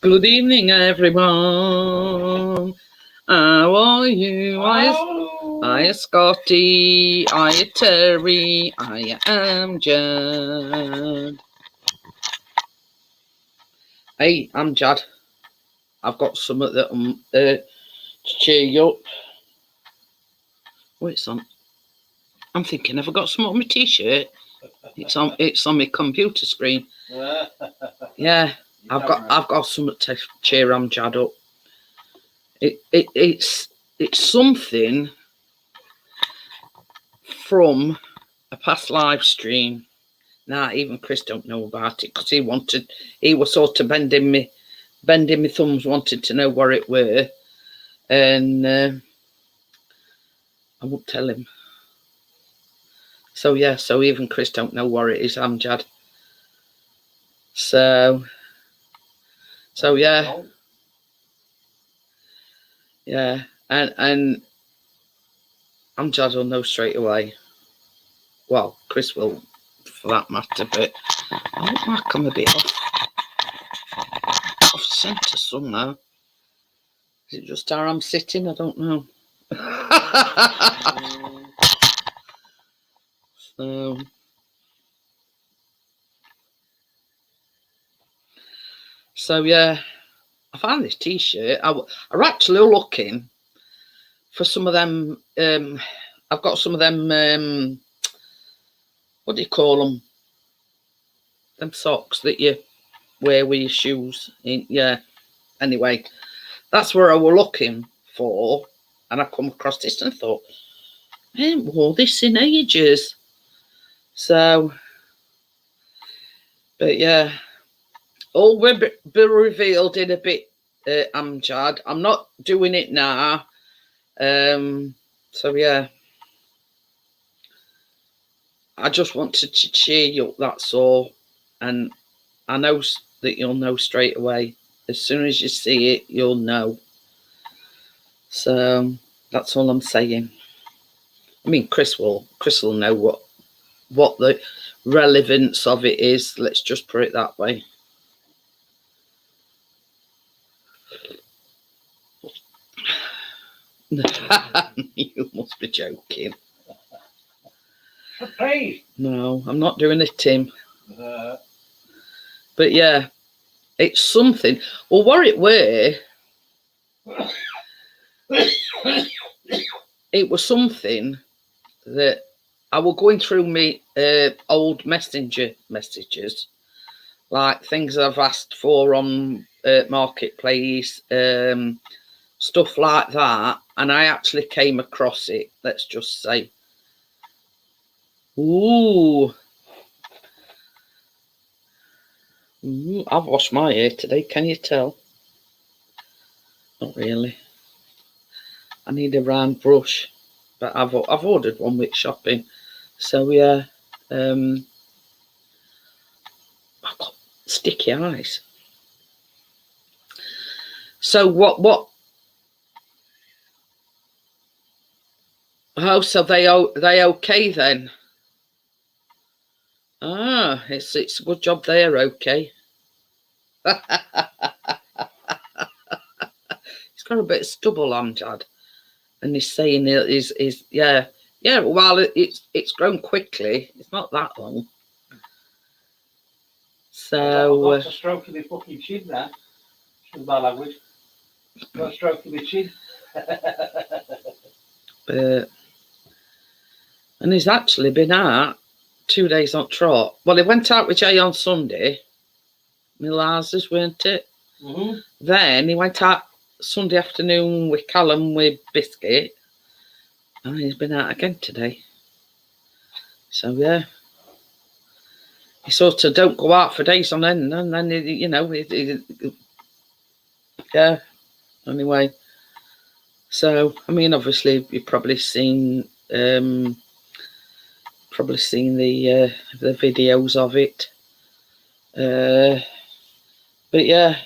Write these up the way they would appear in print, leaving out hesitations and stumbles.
Good evening, everyone. How are you? Hiya, Scotty. Hiya, Terry. I am Jad. Hey, I'm Jad. I've got something that to cheer you up. What's on? I'm thinking, have I got something on my t-shirt? It's on my computer screen. Yeah, I've got something to cheer Jad up. It's something from a past live stream. Now even Chris don't know about it because he was sort of bending me thumbs, wanted to know where it were, and I won't tell him. So yeah, so even Chris don't know where it is, Amjad. So yeah. Yeah, and Amjad will know straight away. Well, Chris will, for that matter, but I look like I'm a bit off centre somehow. Is it just how I'm sitting? I don't know. So yeah, I found this t-shirt. I'm actually looking for some of them. I've got some of them. What do you call them? Them socks that you wear with your shoes. Yeah. Anyway, that's where I was looking for, and I come across this and thought, I ain't wore this in ages. So, but yeah, all will be revealed in a bit, Amjad. I'm not doing it now. So yeah, I just wanted to cheer you up, that's all. And I know that you'll know straight away. As soon as you see it, you'll know. So that's all I'm saying. I mean, Chris will know what the relevance of it is. Let's just put it that way. You must be joking. No, I'm not doing it, Tim. But yeah, it's something. Well, what it were, it was something that I was going through me old messenger messages, like things I've asked for on Marketplace, stuff like that, and I actually came across it. Let's just say, ooh, I've washed my hair today. Can you tell? Not really. I need a round brush, but I've ordered one with shopping. So yeah, I've got sticky eyes. So what? Oh, so they okay then? Ah, it's a good job they're okay. He's got a bit of stubble on, Dad, and he's saying is yeah. Well, it's grown quickly. It's not that long. So I've got a stroke in my fucking chin now. Excuse my language. Got a stroke in my chin. And he's actually been out 2 days on trot. Well, he went out with Jay on Sunday. Milaz's, weren't it? Mm-hmm. Then he went out Sunday afternoon with Callum with Biscuit. And he's been out again today. So yeah. He sort of don't go out for days on end, and then yeah. Anyway, so I mean, obviously you've probably seen the videos of it, but yeah.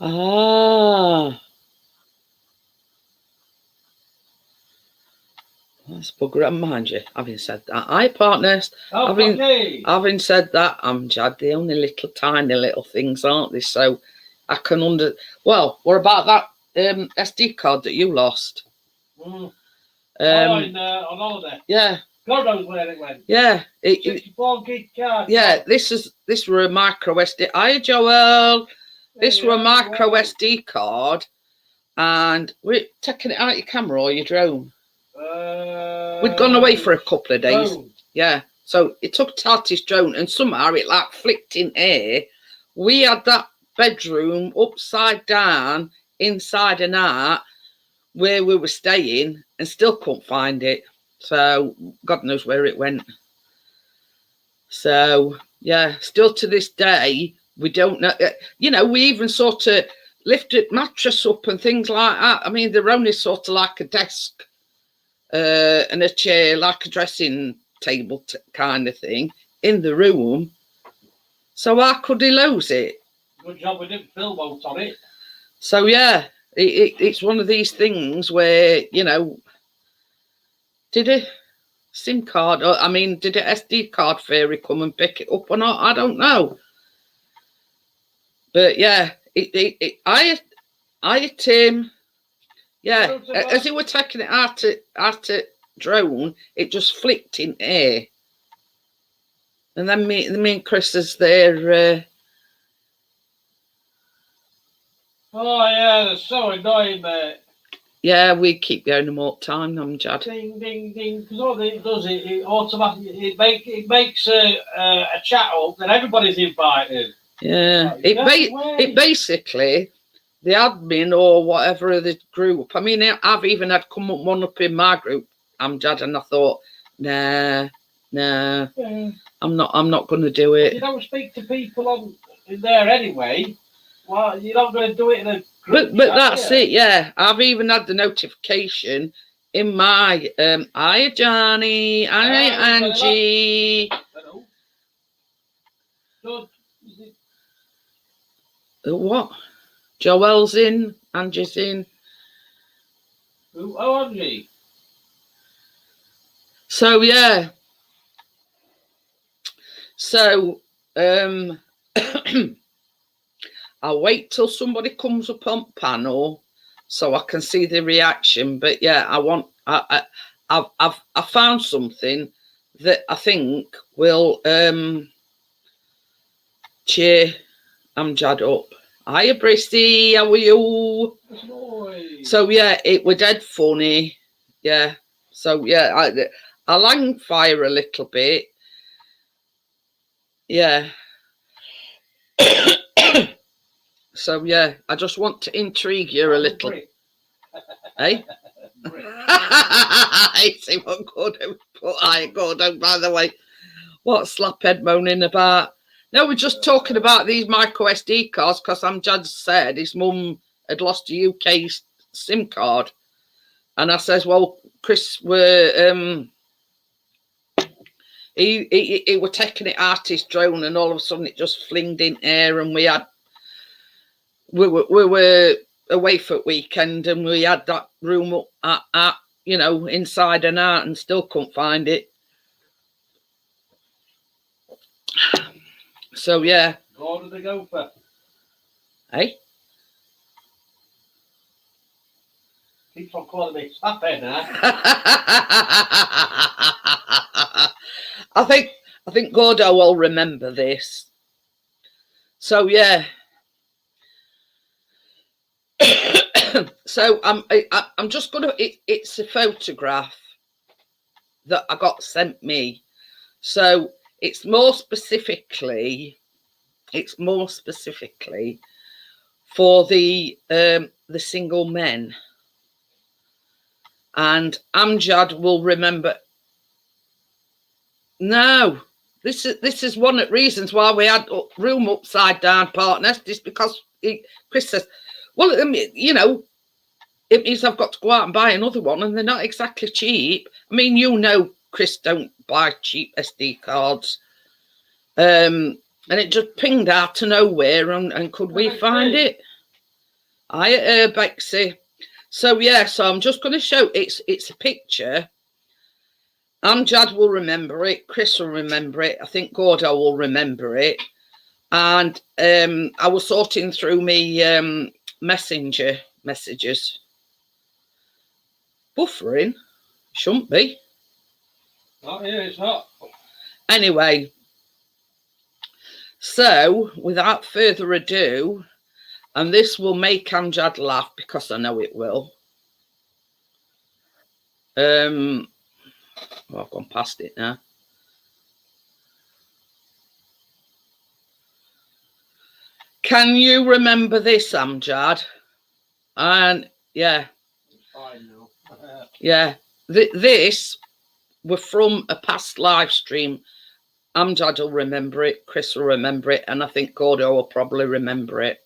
Ah. That's bugger and mind you. Having said that, hi partners. Oh, Having- okay. Having said that, Amjad, the only little tiny little things, aren't they? So I can Well, what about that SD card that you lost? Mm. Um, On holiday. yeah, God knows where it went. yeah. 64 gig card. Yeah, this were a micro SD. Hi, Joel. This were a micro SD card, and we're taking it out your camera or your drone. We'd gone away for a couple of days. Drone. Yeah, so it took Tati's drone, and somehow it like flicked in air. We had that bedroom upside down, inside and out, where we were staying, and still couldn't find it. So God knows where it went. So yeah, still to this day, we don't know. You know, we even sort of lifted mattress up and things like that. I mean, they're only sort of like a desk and a chair, like a dressing table kind of thing in the room. So how could he lose it? Good job we didn't film out on it. So yeah, it's one of these things where, you know, did a SIM card, or I mean, did a SD card fairy come and pick it up or not? I don't know. But yeah, I hit him. Yeah, as he were taking it out to drone, it just flicked in air. And then me and Chris is there. Oh yeah, they're so annoying, mate. Yeah, we keep going them all the time, Amjad. Ding, ding, ding. Because all it does, it automatically it makes a chat up that everybody's invited. Yeah, it basically, the admin or whatever of the group. I mean, I've even had one up in my group, Amjad, and I thought, nah, Yeah. I'm not going to do it. You don't speak to people in there anyway. Well, you're not going to do it in a group. But that's it, yeah. I've even had the notification in my hi Johnny, hi Angie. Hello. So, is it... What? Joel's in, Angie's in. Oh, Angie. So yeah. So I'll wait till somebody comes up on panel so I can see the reaction. But yeah, I've found something that I think will cheer Amjad up. Hiya, Brissy, how are you? So yeah, it were dead funny. Yeah. So yeah, I lang fire a little bit. Yeah. So yeah, I just want to intrigue you a little. Hey? I see what Gordon put. Gordon, by the way. What slaphead moaning about? No, we're just talking about these micro SD cards because Amjad said his mum had lost a UK SIM card. And I says, well, Chris were he were taking it out his drone, and all of a sudden it just flinged in air, and we were away for the weekend, and we had that room up at you know, inside and out, and still couldn't find it. So yeah. Gordon the Gopher. Hey? Keeps on calling me Slaphead now. I think Gordo will remember this. So yeah. So I'm just gonna. It's a photograph that I got sent me. So it's more specifically for the single men. And Amjad will remember. No, this is one of the reasons why we had room upside down, partners. Is because Chris says, well, you know, it means I've got to go out and buy another one, and they're not exactly cheap. I mean, you know, Chris don't buy cheap SD cards. And it just pinged out of nowhere, and could we find it? Bexy. So yeah, so I'm just going to show it's a picture Amjad will remember it. Chris will remember it. I think Gordo will remember it. And I was sorting through me messenger messages. Buffering? Shouldn't be. Oh, yeah, it's not. Anyway, so without further ado, and this will make Amjad laugh because I know it will. Well, I've gone past it now. Can you remember this, Amjad? And yeah. I know. Yeah. This were from a past live stream. Amjad will remember it, Chris will remember it, and I think Gordo will probably remember it.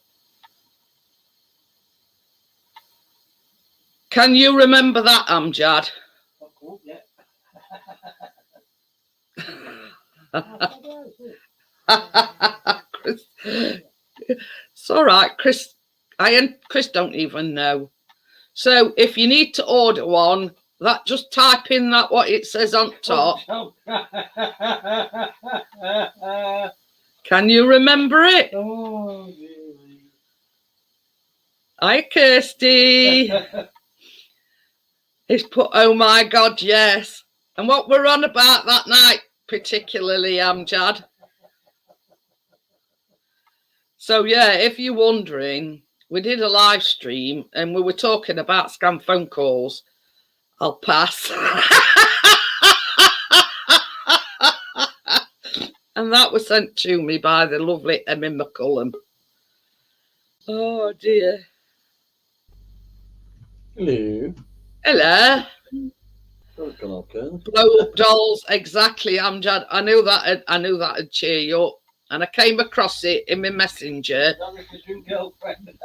Can you remember that, Amjad? Not cool yet. Chris, it's all right, Chris. Chris don't even know. So if you need to order one, that just type in that what it says on top. Can you remember it? Oh, really? Hi, Kirsty. He's put, oh my God, yes. And what we're on about that night, particularly, Amjad. So, yeah, if you're wondering, we did a live stream and we were talking about scam phone calls. I'll pass. And that was sent to me by the lovely Emmy McCullum. Oh, dear. Hello. Hello. Okay. Blow up dolls, exactly, Amjad. I knew that'd cheer you up. And I came across it in my messenger. That was his new girlfriend.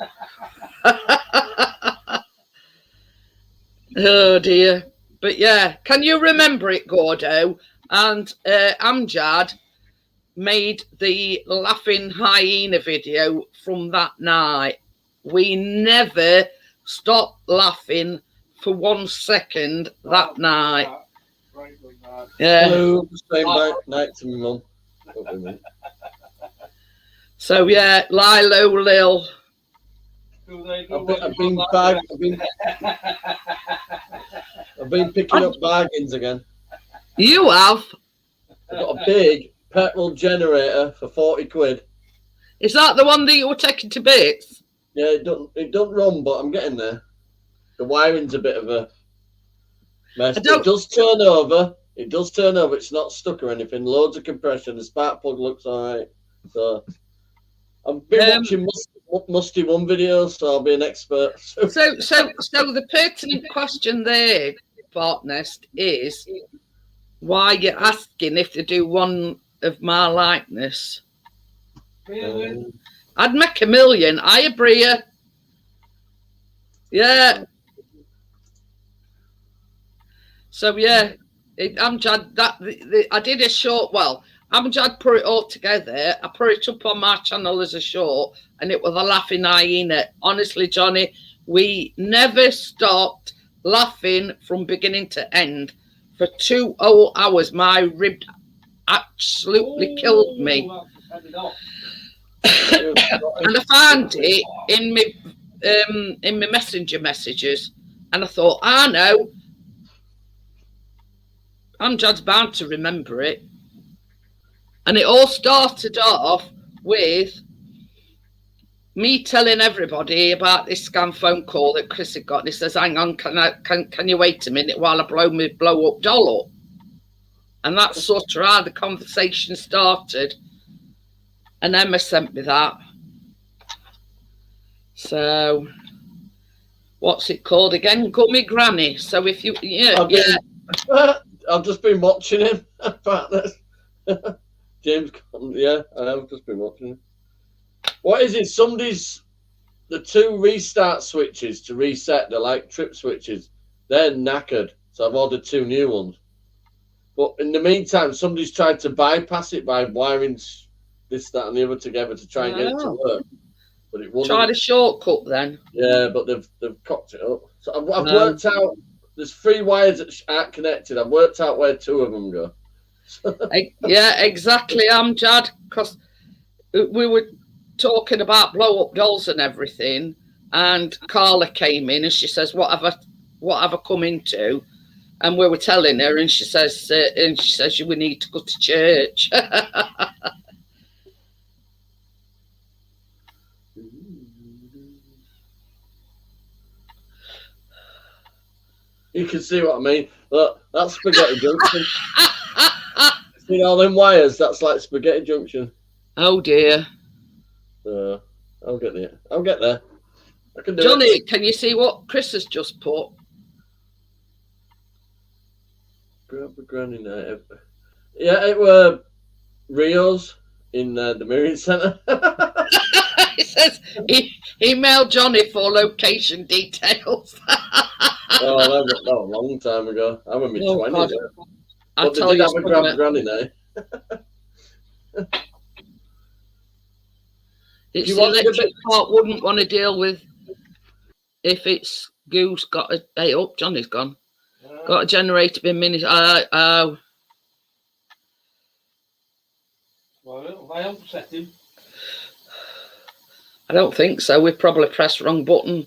Oh dear. But yeah, can you remember it, Gordo? And Amjad made the laughing hyena video from that night. We never stopped laughing for 1 second that night. Right, Yeah. Hello. Same night to my mum. So yeah, Lilo Lil. I've been picking up bargains again. You have? I've got a big petrol generator for 40 quid. Is that the one that you were taking to bits? Yeah, it don't run, but I'm getting there. The wiring's a bit of a mess. It does turn over. It does turn over. It's not stuck or anything. Loads of compression. The spark plug looks alright. So I've been watching Musty One videos, so I'll be an expert. So the pertinent question there, Partnest, is why you're asking if they do one of my likeness. I'd make $1 million. Hiya, Bria. Yeah. So yeah, Amjad. I did a short. Well, Amjad put it all together. I put it up on my channel as a short, and it was a laughing hyena. Honestly, Johnny, we never stopped laughing from beginning to end for 2 whole hours. My rib absolutely killed me. And I found it in my messenger messages, and I thought, I know, Amjad's bound to remember it. And it all started off with me telling everybody about this scam phone call that Chris had got. And he says, hang on, can you wait a minute while I blow up doll up? And that's sort of how the conversation started. And Emma sent me that. So, what's it called again? Gummy Granny. So if you, I've just been watching him. James, yeah, I've just been watching him. What is it? The 2 restart switches to reset, they're like trip switches. They're knackered. So I've ordered 2 new ones. But in the meantime, somebody's tried to bypass it by wiring this, that, and the other together to try and get it to work. But it wouldn't. Tried a shortcut then. Yeah, but they've cocked it up. So I've worked out there's 3 wires that aren't connected. I've worked out where 2 of them go. Yeah, exactly, Amjad, because we were talking about blow-up dolls and everything, and Carla came in and she says, what have I come into? And we were telling her, and she says we need to go to church. You can see what I mean. Look, that's Spaghetti Junction. See all them wires? That's like Spaghetti Junction. Oh dear. I'll get there. I'll get there. I can do Johnny, it. can you see what Chris has just put? Grab a granny night. Yeah, it were Rio's in the Marine Centre. It says email Johnny for location details. Oh, that was a long time ago. I'm in my 20s. I'll But tell they did you have a grab a granny night. It's You the want a electric bit- part wouldn't want to deal with if it's Goose got a hey up, Johnny's gone. Got a generator in minutes. Well, I upset him. I don't think so. We probably pressed the wrong button.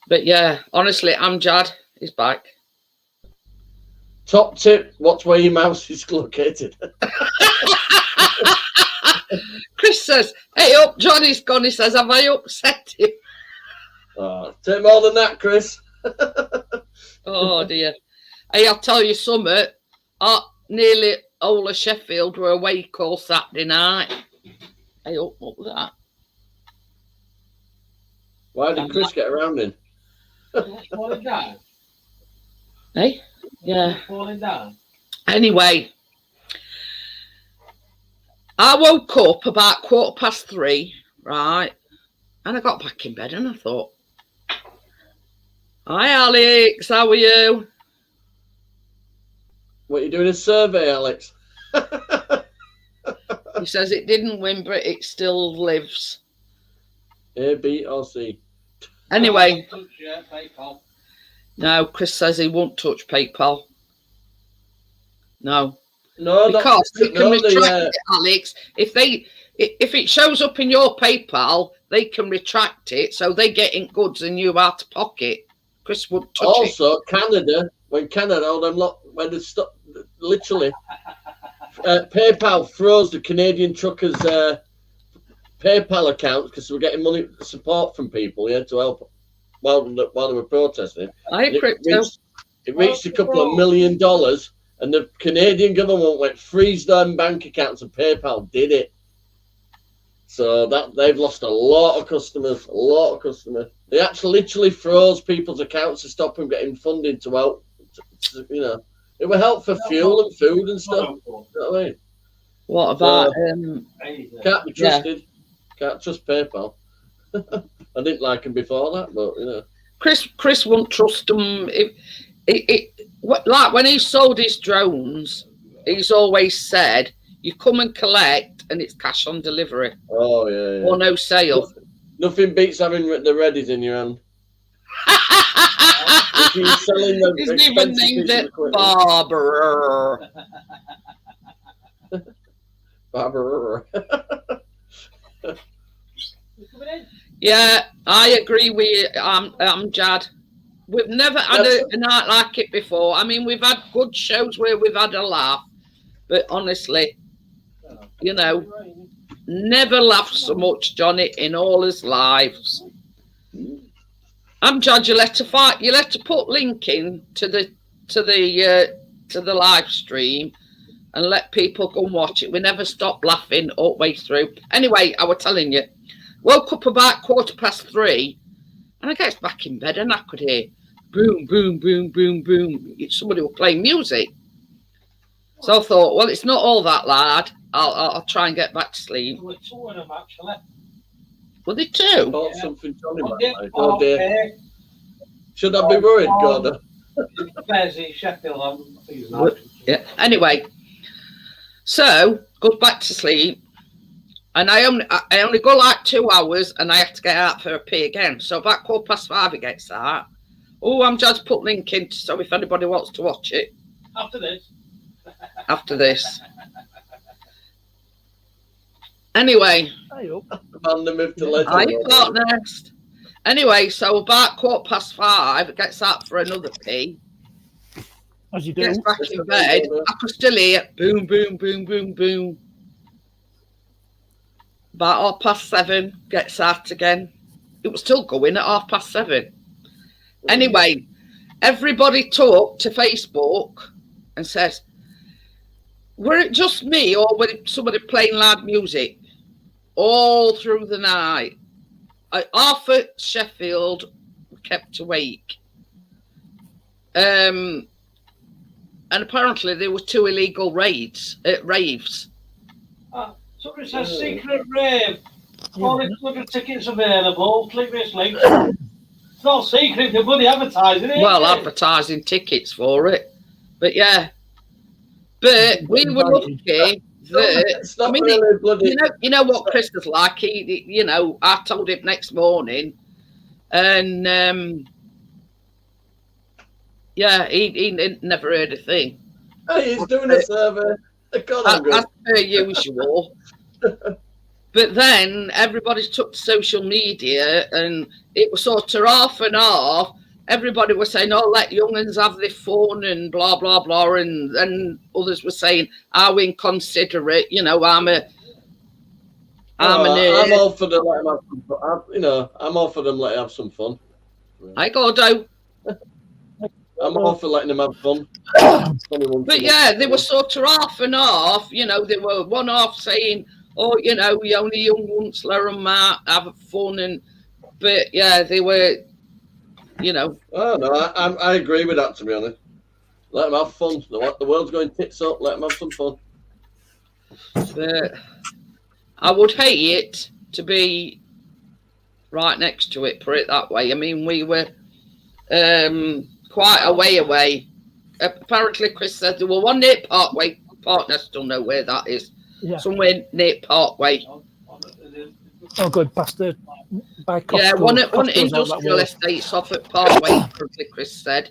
But yeah, honestly, Amjad is back. Top tip, watch where your mouse is located. Chris says, hey up, Johnny's gone. He says, have I upset him? Oh, take more than that, Chris. Oh dear. Hey, I'll tell you something. Nearly all of Sheffield were awake all Saturday night. Hey up, what was that? Why did Chris get around in? Falling down. Hey? Yeah. Falling down. Anyway, I woke up about 3:15, right? And I got back in bed and I thought, hi Alex, how are you? What, you doing a survey, Alex? He says it didn't win, but it still lives. A, B, or C? Anyway, Yeah, PayPal. no, Chris says he won't touch PayPal. No. No, Because they can retract the, it, Alex. If it shows up in your PayPal, they can retract it, so they get in goods and you out of pocket. Chris won't touch it. also, Canada, when they stop, literally, PayPal froze the Canadian truckers' PayPal accounts because they were getting money support from people, yeah, to help while they were protesting. Hi, crypto. It reached a couple of $1 million, and the Canadian government went freeze them bank accounts, and PayPal did it. So that they've lost a lot of customers. They actually literally froze people's accounts to stop them getting funding to help. You know, it would help for fuel and food and stuff. You know what I mean? What about Can't be trusted. Can't trust PayPal. I didn't like him before that, but you know. Chris won't trust them. Like when he sold his drones, he's always said, you come and collect and it's cash on delivery. Oh yeah. Or no sale. Nothing beats having the readies in your hand. If you're selling them, He's even named it Barber. Barber. Yeah, I agree with you, Jad. We've never had a night like it before. I mean, we've had good shows where we've had a laugh, but honestly, you know, never laughed so much, Johnny, in all his lives. Jad, you let to put link in to the live stream and let people go and watch it. We never stop laughing all the way through. Anyway, I was telling you, woke up about 3:15, and I get back in bed and I could hear boom, boom, boom, boom, boom. Somebody was playing music. So I thought, well, it's not all that loud. I'll try and get back to sleep. There were 2 of them actually. Were they 2? Bought something Johnny might like. Oh, Oh dear. Should I be worried, Gordon? There's in Sheffield. Yeah. Anyway, so goes back to sleep, and I only go like 2 hours, and I have to get out for a pee again. So about 5:15 it gets out. Oh, I'm just put link in so if anybody wants to watch it After this. after this. Anyway, Man, the myth, the legend. I thought next. Anyway, so about 5:15, it gets out for another pee. As you do. Gets back in bed. I could still hear boom, boom, boom, boom, boom. About 7:30, gets out again. It was still going at 7:30. Anyway, everybody talked to Facebook and says, were it just me or were it somebody playing loud music all through the night? Half at Sheffield kept awake. And apparently there were 2 illegal raves. Somebody says secret rave. Only 100 tickets available. Click this link. It's not secret, they're bloody advertising it. Well, advertising tickets for it. But yeah. But we were lucky that, It's not I mean, really bloody. you know what Chris was like. He you know, I told him next morning, and yeah, he never heard a thing. Hey, he's doing a survey. God, I'm good. As per usual. But then everybody took to social media, and it was sort of half and half. Everybody was saying, "Oh, let young'uns have their fun," and blah blah blah, and others were saying, "Are we inconsiderate?" You know, I'm all for them letting have some fun. I'm all for them letting have some fun. I Gordo. I'm all for letting them have fun. But yeah, they were sort of half and half. You know, they were one half saying, "Oh, you know, we only young ones let them out, have fun," but yeah, they were. You know. Oh no, I agree with that. To be honest, let them have fun. The world's going tits up. Let them have some fun. But I would hate it to be right next to it. Put it that way. I mean, we were quite a way away. Apparently, Chris said there were one near Parkway. Partner still know where that is. Yeah. Somewhere near Parkway. Oh, good. Past the by Costco. Yeah, one Costco's industrial estates off at Parkway. Apparently, Chris said,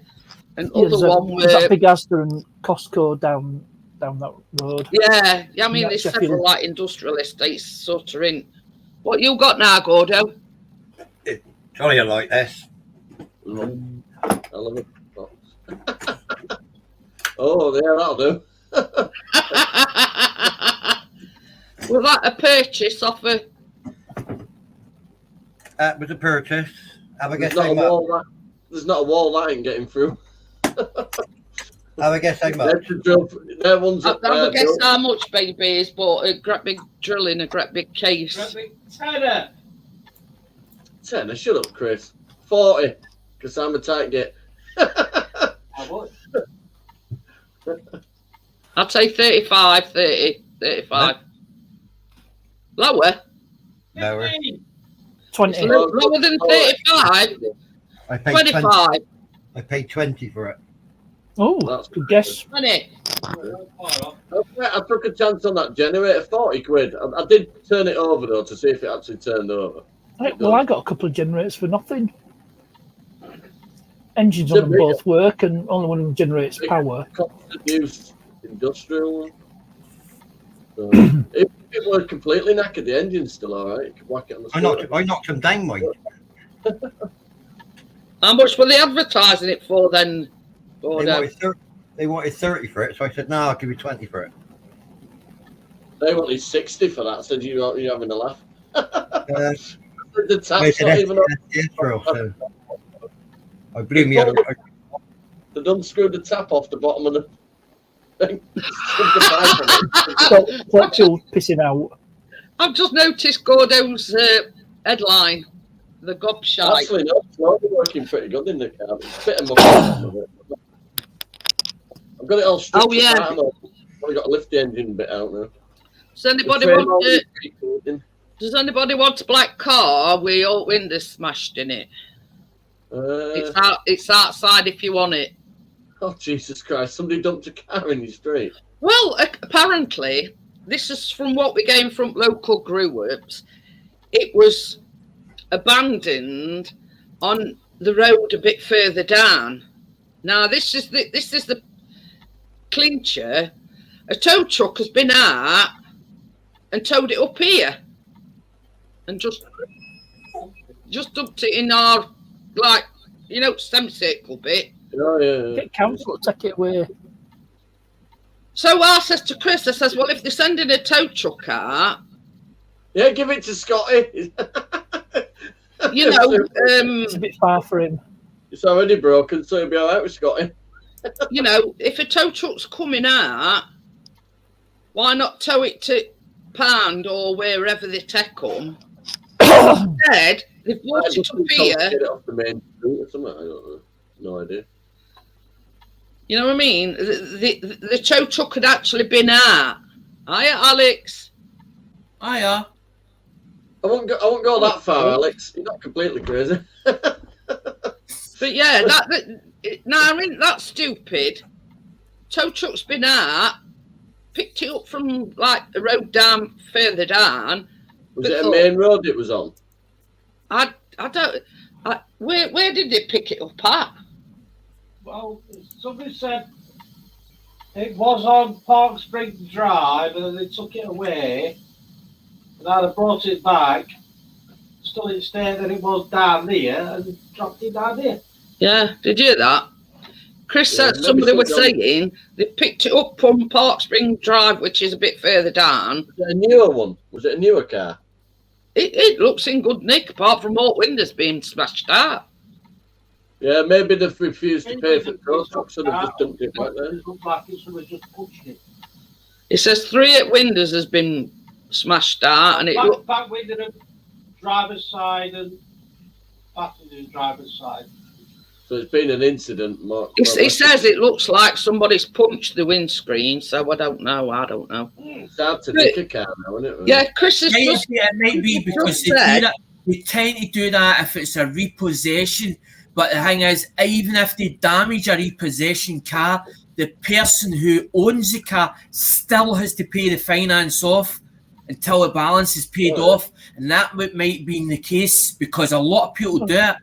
and other one there's that were. big Asda and Costco down that road. Yeah, I mean, Yeah, there's Sheffield. several like industrial estates sort of in. What you got now, Gordo? Sorry, I like this. I love it. Oh, yeah, that'll do. Was that a purchase off a? That was a purchase. Have a guess There's how not a much? wall there's not a wall that ain't getting through. Have a guess how much? Their one's I up there. don't guess how much baby is, but a great big drill in a great big case. Tenner. 10. Shut up, Chris. 40. Because I'm a tight git. I'd say 35, 30, 35. Lower? Lower. 20. Lower than 35? I paid 25. I paid 20 for it. Oh, That's good guess. 20. I took a chance on that generator. 40 quid. I did turn it over, though, to see if it actually turned over. Well, I got a couple of generators for nothing. Engines on them both work, and only one of them generates power. Use industrial one. So, if it were completely knackered, the engine's still alright. You can whack it on the I knocked them down, mate. How much were they advertising it for then? They wanted 30 for it, so I said, no, I'll give you 20 for it. They wanted 60 for that. Said you're having a laugh. The I tap's said, not even on. so I blew me out. They done screwed the tap off the bottom of the thing. Fletcher's pissing out. I've just noticed Gordo's headline, the gobshite. Actually, no, it's not working pretty good in the car. It's a bit of my I've got it all stripped. Oh, yeah. I've only got to lift the engine bit out now. Does anybody want a black car with all windows smashed in it? It's outside if you want it. Oh, Jesus Christ. Somebody dumped a car in your street. Well, apparently, this is from what we gained from local groups. It was abandoned on the road a bit further down. Now this is the clincher. A tow truck has been out and towed it up here, and just dumped it in our, like, you know, semicircle bit. Oh, yeah. Get council to take it away. So I says to Chris, I says, well, if they're sending a tow truck out, Yeah, give it to Scotty. you know, It's a bit far for him. It's already broken, so he'll be all right with Scotty. you know, if a tow truck's coming out, why not tow it to Pound or wherever they take them? Instead, they've brought it up here. Get it off the main street or something. I don't know. No idea. You know what I mean? The tow truck had actually been out. Hiya, Alex. Hiya. I won't go that far, Alex. You're not completely crazy. But yeah, now I mean that's stupid. Tow truck's been out, picked it up from like the road down further down. Was it a main road it was on? I don't. Where did they pick it up at? Well, somebody said it was on Park Spring Drive and then they took it away. And I'd have brought it back, still instead that it was down there and dropped it down there. Yeah, did you hear that? Chris said somebody was saying they picked it up from Park Spring Drive, which is a bit further down. Was it a newer one? Was it a newer car? It looks in good nick, apart from all windows being smashed out. Yeah, maybe they've refused to pay for the tow truck, so they've just dumped it back there. It looked like somebody just punched it. It says 3 windows has been smashed out, and it Back window, driver's side and passenger driver's side. So it's been an incident. It says it looks like somebody's punched the windscreen, so I don't know. It's hard to nick a car now, isn't it? Yeah, Chris is It just might be because they tend to do that if it's a repossession. But the thing is, even if they damage a repossession car, the person who owns the car still has to pay the finance off until the balance is paid off. And that might be the case because a lot of people do it.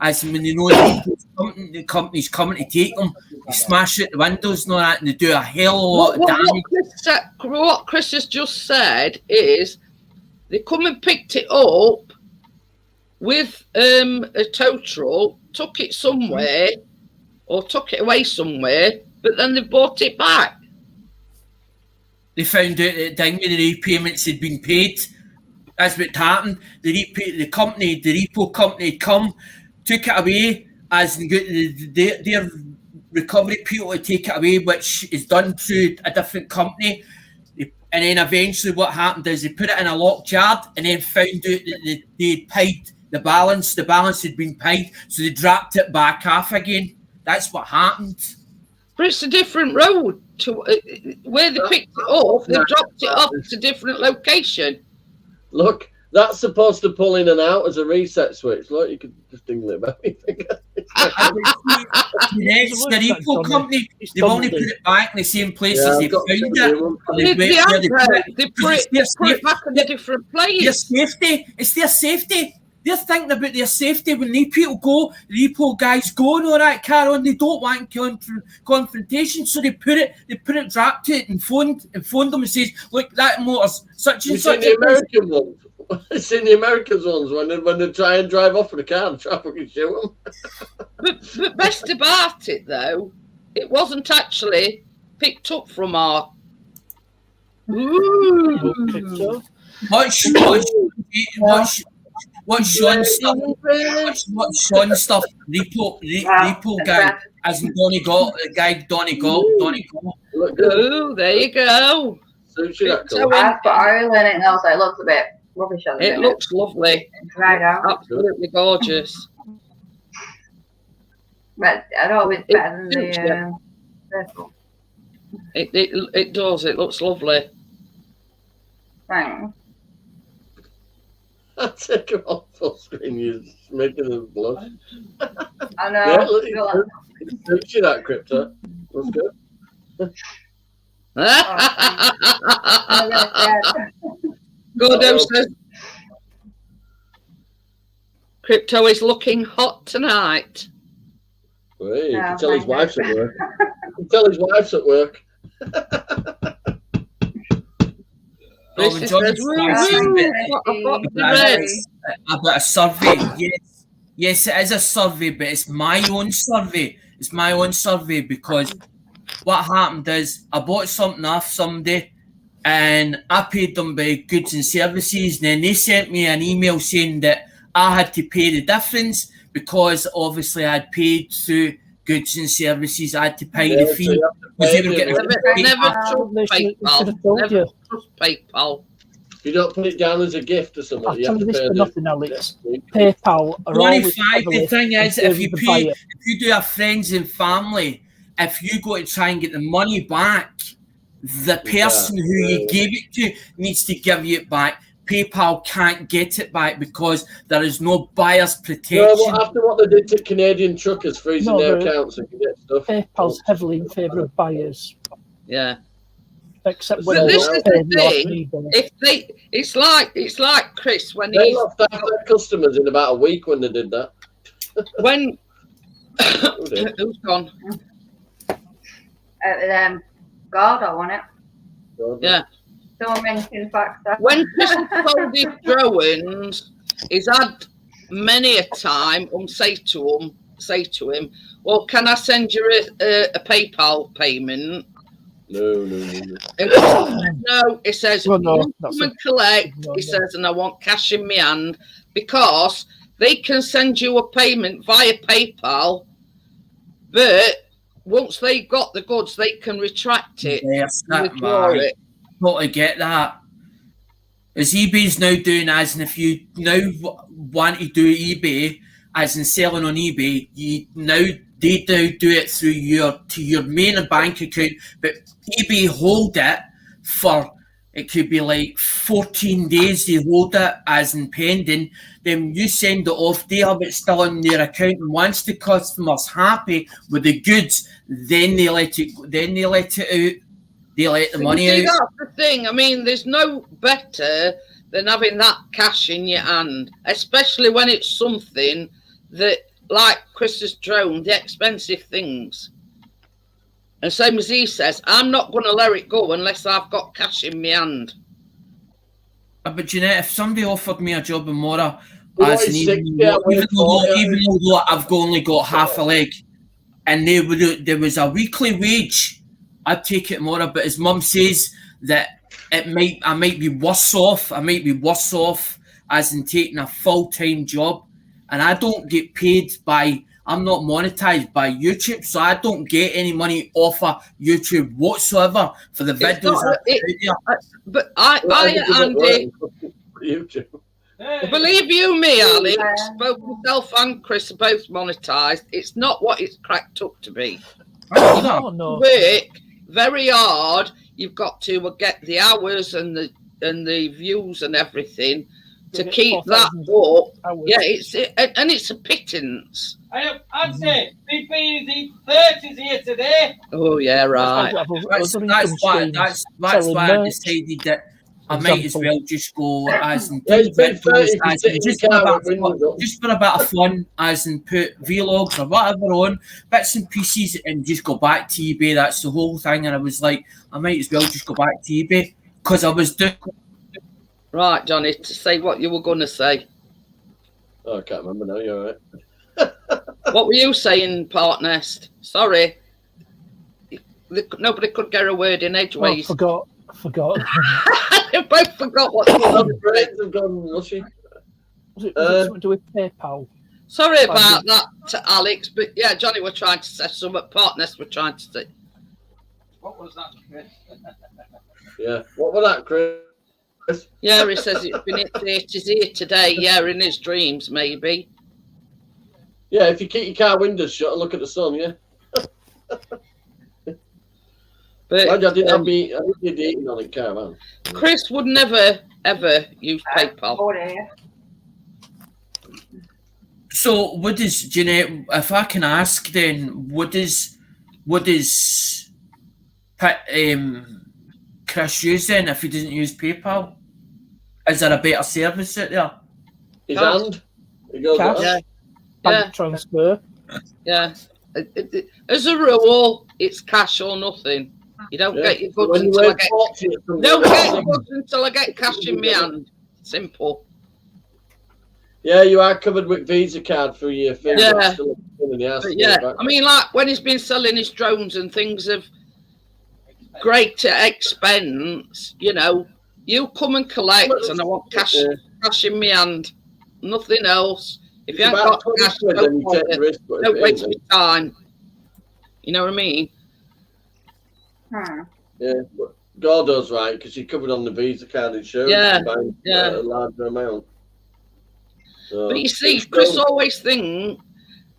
As when they know the company's coming to take them, they smash out the windows and all that, and they do a hell of a lot of damage. What Chris has just said is they come and picked it up with a tow truck, took it somewhere, or took it away somewhere, but then they bought it back. They found out that the repayments had been paid. That's what happened. The repo company had come, took it away, as in their recovery people to take it away, which is done through a different company. And then eventually what happened is they put it in a locked yard and then found out that they'd paid the balance. The balance had been paid, so they dropped it back off again. That's what happened. But it's a different road to where they picked it up. They've dropped it off to a different location. Look, that's supposed to pull in and out as a reset switch. Look, you could just dingle it back. The repo company, they've only put it back in the same place as they found it. They put it back in a different place. Their safety. It's their safety. They're thinking about their safety when the people go, the repo guys go and all that car on. They don't want confrontation, so they dropped it and phoned them and says, look, that motor's such and such. It's in the American ones. It's in the American ones when they try and drive off with a car and traffic can shoot them. But best about it though, it wasn't actually picked up from our. What's Sean's stuff? What's Sean's stuff? Repo guy, as in Donegal, the guy Donegal. Oh, there you go. I've got oil in it now, so it looks a bit rubbish on it. It looks lovely. Dried out. Absolutely gorgeous. But I know it's better than the purple. It does. It looks lovely. Thanks. I take him off full screen. You're making them blush. I know. Yeah, look, it suits you that, Crypto. That's good. Gordo says, Crypto is looking hot tonight. Hey, you No, can tell his thank wife's you. at work. You can tell his wife's at work. This Johnny is says, woo, Oh, woo, thank what you. about the Right. Reds? about a survey. Yes, it is a survey, but it's my own survey. It's my own survey because what happened is I bought something off somebody and I paid them by goods and services. And then they sent me an email saying that I had to pay the difference because obviously I'd paid through goods and services. I had to pay the Yeah, so fee. you have to because pay they were them. getting Never trust They should PayPal. have told Never you. trust PayPal. If you don't put it down as a gift or something, I'll you tell have you to this pay for the nothing, Alex. PayPal are Only always five. The heavily thing is, if you in favour of the pay, buyer. if you do have friends and family, if you go to try and get the money back, the person who you gave it to needs to give you it back. PayPal can't get it back because there is no buyer's protection. No, well, after what they did to Canadian truckers freezing No, their the- accounts and get stuff. PayPal's heavily in favour of buyers, Yeah. except But when this they is pay the you off thing. eBay. If they, it's like Chris when They he's lost half their customers in about a week when they did that. when Who did? who's gone? God, I want it. Yeah. Someone mentioned Baxter. When Chris told his drones, he's had many a time say to him, well, can I send you a PayPal payment? No. And Chris said, no, he says, Well, no, "You that's come and collect, no, he no. says, and I want cash in my hand because they can send you a payment via PayPal, but once they've got the goods, they can retract it, Yes, and that withdraw man. it. Totally get that. As eBay's now doing, as in if you now want to do eBay, as in selling on eBay, they now do it through your main bank account, but eBay hold it for, it could be like 14 days they hold it as in pending. Then you send it off, they have it still in their account, and once the customer's happy with the goods, then they let it out. They let the money See, out. that's the thing. I mean, there's no better than having that cash in your hand, especially when it's something that, like Chris's drone, the expensive things. And same as he says, I'm not going to let it go unless I've got cash in my hand. But you know, if somebody offered me a job in Mora, Well, as it's an 60 hours even for- though I've only got half a leg, and there was a weekly wage, I'd take it Mora. But his mum says that I might be worse off. I might be worse off as in taking a full-time job, and I don't get paid by. I'm not monetized by YouTube, so I don't get any money off of YouTube whatsoever for the It's videos. not- I put there. But Andy, YouTube. Hey, believe you me, Alex, Yeah. both myself and Chris are both monetised. It's not what it's cracked up to be. Oh, no. Work very hard. You've got to get the hours and the views and everything to Get keep that 4,000 up. hours. Yeah, it's a pittance. I'd say BP's 30s here today. Oh yeah, right. That's why I decided that I might as well just go as in Yeah, it's been 30 if you as sit in in just your for a car bit with of windows fun, up. just for a bit of fun, as in put vlogs or whatever on bits and pieces, and just go back to eBay. That's the whole thing. And I was like, I might as well just go back to eBay because I was doing. Right, Johnny, to say what you were going to say. Oh, I can't remember now. You're right. What were you saying, Partnest? Sorry. Nobody could get a word in Oh, edgeways. forgot. They both forgot what they Oh, were. the brains have gone mushy. Was it something to do with PayPal? Sorry about that, Alex, but yeah, Johnny were trying to say something. Partners were trying to say. What was that, Chris? Yeah. What was that, Chris? Yeah, he says it's been it is here today. Yeah, in his dreams, maybe. Yeah, if you keep your car windows shut and look at the sun, yeah. But I didn't have me. I did the eating on in caravan. Chris would never ever use PayPal. Oh, dear. So, what is Jeanette? If I can ask, then what is Chris use then if he doesn't use PayPal? Is there a better service out there? His Cards. hand. It goes Cash. up. Yeah. bank Yeah. transfer. Yeah. As a rule, it's cash or nothing. You don't get your goods When you until I went get. 40 or something, Don't get goods until I get cash in my hand. Simple. Yeah, you are covered with Visa card through your thing. Yeah. But still a pain in the ass to But get yeah, it back. I mean, like when he's been selling his drones and things of greater expense, you know, you come and collect, and I want cash in my hand, nothing else. If you It's haven't about got 20 cash, quid, then you take the risk. But if don't it waste ain't, your time. You know what I mean? yeah, but Gordo's right because you're covered on the Visa card insurance. Yeah, and buying yeah. a larger amount. So, But you see, it's Chris still- always think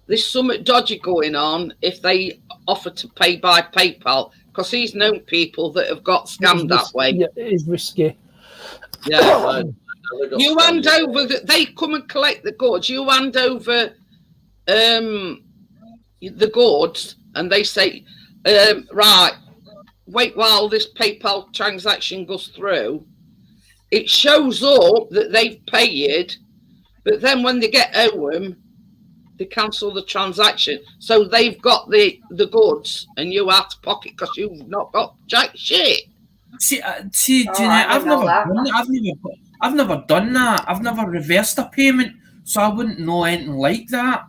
there's something dodgy going on if they offer to pay by PayPal, because he's known people that have got scammed that way. Yeah, it is risky. Yeah. Right. They got You scammed. hand over they come and collect the goods. You hand over the goods, and they say, right, wait while this PayPal transaction goes through. It shows up that they've paid, but then when they get home, they cancel the transaction. So they've got the goods, and you out of pocket because you've not got jack shit. See, Oh, Jeanette, I didn't know that. I've never done that. I've never reversed a payment, so I wouldn't know anything like that.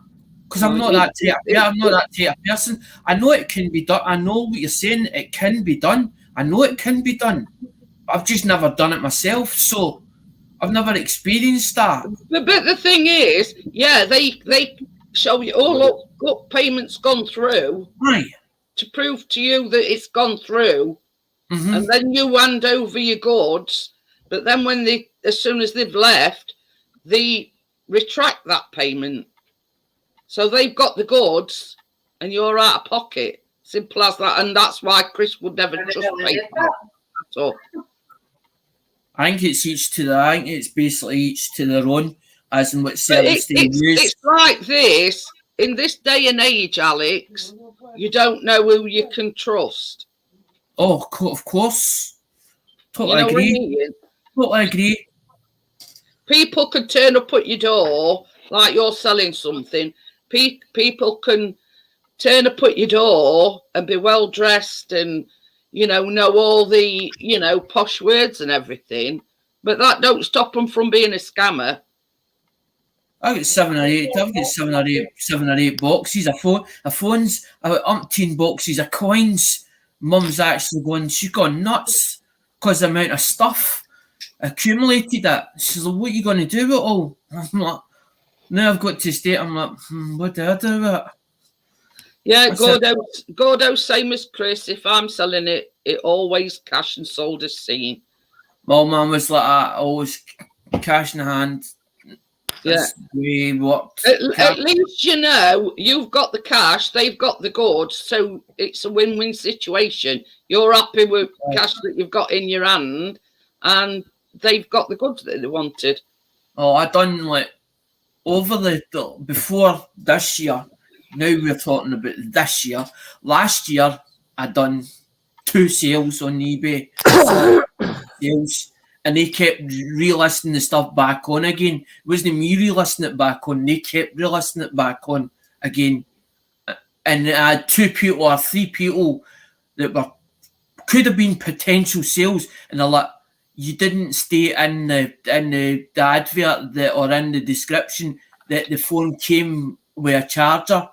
Because I'm not that type. Yeah, I'm not that type of person. I know it can be done. I know what you're saying. It can be done. I know it can be done. I've just never done it myself, so I've never experienced that. But the thing is, yeah, they show you, oh look, payment's gone through, Right. to prove to you that it's gone through, Mm-hmm. and then you hand over your goods. But then as soon as they've left, they retract that payment. So they've got the goods, and you're out of pocket. Simple as that. And that's why Chris would never trust PayPal at all. I think it's I think it's basically each to their own, as in what But service they use. it's like this in this day and age, Alex. You don't know who you can trust. Oh, of course. Totally You know what I agree. mean? Totally agree. People could turn up at your door like you're selling something. People can turn up at your door and be well dressed and know all the posh words and everything, but that don't stop them from being a scammer. I've got seven or eight boxes of phones, about umpteen boxes of coins. Mum's actually she's gone nuts because the amount of stuff accumulated that. She's like, what are you going to do with it all? I'm like, now I've got to stay. I'm like, what do I do with it? Yeah, I Gordo, same as Chris. If I'm selling it, it always cash and sold as seen. My mum was like that, always cash in hand. Yeah. That's the way it worked. At least you've got the cash, they've got the goods, so it's a win-win situation. You're happy with cash that you've got in your hand, and they've got the goods that they wanted. Oh, I done like over before this year. Now we're talking about this year. Last year, I done 2 sales on eBay. Sales. And they kept relisting the stuff back on again. It wasn't me relisting it back on. They kept relisting it back on again. And I had 2 people or 3 people that could have been potential sales. And they're like, you didn't stay in the advert or in the description that the phone came with a charger.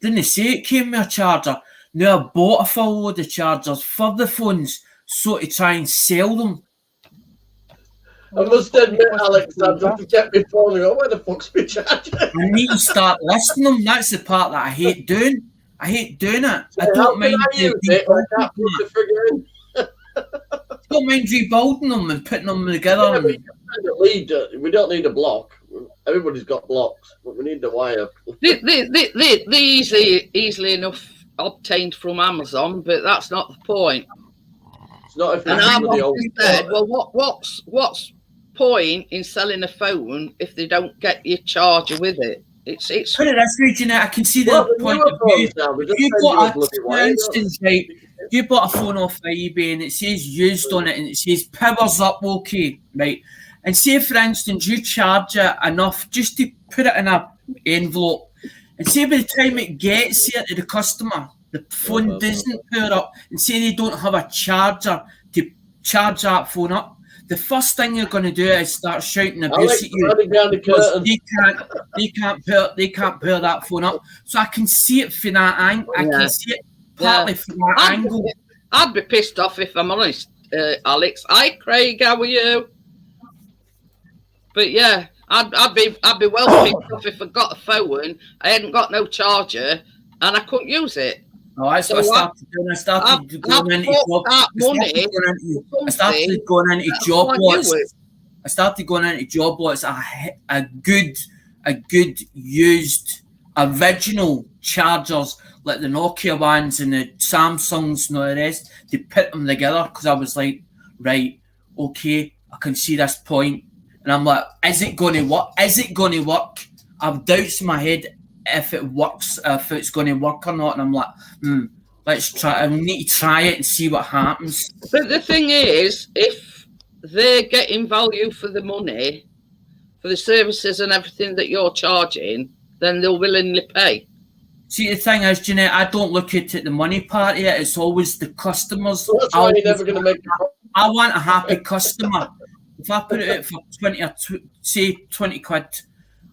Didn't say it came with a charger. Now I bought a full load of chargers for the phones so to try and sell them. I must admit, Alexander, to get me phone and go, where the fuck's my charger? I need to start listing them. That's the part that I hate doing. I hate doing it. I don't mind don't mind rebuilding them and putting them together. Yeah, we don't need a block. Everybody's got blocks, but we need the wire. They're easily enough obtained from Amazon, but that's not the point. It's not if And I've the old often said, well, what's point in selling a phone if they don't get your charger with it? It's Put it this way, Jeanette, I can see the point of view. For instance, right, you bought a phone off eBay and it says used on it and it says powers up okay, right? And say, for instance, you charge it enough just to put it in a envelope, and say by the time it gets here to the customer, the phone doesn't power up, and say they don't have a charger to charge that phone up. The first thing you're going to do is start shouting abuse at you. Because they can't power that phone up. So I can see it from that angle. I can see it partly from that angle. I'd be pissed off if I'm honest, Alex. Hi, Craig. How are you? But yeah, I'd be well pissed off if I got a phone, I hadn't got no charger, and I couldn't use it. Oh, that's what I started doing. I started going into job. I started going into job lots. I started going into job lots. A good used original chargers like the Nokia ones and the Samsungs and all the rest. To put them together because I was like, right, okay, I can see this point, and I'm like, is it going to work? Is it going to work? I've doubts in my head if it works, if it's going to work or not, and I'm like, let's try. I need to try it and see what happens. But the thing is, if they're getting value for the money, for the services and everything that you're charging, then they'll willingly pay. See, the thing is, Jeanette, I don't look at the money part of it. It's always the customers. So that's why you're never going to make a profit. I want a happy customer. If I put it out for 20 or say 20 quid,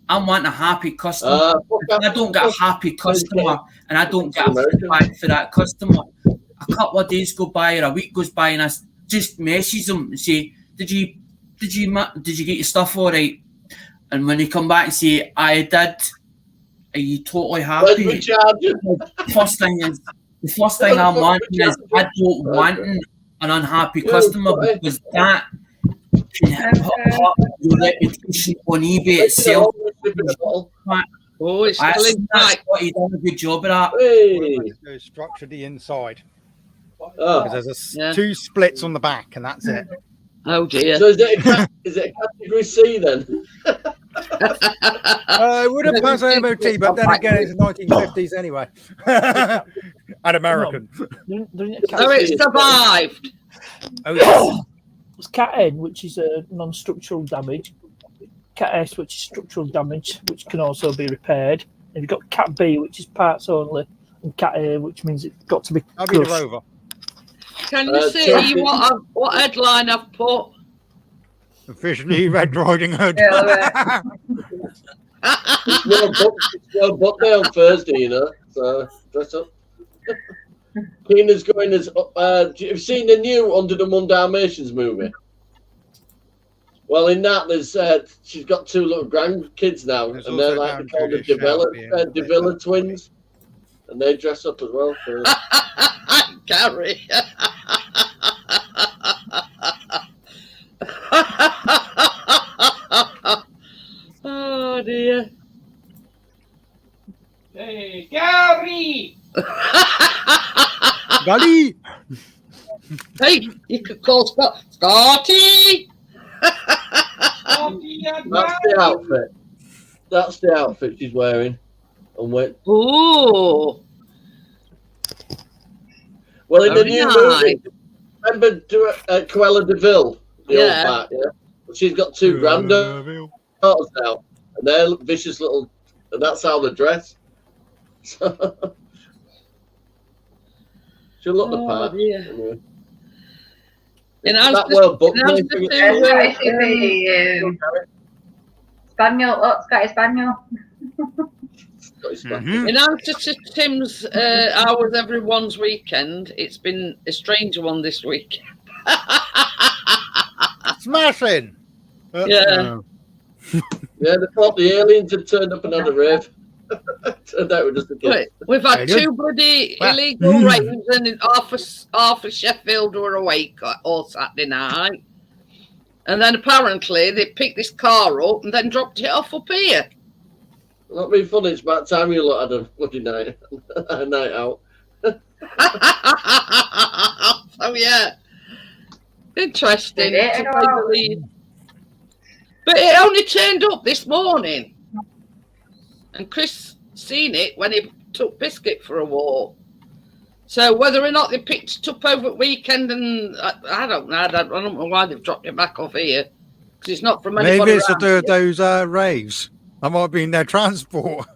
I want a happy customer. If I don't get a happy customer and I don't get a feedback for that customer, a couple of days go by or a week goes by and I just message them and say, did you get your stuff all right? And when they come back and say, I did, are you totally happy? The first thing I'm wanting is I don't want an unhappy customer because that can hurt your reputation on eBay itself. Oh, it's that's what he done a good job of that. Hey. Structure the inside. Oh. There's two splits on the back, and that's it. Oh dear. So is it a category C then? It would have passed MOT, but then again, it's the 1950s anyway. And American. So it survived. Oh, yes. There's Cat N, which is a non-structural damage. Cat S, which is structural damage, which can also be repaired. And you've got Cat B, which is parts only, and Cat A, which means it's got to be I'll be the crushed. Rover. Can you see what headline I've put? Officially Red Riding Hood. Well, book day on Thursday, you know. So dress up. Keena's going as. Have you seen the new Under the Moon Dalmatians movie? Well, in that, there's she's got two little grandkids now, There's and they're also like Dan called the Goody Davila twins, and they dress up as well. So. Gary. Oh dear. Hey, Gary! Gully! Hey, you could call Scotty. That's the outfit. That's the outfit she's wearing. And went. Ooh. Well, in the Very new nice. movie, remember Cruella de Vil? The old bat, yeah. She's got two granddaughters now, and they're vicious little, and that's how they dress. She'll look the part. Anyway. That well booked. Spaniel, Scottish Spaniel. In answer to Tim's hours everyone's weekend, it's been a strange one this week. Smashing! Yeah. Yeah, they thought the aliens had turned up another rave. Turned out we're just a kid. We've had two bloody illegal raves, and half of Sheffield were awake all Saturday night. And then apparently they picked this car up and then dropped it off up here. Not being funny, it's about time you lot had a bloody night out. Oh yeah. Interesting. To say the least. But it only turned up this morning. And Chris seen it when he took Biscuit for a walk. So whether or not they picked it up over the weekend, and I don't know. I don't know why they've dropped it back off here. Because it's not from anybody. Maybe it's to do with those raves. I might be in their transport.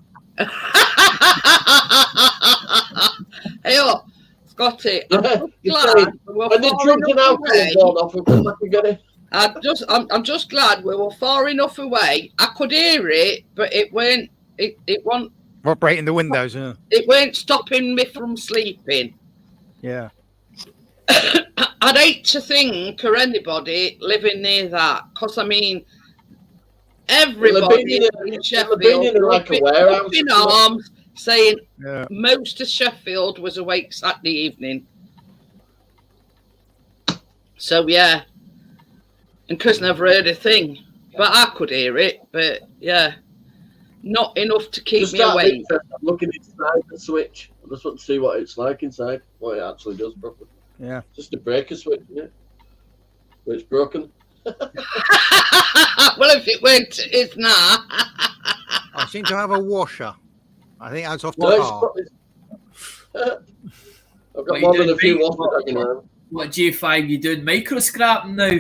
Hey, oh, Scotty, I'm just You're glad saying, we were when the far drugs and enough alcohol away. gone off, we'll come back and get it. I'm just glad we were far enough away. I could hear it, but it weren't. It wasn't. Operating the windows, yeah. It weren't stopping me from sleeping. Yeah. I'd hate to think or anybody living near that, because I mean, everybody in Sheffield been in like a warehouse. up in arms saying Yeah. most of Sheffield was awake Saturday evening. So yeah, and Chris never heard a thing, but I could hear it. But yeah, not enough to keep Just me out of awake. interest, I'm looking inside the switch. I just want to see what it's like inside, what it actually does properly. Yeah. Just a breaker switch, isn't it? But it's broken. Well, if it weren't, it's not. I seem to have a washer. I think that's off the No, car. I've got What more you than a few doing, washers I can have. What J5 you doing? Micro scrapping now?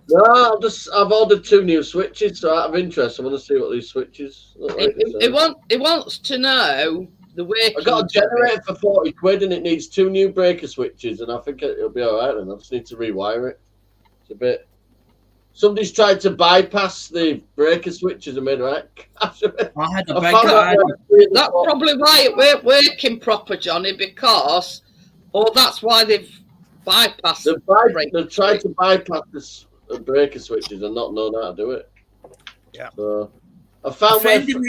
No, I've ordered 2 new switches, so out of interest, I want to see what these switches look like. It wants to know the working. I got a generator for 40 quid and it needs 2 new breaker switches, and I think it'll be alright then. I just need to rewire it. It's a bit. Somebody's tried to bypass the breaker switches and made a wreck. I had a big found guy. out where the- That's probably why it weren't working proper, Johnny, because, or that's why they've bypassed. They've tried to bypass the breaker switches and not known how to do it. Yeah. So I found A friend of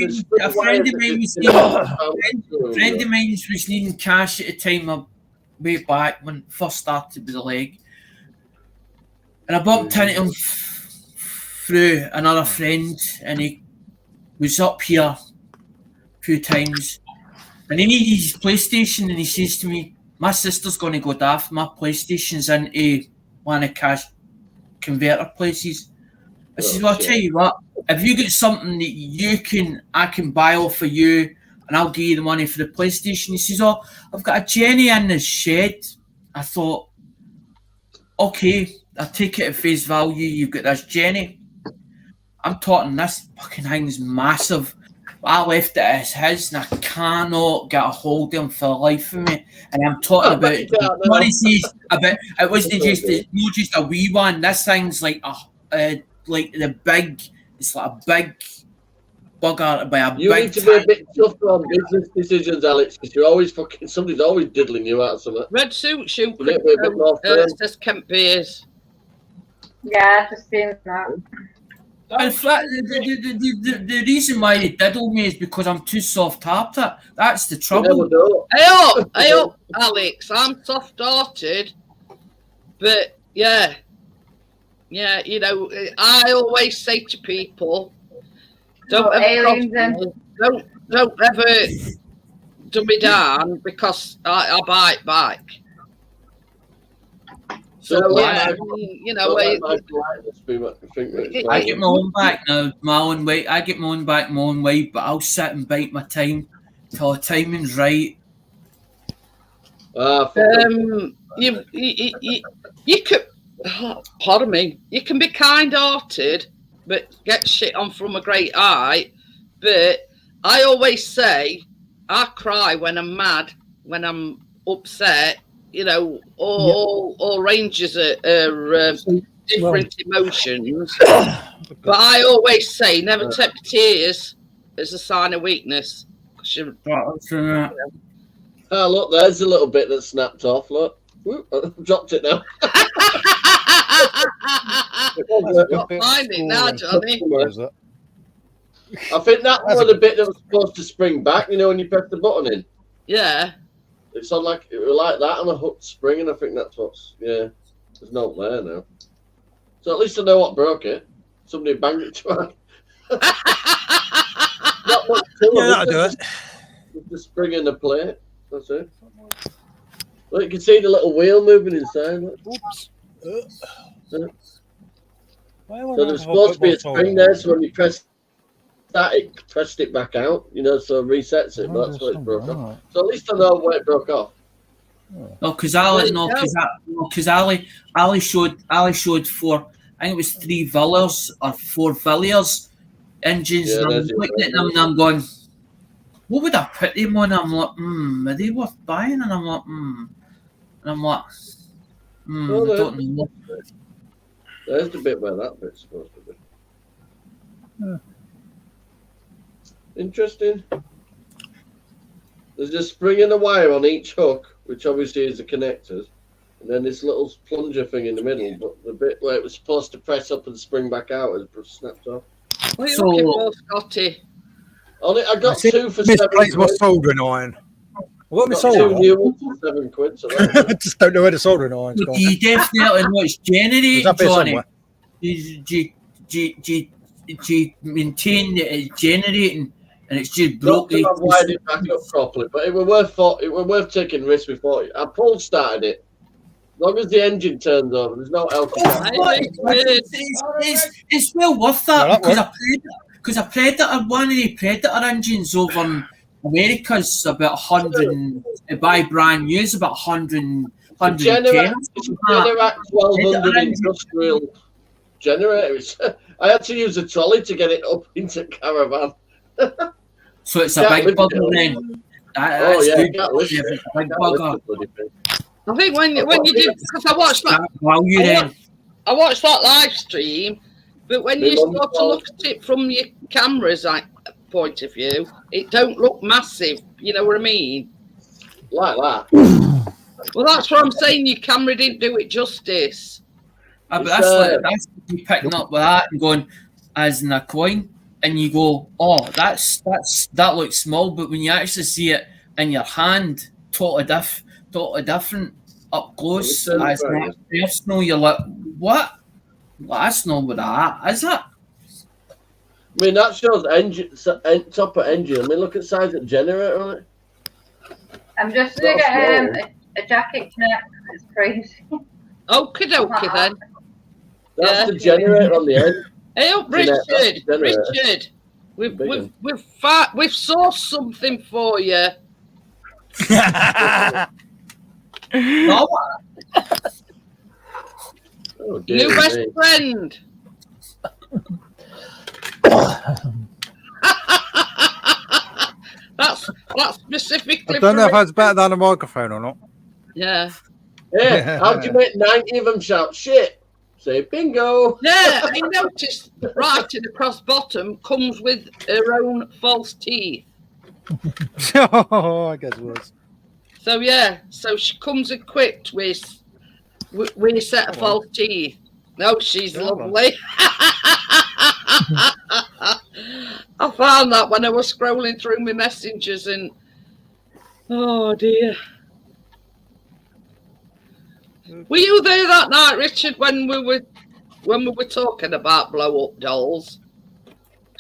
mine was needing cash at a time way back when it first started with the leg. And I bumped into him through another friend, and he was up here a few times. And he needed his PlayStation, and he says to me, my sister's going to go daft. My PlayStation's into one of cash converter places. I said, well, I'll tell you what, if you get something that I can buy off of you, and I'll give you the money for the PlayStation. He says, oh, I've got a Jenny in the shed. I thought, okay, I'll take it at face value. You've got this Jenny. I'm talking, this fucking thing's massive. I left it as his, and I cannot get a hold of him for the life of me. And I'm talking about what he says about it wasn't just a wee one. This thing's like the big. It's like a big bugger by a You big. need to be a bit tougher on business decisions, Alex, because you're always somebody's always diddling you out of something. Red suit shoe. You need to be a bit more firm. Says Kent Beers. Yeah, it just seems that. In fact, the reason why they diddle me is because I'm too soft-hearted. That's the You trouble. never know. Hey up, Alex. I'm soft-hearted, but yeah, you know, I always say to people, don't ever dumb me down because I bite back. So yeah, you know, I get my own back now, my own way. I get my own back, my own way, but I'll sit and bite my time till the timing's right. You could, pardon me, you can be kind-hearted, but get shit on from a great height. But I always say, I cry when I'm mad, when I'm upset. You know, all ranges are different emotions. But I always say, never take tears as a sign of weakness. Oh, look, there's a little bit that snapped off. Look, whoop, I've dropped it now. Find it now, Johnny. I think that was the bit that was supposed to spring back. You know, when you press the button in. Yeah. It's on like it was like that on a hooked spring, and I think that's what's there's no there now. So at least I know what broke it. Somebody banged it twice. Not much to Yeah, that'll do it. Just the spring and the plate. That's it. Well, you can see the little wheel moving inside. Look. Oops. So there's supposed to be a spring there, so when you press that, it pressed it back out, you know, so resets it, but that's where it broke off. So at least I know where it broke off. No, because Ali showed 4. I think it was 3 Villiers or 4 Villiers, engines, Yeah, and I'm there's your looking at them and I'm going, what would I put them on? I'm like, are they worth buying? And I'm like, And I'm like, Well, I don't know. There's the bit where that bit's supposed to be. Interesting. There's a spring and a wire on each hook, which obviously is the connectors, and then this little plunger thing in the middle, but the bit where it was supposed to press up and spring back out has snapped off. What are you So- looking for, Scotty? On it, I got see, 2 for 7 Misplaced my quid. soldering iron. What my Got 2 soldering new iron? ones for 7 quid. So I that's just don't know where the soldering iron's Look, gone. you definitely know it's It's generating, up here Johnny. somewhere. You maintain that it's generating and it's just not broke. to have wired it back up properly, but it were worth taking risks before. I pull started it. As long as the engine turns over, there's no else. It's well worth Yeah, that that because a Predator, one of the Predator engines over in America's about 100, by brand new is about 100, 110. Generac 1200 industrial generators. I had to use a trolley to get it up into caravan. So it's a Can't big lift it bugger up. then. Oh, yeah, good. can't lift it. It's a big Can't lift bugger. the bloody thing. I think when you did, because I watched that, Value then. I watched that live stream, but when My you mum start to told- look at it from your camera's point of view, it don't look massive. You know what I mean? Like that. Well, that's what I'm saying. Your camera didn't do it justice. But It's, that's you picking up with that and going as in a coin, and you go, oh, that looks small, but when you actually see it in your hand, totally different up close Well, as it's an personal. You're like, what? Well, that's not what that is. It? I mean, that shows engine, top of engine. I mean, look at size of generator on it. I'm just gonna get a jacket connect. It's crazy. Okie dokie then. That's Yeah. the generator on the end. Hey up, Generator, that's Richard. the generator. Richard. We've Big we've sourced something for you. No, Oh, New dear best me. friend. that's specifically I don't know for if that's better than a microphone or not. yeah. Hey, how'd you make 90 of them shout shit? Say bingo. Yeah, I noticed writing across bottom comes with her own false teeth. Oh, I guess it was. So yeah, so she comes equipped with a set of false teeth. No, she's Yeah, man. lovely. I found that when I was scrolling through my messengers and oh dear. Were you there that night, Richard, when we were talking about blow up dolls?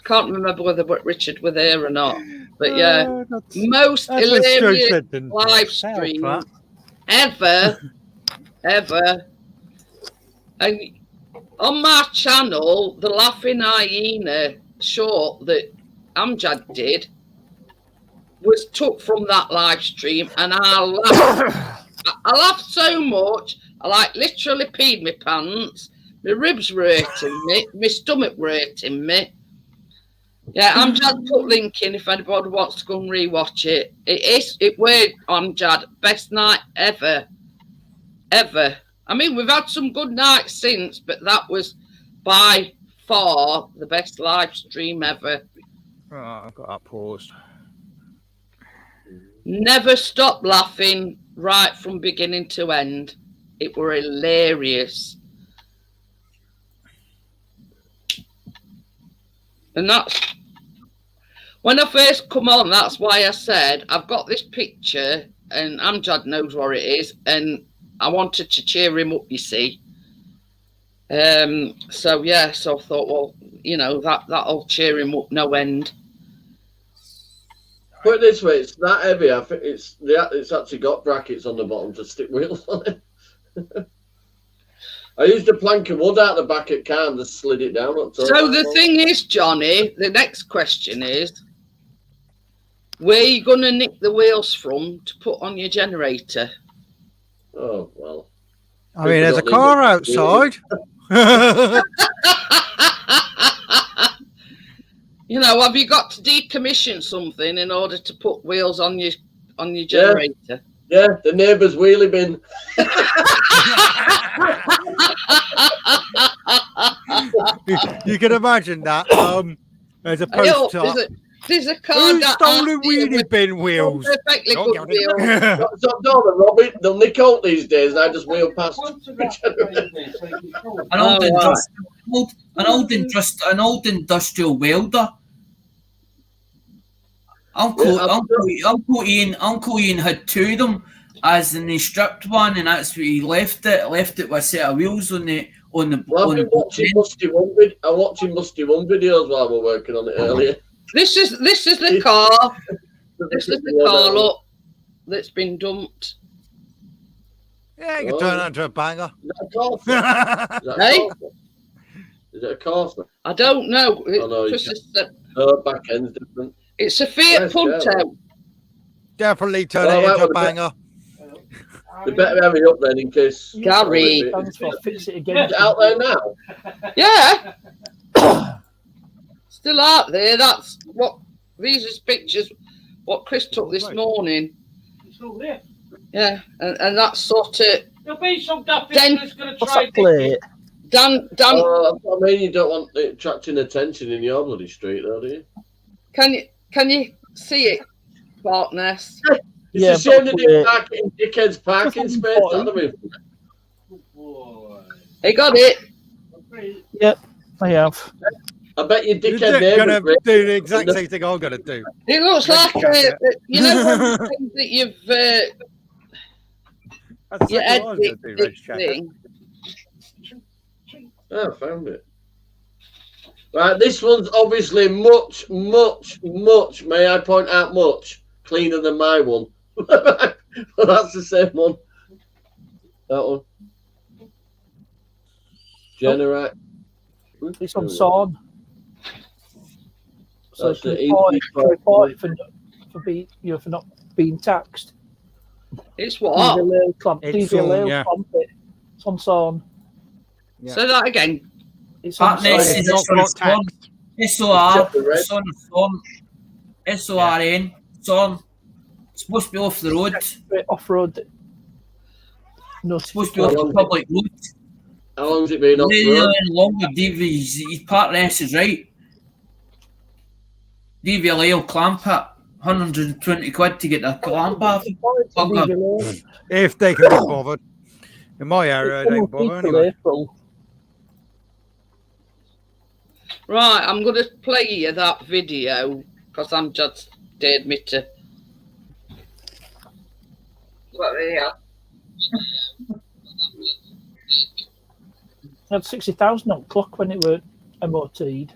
Can't remember whether Richard were there or not. But yeah, most That's what Stu hilarious said, didn't it? live Help, stream that. ever. And on my channel, the Laughing Hyena short that Amjad did was took from that live stream, and I laughed. I laughed so much, I literally peed my pants. My ribs were hurting me, my stomach were hurting me. Yeah, Amjad put link in if anybody wants to go and rewatch it. It were Amjad best night ever. I mean, we've had some good nights since, but that was by far the best live stream ever. Right, I've got that paused. Never stopped laughing right from beginning to end. It were hilarious. And that's when I first come on, that's why I said I've got this picture and Amjad knows where it is, and I wanted to cheer him up, you see. So yeah, so I thought, well, you know, that'll cheer him up no end. Put it this way, it's that heavy. I think it's actually got brackets on the bottom to stick wheels on it. I used a plank of wood out the back of the car and just slid it down. So the thing is, Johnny, the next question is, where are you going to nick the wheels from to put on your generator? Oh, well. I mean, there's a car outside. You know, have you got to decommission something in order to put wheels on your generator? Yeah, the neighbour's wheelie bin. You can imagine that. There's a Hey, post up. there's a car Who that stole out the here wheelie with bin wheels? perfectly Don't good get it. wheels. So, no, Robbie, they'll nick out these days, and I just wheel past. An old Oh, industrial welder. Uncle Ian had two of them, as in he stripped one, and that's where he left it with a set of wheels on the. Well, I've been watching I'm watching Musty One videos while we're working on it earlier. This is the car. This is the car, look, that's been dumped. Yeah, you can turn that into a banger. Hey? Is it a Corsa? I don't know. Oh, no, you back end's different. It's a Fiat Where's Punto. Joe? Definitely turn Oh, it that into a would have banger. You better hurry up then, in case. Gary. Thanks for fix it Is again. it out there now? Yeah. Still out there. That's what these are pictures. What Chris took this morning. It's all there. Yeah, and that's sort of There'll be some daft Then- that's going to What's try that plate? Dan. Oh, I mean, you don't want it attracting attention in your bloody street, though, do you? Can you see it, Bartness? It's Yeah, a shame they but- didn't park it in dickhead's parking Just space. on That'd have been. Boy. He got it. I have. I bet your You're dickhead gonna neighbours. do the exact same thing I'm gonna do. It looks like you know one of the things that you've That's your exactly what I was gonna do, edited Reg Checker. thing. Oh, I found it. Right, this one's obviously much, may I point out, much cleaner than my one. But that's the same one. That one. Generac. It's on Sawn. So That's it's the report for not being taxed. It's what? It's Sawn, yeah. It's on Sawn. Yeah. Say that again. It's on Partners Sawn. is It's not got taxed. SOR, the red. SORN, Son. Supposed to be off the road. Off road. No, Supposed to be off the public road. How long's it been off the road? Any longer, his part of this is right. DVLA will clamp it. 120 quid to get the clamp off. If they can be bothered. In my area, they ain't bothered anyway. April. Right, I'm going to play you that video because I'm just dared me to. What the hell? It had 60,000 on clock when it were MOT'd.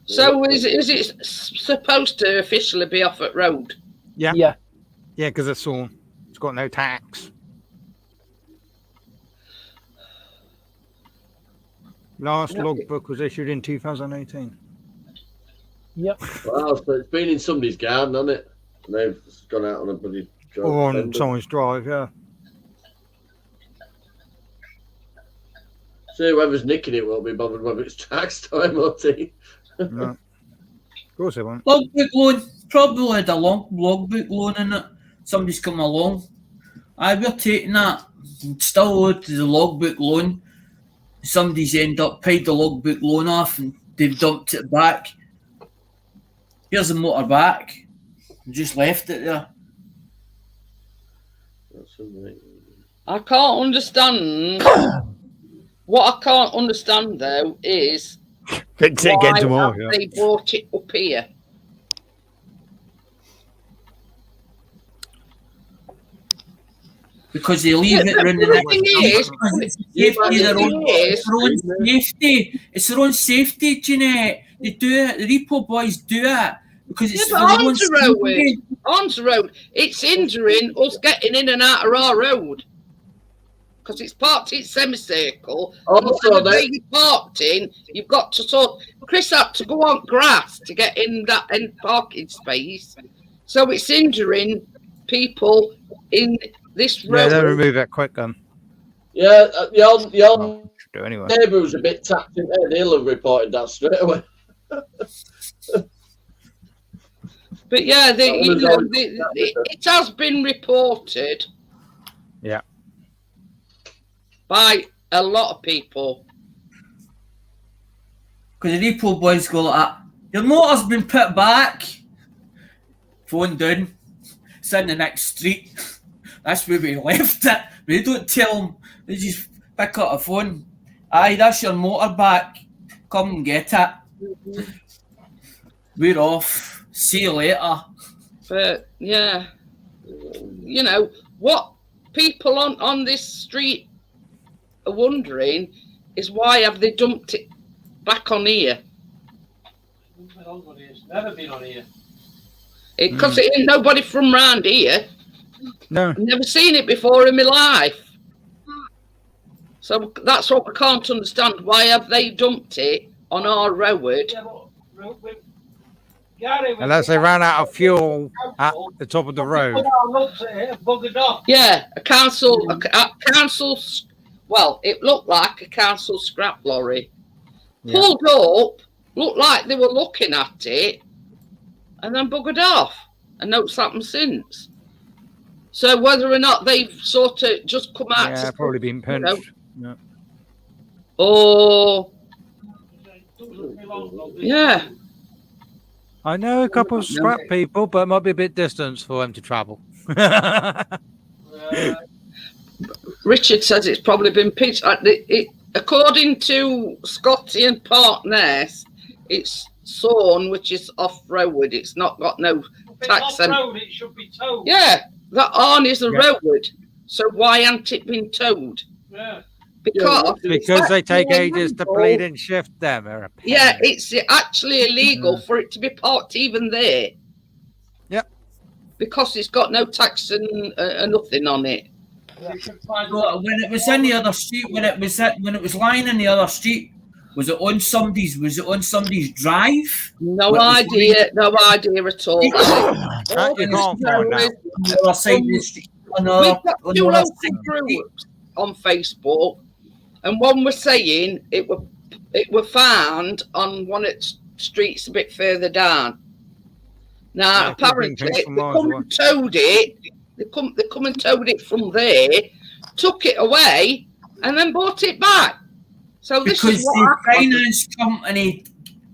So is it supposed to officially be off at road? Yeah. Yeah. Yeah, because it's Sawn. It's got no tax. Last logbook was issued in 2018. Yep. Wow, so it's been in somebody's garden, hasn't it? And they've gone out on a bloody job. Or on someone's drive, yeah. So whoever's nicking it won't be bothered whether it's taxed or MOT. No. Of course they won't. Logbook loan. Probably had a long logbook loan in it. Somebody's come along. We're taking that. Still owed to the logbook loan. Somebody's end up paid the logbook loan off and they've dumped it back. Here's the motor back. Just left it there. I can't understand. What I can't understand though is Fix it again why tomorrow. have Yeah. they brought it up here? Because they leave it running The thing is, it's their own safety, Jeanette. They do it, the repo boys do it because it's Yeah, for but their own onto road, safety. onto road, it's hindering us getting in and out of our road. Because it's parked in semicircle. Also, And where you parked in, you've got to sort. Chris had to go on grass to get in that end parking space, so it's hindering people in this Yeah, they'll road. remove that quick then. Yeah, your Do anyway. neighbour was a bit tapped in there. He'll have reported that straight away. But yeah, it has been reported. Yeah. By a lot of people. Because the repo boys go like that. Your motor's been put back. Phone down. It's in the next street. That's where we left it. We don't tell them. They just pick up a phone. Aye, that's your motor back. Come and get it. We're off. See you later. But yeah, you know what people on this street are wondering is why have they dumped it back on here? It's never been on here. Because it ain't nobody from round here. No. I've never seen it before in my life. So that's what I can't understand. Why have they dumped it on our road? Yeah, but Gary, Unless they ran out of fuel at the top of the road. Looks at it and buggered off. Yeah, a council. Well, it looked like a council scrap lorry. Yeah. Pulled up, looked like they were looking at it, and then buggered off. And no, it's happened since. So whether or not they've sort of just come out, Yeah, to, probably been pinched. know, or yeah, I know a couple of scrap people, but it might be a bit distance for them to travel. Richard says it's probably been pitched. According to Scotty and Partners, it's Sawn, which is off road. It's not got no tax. If it's off road, it should be towed. Yeah, that on is a road. So why hasn't it been towed? Yeah. Because they take ages to bleed and shift them. Yeah, it's actually illegal for it to be parked even there. Yep. Because it's got no tax and nothing on it. So when it was in the other street, when it was lying in the other street, was it on somebody's drive? No idea at all. You can't find out. The other side of the street. We've got two local groups on Facebook, and one was saying it were found on one of the streets a bit further down. Now Yeah, apparently they from come and towed it. They come and towed it from there, took it away, and then bought it back. So this Because is what the happened. finance company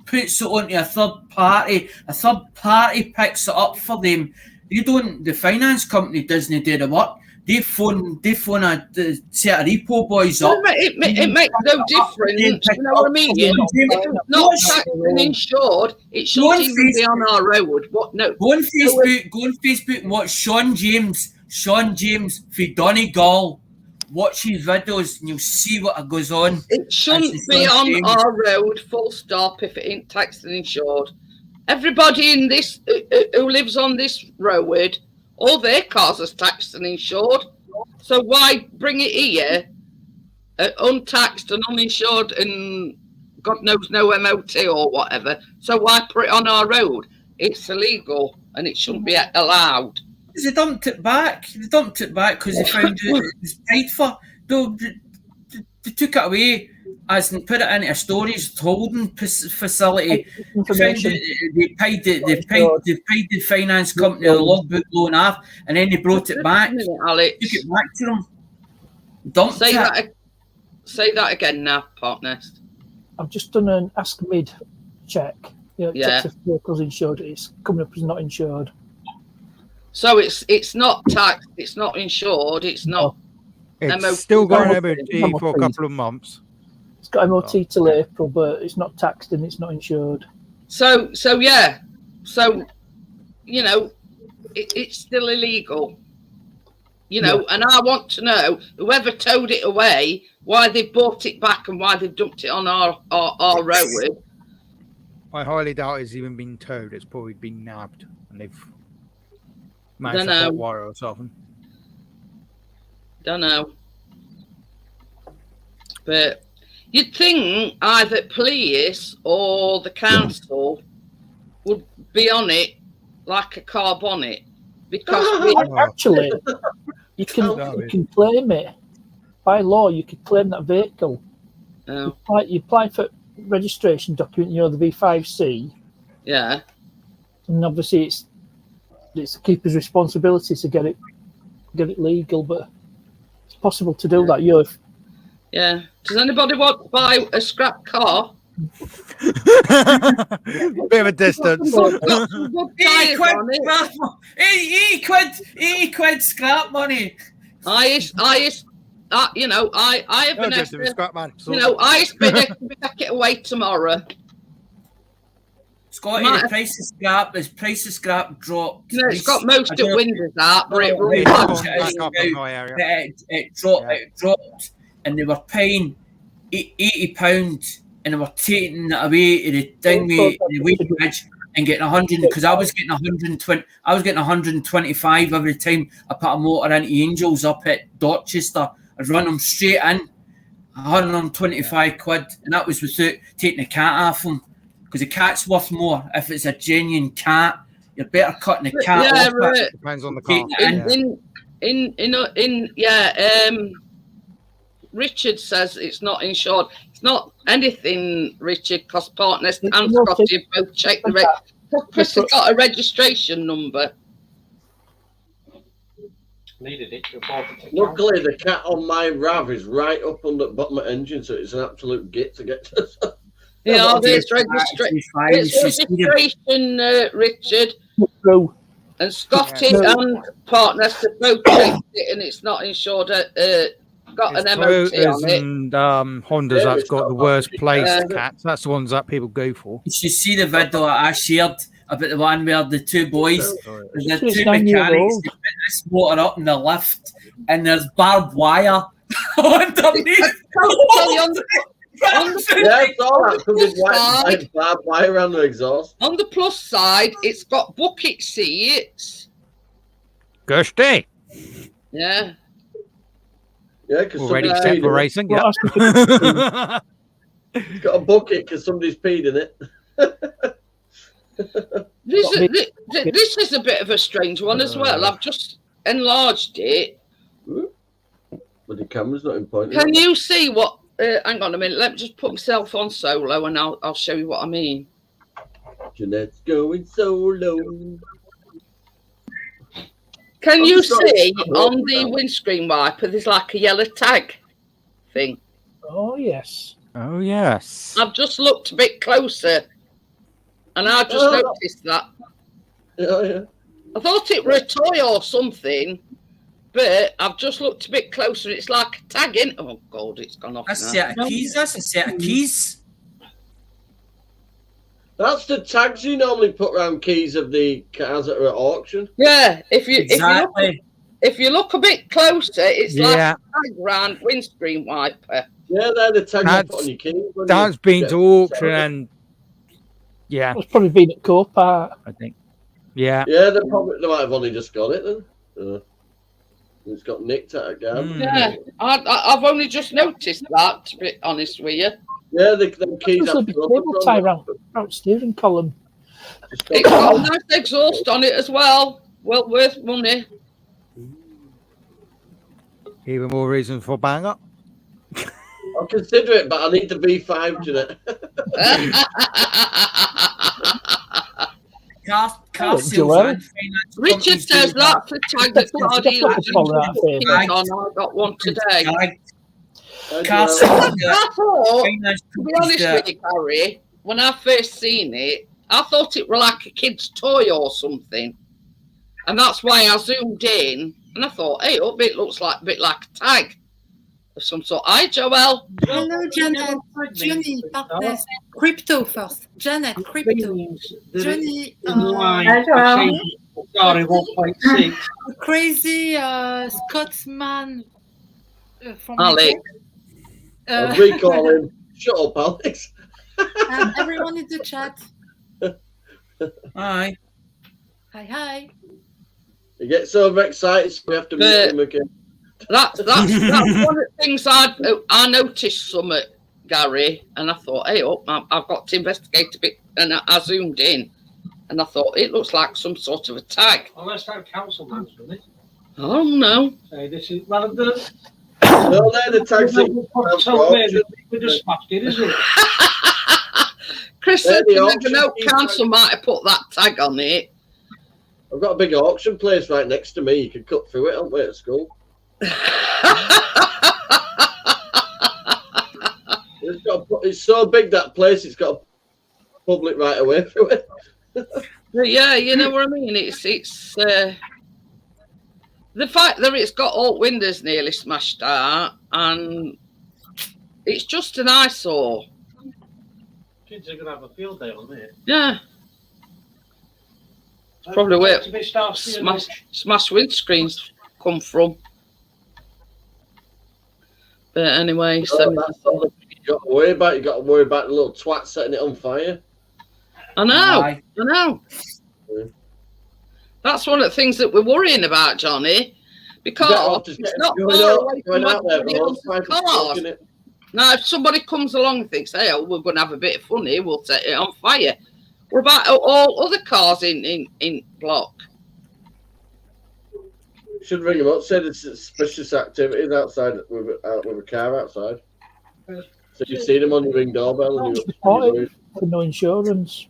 puts it onto a third party picks it up for them. The finance company doesn't do the work. They phone a set of repo boys up. It makes no difference. You know what I mean? If it's not taxed and insured, it shouldn't even be on our road. What? No. Go on Facebook and watch Sean James for Donegal. Watch his videos and you'll see what goes on. It shouldn't be on our road, full stop, if it ain't taxed and insured. Everybody in this who lives on this road, all their cars are taxed and insured. So why bring it here, untaxed and uninsured, and God knows no MOT or whatever? So why put it on our road? It's illegal and it shouldn't be allowed. They dumped it back. Because they found it was paid for. They took it away as and put it into a storage holding facility. They paid the finance company the logbook loan off, and then they brought it back. Alex, Took it back to them. Dumped it. Say that again now, Partners. I've just done an Ask Mid check. It Yeah. checks if vehicle's insured. It's coming up as not insured. So it's not taxed, it's not insured, it's not. It's MOT. still got an MOT. MOT for a couple of months. It's got MOT till April, but it's not taxed and it's not insured. So yeah. So you know, it's still illegal. You know, and I want to know whoever towed it away, why they bought it back and why they've dumped it on our road. I highly doubt it's even been towed. It's probably been nabbed and they've managed Dunno. to hot wire or something. Don't know. But you'd think either police or the council would be on it like a car bonnet, because Actually, you can claim it by law. You could claim that vehicle. oh, You apply for registration document, you know, the V5C, Yeah. and obviously it's the keeper's responsibility to get it legal, but it's possible to do that. You know, Yeah. Does anybody want to buy a scrap car? Bit of a distance. Got some good 80 tyres quid, on it. scrap mo- 80 quid scrap money. You know, I have No, an just a extra, scrap man. you know, I expect it to take it away tomorrow. Scotty, Matt- the price of scrap dropped. You know, it's got most I of don't know- windows out, but it No, runs it's like gone back up in my area. it dropped, and they were paying £80, and they were taking it away to the dinghy, the weight bridge, and getting 100. Because I was getting 120, I was getting 125 every time I put a motor into Angels up at Dorchester. I'd run them straight in, 125 quid, and that was without taking the cat off them. Because the cat's worth more if it's a genuine cat. You're better cutting the cat yeah, off. right. Depends on the car. Richard says it's not insured. It's not anything, Richard, because partners and It's not. Scotty have both checked the reg. Chris has got a registration number. Needed it to report it to Luckily, the cat on my RAV is right up on the bottom of the engine, so it's an absolute git to get to. Yeah, it's it's registration, Richard. through. And Scotty Yeah. and partners have both checked it, and it's not insured. Got It's an MOT Toyotas on it. and Hondas Yeah, that's it's got got the worst about- placed Yeah. cats. That's the ones that people go for. You should see the video that I shared about the one where the two boys, the It's two 9 years mechanics, old. they put this motor up in the lift, and there's barbed wire underneath. On the Yeah, it's all that. Because it's Side. white barbed wire around the exhaust. On the plus side, it's got bucket seats. Gusty. Yeah. Yeah, because Already somebody's set peed for in it. racing. Well, Yeah. It's got a bucket because somebody's peed in it. This is a bit of a strange one as well. I've just enlarged it. But the camera's not in point. Can you see what? Hang on a minute. Let me just put myself on solo, and I'll show you what I mean. Jeanette's going solo. Can I'm you sorry. see on the windscreen wiper? There's like a yellow tag thing. Oh yes. Oh yes. I've just looked a bit closer, and I just Oh. noticed that. Yeah, yeah. I thought it were a toy or something, but I've just looked a bit closer. It's like a tag in. Oh God, it's gone off That's a now. set of keys. That's a set of keys. That's the tags you normally put around keys of the cars that are at auction. Yeah, Exactly. if you look a bit closer, it's like Yeah. a tag round windscreen wiper. Yeah, they're the tags you That's- put on your keys. when That's you been get- to auction and yeah, It's probably been at Copart. I think. Yeah. Yeah, they might have only just got it then. It's got nicked at a garden. Mm. Yeah, I've only just noticed that, to be honest with you. Yeah, the keys There's a have big rubber cable on tie them. round steering column. It's got a nice exhaust on it as well. Well worth money. Even more reason for bang up. I'll consider it, but I need the V5, Jeanette. Car Oh, sales Joel. and finance Richard companies says do that. that's a tag that's car That's dealers what they call that thing. on. I got one today. Car sales I thought, finance to be companies honest do with you, Gary, when I first seen it, I thought it were like a kid's toy or something. And that's why I zoomed in and I thought, hey, up, it looks like a bit like a tag of some sort. Hi, Joel. Hello, Janet. Johnny, partners. Crypto first. Janet, crypto. Johnny, In line, Hi, Joel. I changed it to Ferrari 1.6. crazy Scotsman from Alex. I'll Uh, recall him. Shut up, Alex. and everyone in the chat. Aye. Hi. He gets so excited, so we have to mute him again. That's one of the things I noticed something, Gary, and I thought, hey, up, I've got to investigate a bit, and I zoomed in, and I thought it looks like some sort of a tag. Unless that council knows, doesn't it? Oh no! Say this is well, the No, they're the tags that so weird, we just smashed it, isn't it? Chris They're said the you never auction know, people. council might have put that tag on it. I've got a big auction place right next to me. You can cut through it, haven't we, at school? It's so big, that place, it's got a public right away through it. But yeah, you know what I mean. It's the fact that it's got all windows nearly smashed out, and it's just an eyesore. Kids are gonna have a field day on it. Yeah, probably where To be starting smash windscreens come from. But anyway, so That's all you got to worry about. You got to worry about the little twat setting it on fire. I know, Aye. I know. Yeah. That's one of the things that we're worrying about, Johnny, because it's not far away from everybody else's cars. Now, if somebody comes along and thinks, hey, we're going to have a bit of fun here, we'll set it on fire. What about all other cars in block? Should ring them up, say it's suspicious activities outside with a car outside. So you see them on your ring doorbell and That's you reported for no insurance.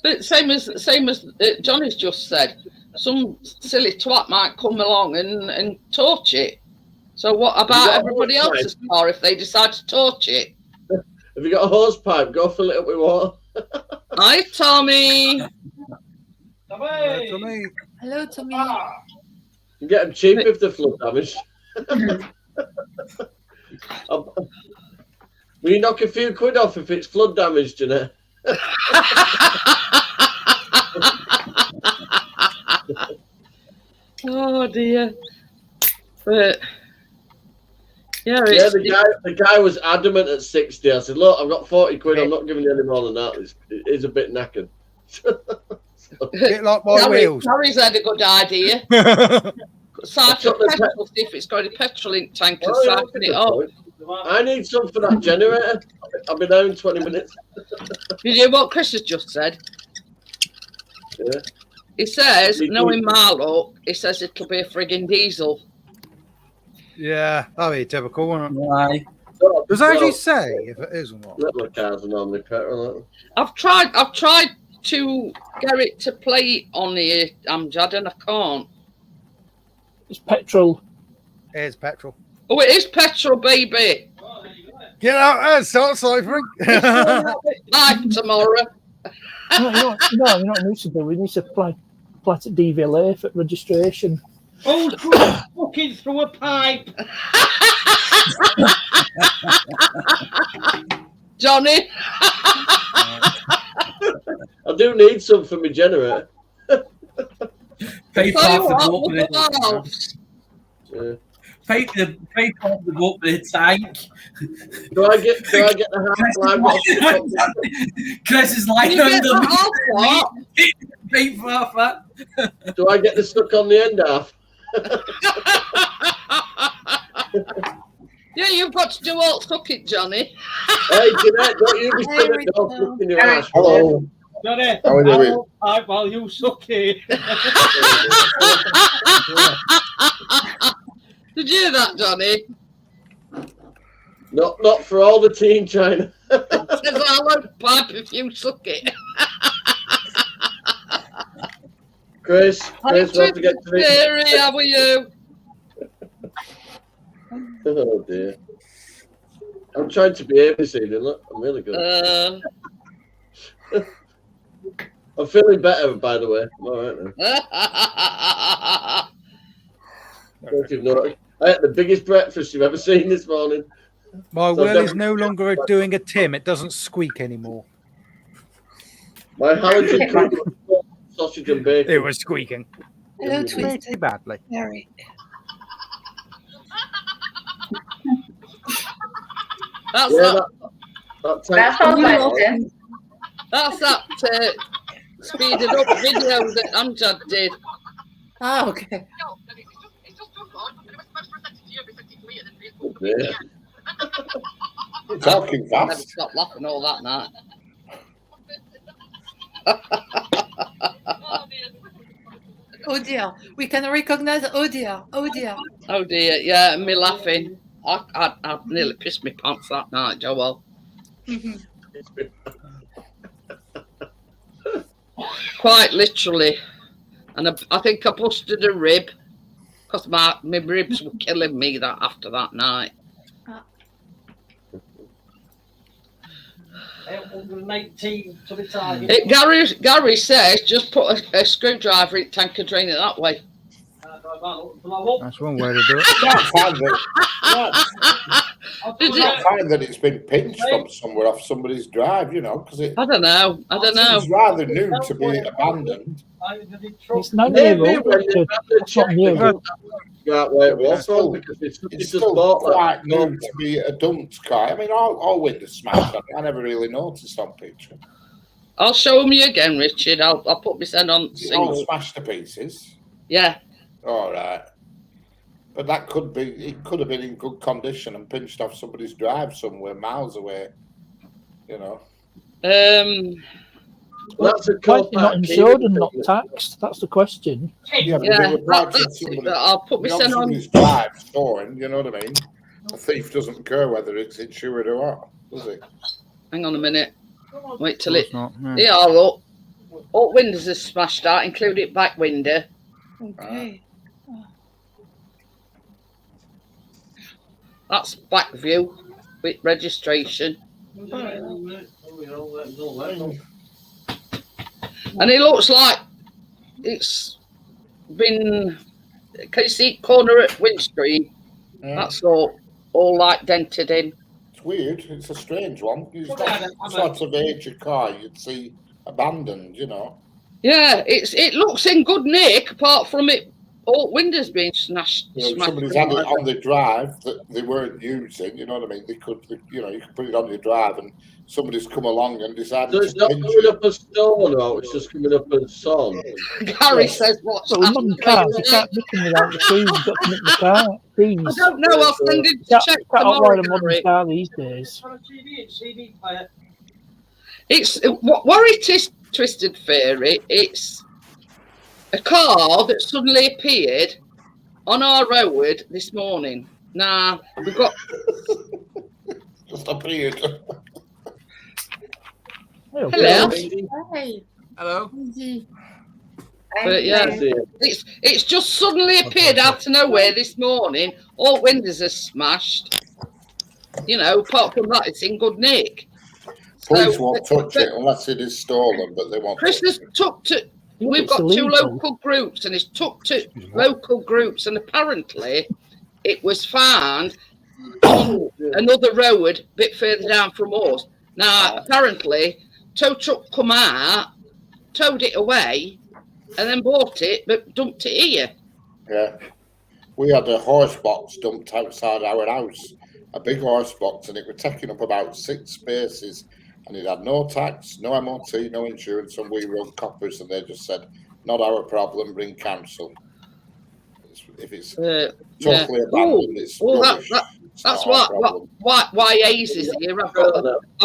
But same as Johnny's just said, some silly twat might come along and torch it. So what about got a everybody hose else's car if they decide to torch it? Have you got a hose pipe? Go fill it up with water. Hi, Tommy. Tommy! To me, Hello, Tommy. You get them cheap if they're flood damaged. Will you knock a few quid off if it's flood damaged, Jeanette? Oh dear. But yeah, Yeah, the guy was adamant at 60. I said, look, I've got 40 quid. I'm not giving you any more than that. It is a bit knackered. bit like my wheels. Harry's had a good idea. Siphon petrol, see if it's got any petrol in tank and Oh, yeah, siphon it up. I need some for that generator. I'll be there in 20 minutes. Did you hear what Chris has just said? Yeah. He says, knowing Marlow, he says it'll be a frigging diesel. Yeah, that'll be typical, won't it? Aye. Does it actually say if it is or not? Little cars are normally petrol. I've tried to get it to play on the Amjad and I can't. It's petrol. It is petrol. Oh, it is petrol, baby. Get out there, start ciphering. Bye tomorrow. No, you know what we need to do? We need to apply to DVLA for registration. Oh, fucking through a pipe! Johnny. I do need some for my generator. Pipe Tell you off the what, boat with look at it. valves. Yeah. Pipe off the boat with the tank. Do I get the half line? Chris is lying You get under that off, what? Pipe off it. Do I get the stuck on the end half? Yeah, you've got to do all suck it, Johnny. Hey, Jeanette, don't you be Hey, stood at Rachel. door flicking your ass. Hello. Johnny, How are you doing? while you suck it. Did you hear that, Johnny? Not for all the teen China. Says I won't pipe if you suck it. Chris, we have to get to this. Terry, how are you? Oh dear. I'm trying to behave this evening. Look, I'm really good. I'm feeling better, by the way. I'm all right now. Don't you know? I had the biggest breakfast you've ever seen this morning. My So will is don't- no longer doing a Tim. It doesn't squeak anymore. My halogen cooked sausage and bacon. It was squeaking. Hello, Pretty Twisted. badly. Mary. That's Yeah, that. that That's tank. all question. That's that speeded up video that Amjad did. Ah, okay. Yeah. Talking Never fast. stopped laughing all that night. Oh dear. We can recognize. Oh dear. Oh dear. Oh dear, yeah, and me laughing. I nearly pissed my pants that night, Joel. Quite literally. And I think I busted a rib because my ribs were killing me after that night. 818 to the target. Gary says just put a screwdriver in the tank and drain it that way. That's one way to do it. I can't find that it's been pinched from somewhere off somebody's drive, you know, because I don't know. it's rather new to be abandoned. It's not new. It's not new. That way it was, still- because it's It's just still bought quite that. new to be a dumped car. I mean, all windows smashed on it. I never really noticed on picture. I'll show them you again, Richard. I'll put my send on It's all single. smashed to pieces. Yeah. All right. But that could have been in good condition and pinched off somebody's drive somewhere miles away, you know. That's a Why is it not compact insured and key, not isn't it? taxed? That's the question. Yeah, but Yeah, they were parked on that's it. somebody- I'll put my on send on. somebody's drive storing, you know what I mean? A thief doesn't care whether it's insured or not, does it? Hang on a minute. Wait till It's it. not. No. Yeah, look. All windows are smashed out, including back window. Okay. That's back view with registration. And it looks like it's been. Can you see corner at windscreen? Yeah. That's all like dented in. It's weird. It's a strange one. It's not sort of age of car you'd see abandoned, you know. Yeah, it looks in good nick, apart from it all windows being smashed. You know, smashed somebody's had it in. on the drive that they weren't using, you know what I mean? You could put it on your drive and somebody's come along and decided So it's to not pinch coming it. up as stone, or it's just coming up as son. Gary says what's But with modern cars, you can't nick them without the keys. You've got to nick the car. Keys. I don't know. I'll send it You to can't, check you can't tomorrow. outride a modern Gary. car these days. CD player. It's what it is, Twisted Fairy. It's a car that suddenly appeared on our road this morning. Now we've got Just appeared. Hello. hello, Hey. Hello. Easy. but yeah, it's just suddenly appeared out of nowhere this morning. All windows are smashed. You know, apart from that, it's in good nick. Police won't touch it unless it is stolen, but they won't. Chris has took to. Yeah, We've it's got two illegal. local groups, and it's took to local groups, and apparently it was found on another road a bit further down from us. Now, apparently, tow truck come out, towed it away, and then bought it, but dumped it here. Yeah. We had a horse box dumped outside our house, a big horse box, and it was taking up about 6 spaces. And it had no tax, no MOT, no insurance, and we wrote coppers, and they just said, "Not our problem, ring council." If it's totally abandoned, it's rubbish. It's That's not our why Ace is here. I've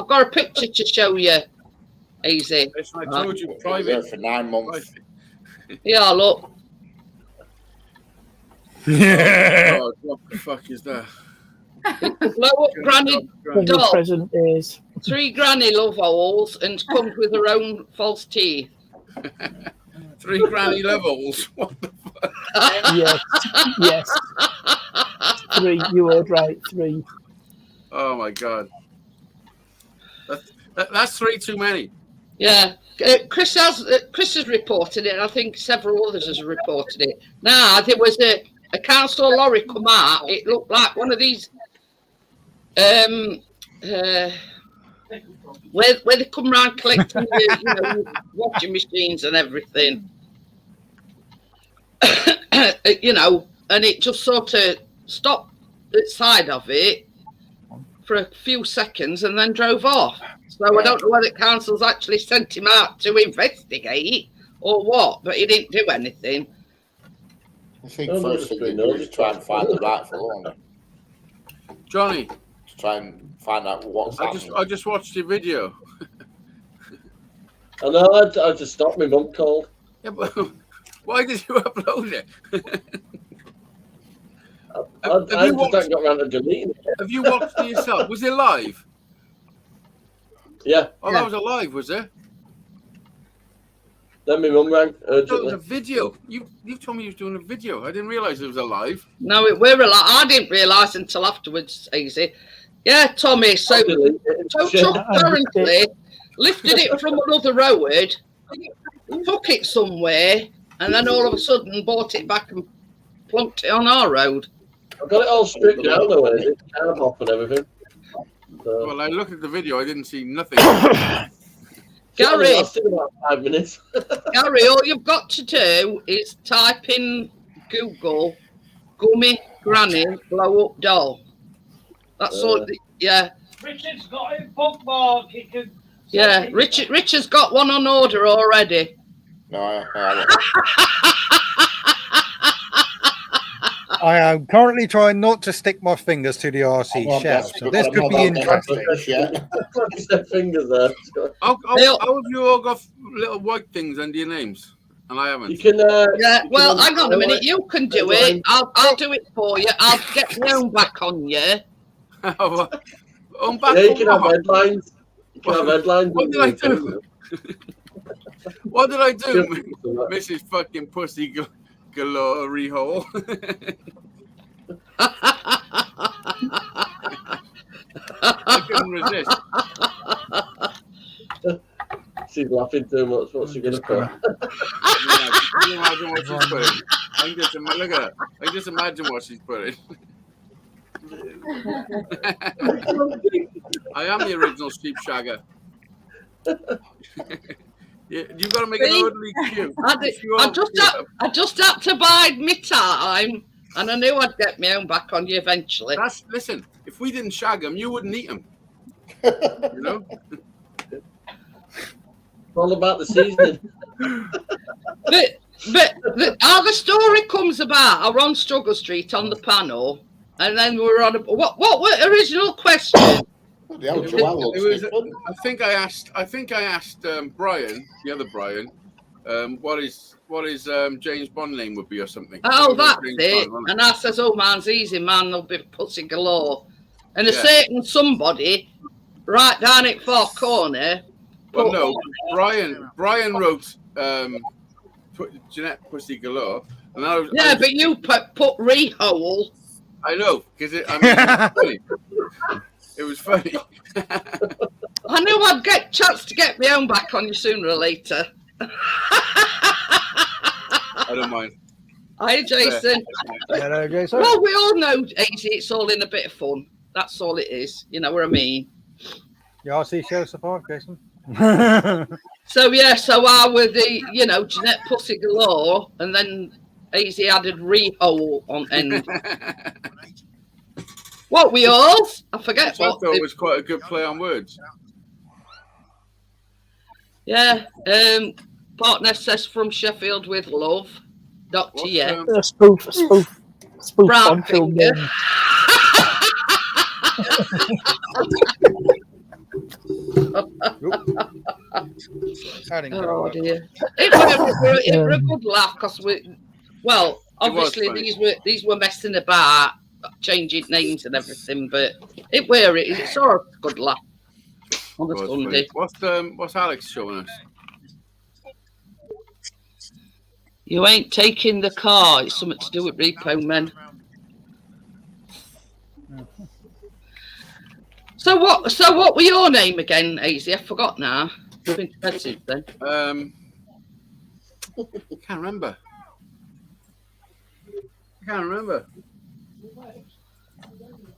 got a picture to show you, Easy. I told you, It was private. there for 9 months. Yeah, look. Oh, what the fuck is that? Blow up granny Every dog. present is. 3 granny love holes and comes with her own false teeth. 3 granny levels. What the fuck? Yes. Yes. 3. You heard right. 3. Oh my god. That's 3 too many. Yeah, Chris has reported it. I think several others has reported it. Now there was a council lorry come out. It looked like one of these where they come round collecting the washing machines and everything. And it just sort of stopped at the side of it for a few seconds and then drove off. So I don't know whether council's actually sent him out to investigate or what, but he didn't do anything. I think first thing they do is try and find the rightful owner. Johnny, To try and find out what's happening. I just watched your video. I know, I just stopped. My mum called. Yeah, but why did you upload it? I just haven't got around to deleting it. Have you watched it yourself? Was it live? Yeah. Oh, that was alive, was it? Then my mum rang That was a urgently. video. You told me you was doing a video. I didn't realise it was alive. No, we're alive. I didn't realise until afterwards, Easy. Yeah, Tommy. So Chuck apparently lifted it from another road, took it somewhere, and then all of a sudden bought it back and plunked it on our road. I got it all stripped down though, and it's carb off and everything. So. Well, I looked at the video. I didn't see nothing. Gary, It lasted about 5 minutes. Gary, all you've got to do is type in Google "Gummy Granny Blow Up Doll." That's all. Yeah. Richard's got it bookmark. He can. Yeah, Richard's got one on order already. No, I I am currently trying not to stick my fingers to the RC I'm shell, not so this desperate, could I'm be not interesting. desperate yet. His fingers there. How have you all got little white things under your names? And I haven't. You can. Yeah, you well, can hang on a minute. You can do it. I'll do it for you. I'll get my own back on you. I'm back. Yeah, you can have headlines. You can have headlines. What did I do? What did I do, Mrs. Fucking Pussy Galore hole? I couldn't resist. She's laughing too much. What's she gonna put? Can you imagine what she's putting? I can just look at her. I can just imagine what she's putting. I am the original sheep shagger. You've got to make an orderly queue. I just had to bide my time, and I knew I'd get my own back on you eventually. Listen, if we didn't shag them, you wouldn't eat them. You know? It's all about the seasoning. but how the story comes about, I were on Struggle Street on the panel, and then we were on what were the original question? I think I asked Brian, the other Brian, what his James Bond name would be or something. Oh, that's James it. Bond, And I says, "Oh, man's easy, man. There'll be pussy galore." And a certain somebody, right down at far corner. Well, no, Brian wrote Jeanette Pussy Galore, and but you put rehole. I know, because it was funny. I knew I'd get a chance to get my own back on you sooner or later. I don't mind. Hi, Jason. Hello, Jason. Well, we all know, Daisy, it's all in a bit of fun. That's all it is. You know what I mean? The RC show survived, Jason. So I was the, Jeanette Pussy Galore, and then Easy added rehole on end. What we all? I forget I what. thought it was quite a good play on words. Yeah. Partner says from Sheffield with love. Doctor, yeah. Spoof Brown on film. finger. Oh dear! It were a good laugh because obviously these were messing about, changing names and everything, but it's all a good laugh on a Sunday. What's Alex showing us? You ain't taking the car. It's something to do with repo men. So what were your name again, Easy? I forgot now. I've been message then. I can't remember.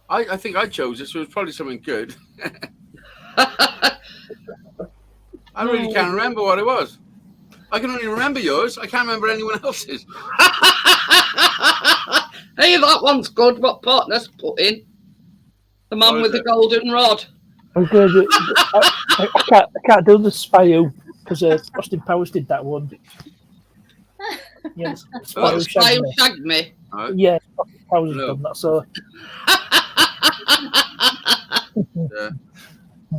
I think I chose this. So it was probably something good. I really can't remember what it was. I can only remember yours. I can't remember anyone else's. Hey, that one's good. What partner's put in? The man with the golden rod. I'm going to do, I can't do the Spyro because Austin Powers did that one. Yes, Spyro shagged me. Yeah, Austin Powers has done that. So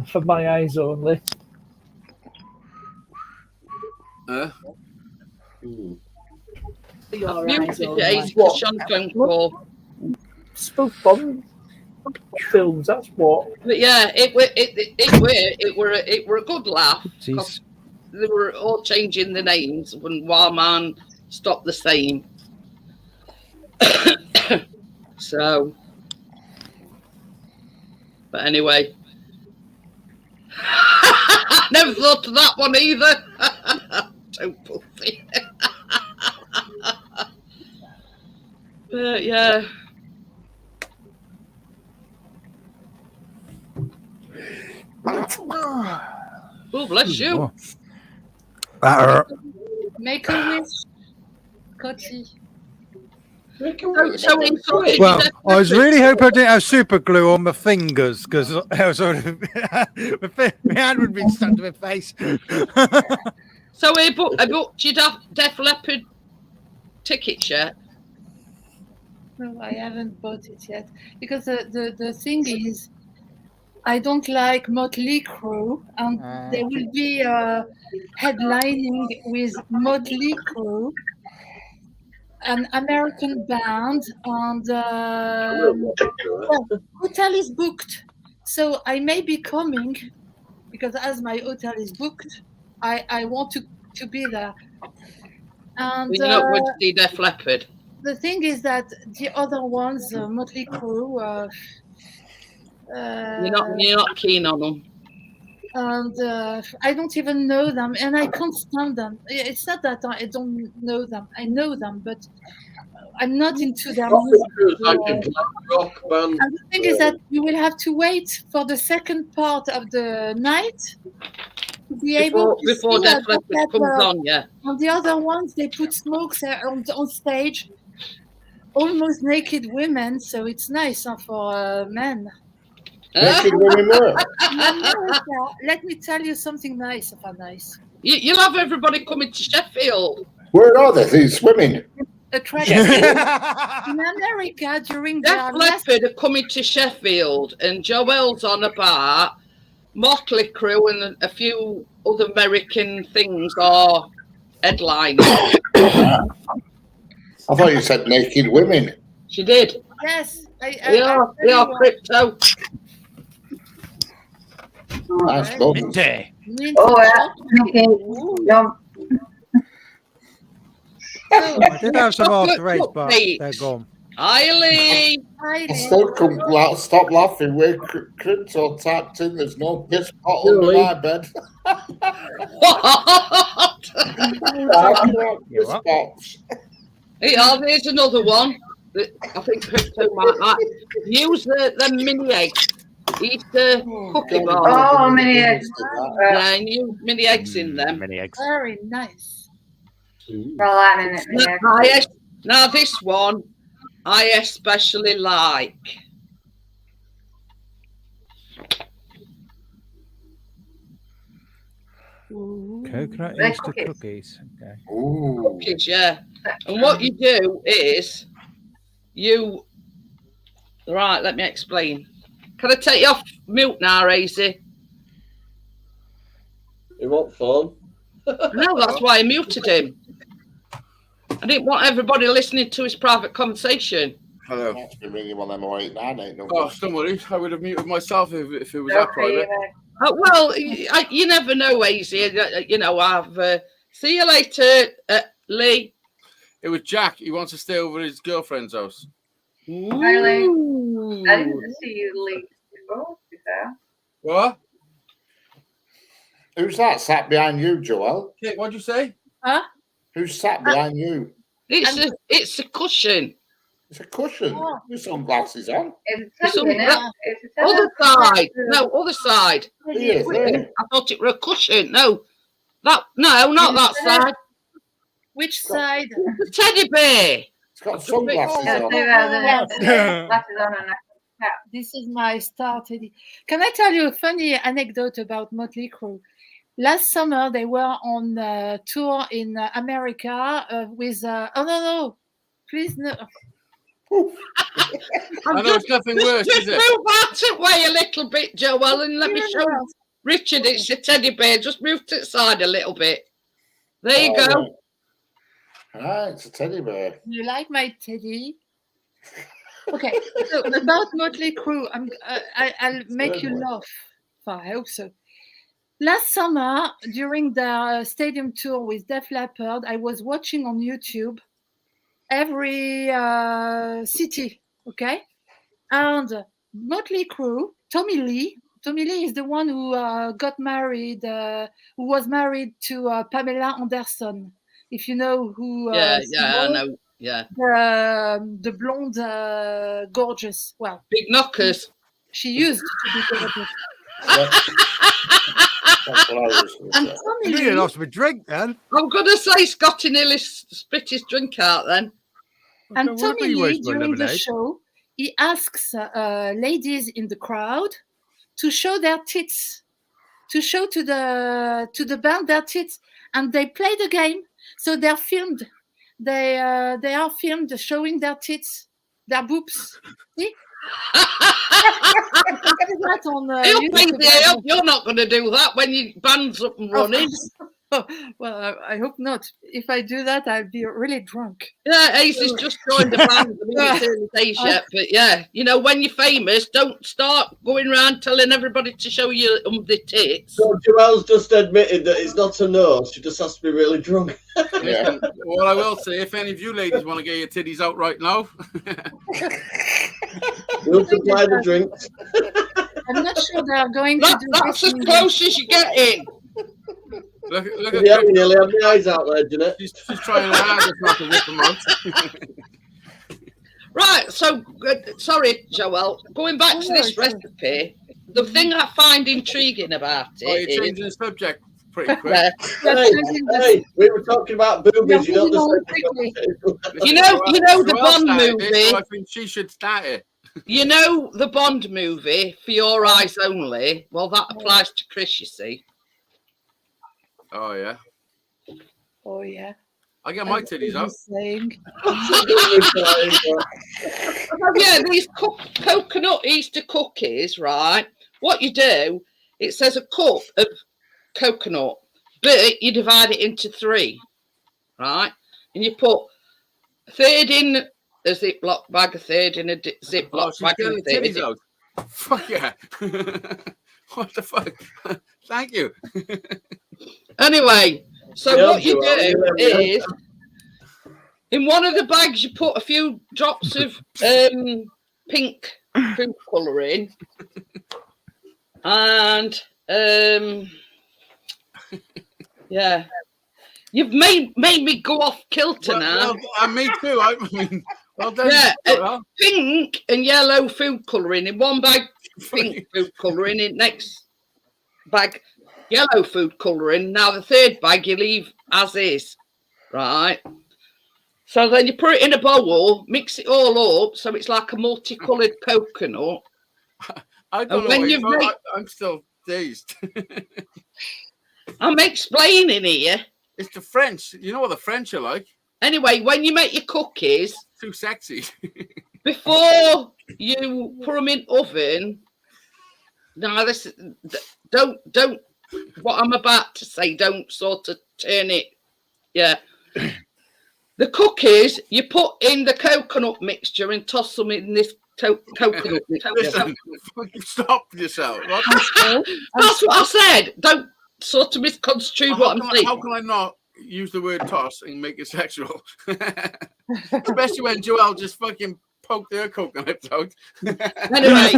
for my eyes only. I've muted Daisy because she's on phone call. Spoof bomb. films. That's what. But yeah, it were a good laugh. Jeez. They were all changing the names when Warman stopped the same. So, but anyway, never thought of that one either. Don't pussy. But yeah. Oh, bless you. Make a wish, Scotty. So Well, I was really hoping I didn't have super glue on my fingers because I was sort of my hand would be stuck to my face. So I booked your Def Leppard tickets yet? No, I haven't bought it yet because the thing is, I don't like Motley Crue, and they will be headlining with Motley Crue, an American band, and hotel is booked. So I may be coming because as my hotel is booked, I want to be there. And You're not going to see Def Leppard. the thing is that the other ones, Motley Crue, You're not keen on them. and I don't even know them, and I can't stand them. It's not that I don't know them; I know them, but I'm not into their music. Like a black rock band. And the thing is that you will have to wait for the second part of the night to be able to Before see Def that, Leppard comes on, yeah. on the other ones, they put smokes on stage, almost naked women, so it's nice for men. Naked women work. In America, let me tell you something nice about nice. You'll have everybody coming to Sheffield. Where are they? These women. Attractive. In America, during Def their last Leppard are coming to Sheffield, and Joel's on about Motley Crue and a few other American things are headlining. I thought you said naked women. She did. yes, They are crypto. Nice buttons. Day. Oh, yeah. Okay. Jump. I did have some after eight, but Pete. they're gone. Eileen. I still couldn't stop laughing. We're crypto tapped in. There's no piss pot under Really? my bed. What? Piss pots. Yeah, there's another one that I think Crypto might like. Use the mini eggs. Eat the cookie bar. Oh, mini eggs. Yeah, and use mini eggs in them. Many eggs. Very nice. Well, I'm in it. Yeah. Now this one, I especially like. Coconut They're Easter cookies. cookies. Okay. Ooh. Cookies, yeah. And what you do is right, let me explain. Can I take you off mute now, Razy? You want fun? No, that's why I muted him. I didn't want everybody listening to his private conversation. Hello. That's been ringing one of them 089 numbers. Gosh, don't worry. I would have muted myself if it was that private. Well, you never know, Razy. You know, I've... see you later, Lee. It was Jack. He wants to stay over at his girlfriend's house. Really? Ooh. I didn't see you leave before, to be fair. What? Who's that sat behind you, Joel? Kate, what'd you say? Huh? Who's sat behind you? It's a cushion. It's a cushion Oh. with sunglasses on. It's a Some- teddy, innit? It's a teddy. Other side. No, other side. Yes, there. I thought it were a cushion. No, not that side. Which side? The teddy bear. It's got sunglasses Yeah, on. see that, the glasses on and that. This is my star, Teddy. Can I tell you a funny anecdote about Motley Crue? Last summer, they were on a tour in America with. Oh no! Please no. I know it's nothing worse, Just is it? move out of the way a little bit, Joel, and let me show Richard. It's a teddy bear. Just move to the side a little bit. There you Oh, go. right. Right, it's a teddy bear. You like my Teddy? Okay, so about Motley Crue, I'll make you laugh. I hope so. Last summer, during the stadium tour with Def Leppard, I was watching on YouTube every city, okay? And Motley Crue, Tommy Lee is the one who got married, who was married to Pamela Anderson. If you know who. Yeah, I know. Yeah. The blonde, gorgeous. Well, big knockers. She used to be gorgeous. And Tommy Lee lost my drink then. I'm gonna say Scotty nearly spit his drink out then. And Tommy Lee during the show, he asks ladies in the crowd to show their tits, to show to the band their tits, and they play the game. So they're filmed. They are filmed showing their tits, their boobs. See? You're not going to do that when your band's up and running. Well, I hope not. If I do that, I'll be really drunk. Yeah, Ace has just joined the band. It's early days yet, but yeah, you know, when you're famous, don't start going around telling everybody to show you the tits. So Joelle's just admitted that it's not a no. She just has to be really drunk. Listen, what I will say, if any of you ladies want to get your titties out right now, we'll supply the drinks. I'm not sure they are going to do that's as close as you get in. Look yeah, we nearly have the eyes out there, Jeanette. She's trying her hardest not to whip them out. Right, so sorry, Joelle. Going back to this recipe, the thing I find intriguing about it. Oh, you're changing the subject pretty quick. Hey, we were talking about boobies. You know the Bond movie. So I think she should start it. You know the Bond movie, For Your Eyes Only. Well, that applies to Chris, you see. Oh yeah. Oh yeah. I get my titties out. Yeah, these coconut Easter cookies, right? What you do, it says a cup of coconut, but you divide it into 3, right? And you put a third in a Ziploc bag, a third in a Ziploc bag. Getting the titties out. Fuck yeah. What the fuck? Thank you. Anyway, so what you do is, in one of the bags, you put a few drops of pink food colouring, and yeah, you've made me go off kilter now. Well, me too. I mean, well done. Yeah, pink and yellow food colouring in one bag. Pink food colouring in next bag. Yellow food colouring. Now the third bag you leave as is, right? So then you put it in a bowl, mix it all up, so it's like a multicoloured coconut. I don't know. I'm still dazed. I'm explaining here. It's the French. You know what the French are like. Anyway, when you make your cookies, too sexy. Before you put them in oven. Now this don't. What I'm about to say, don't sort of turn it. Yeah. The cookies, you put in the coconut mixture and toss them in this coconut mixture. Listen, stop yourself. That's what I said. Don't sort of misconstrue what I'm saying. How can I not use the word toss and make it sexual? Especially when Joelle just fucking poked her coconuts out. Anyway.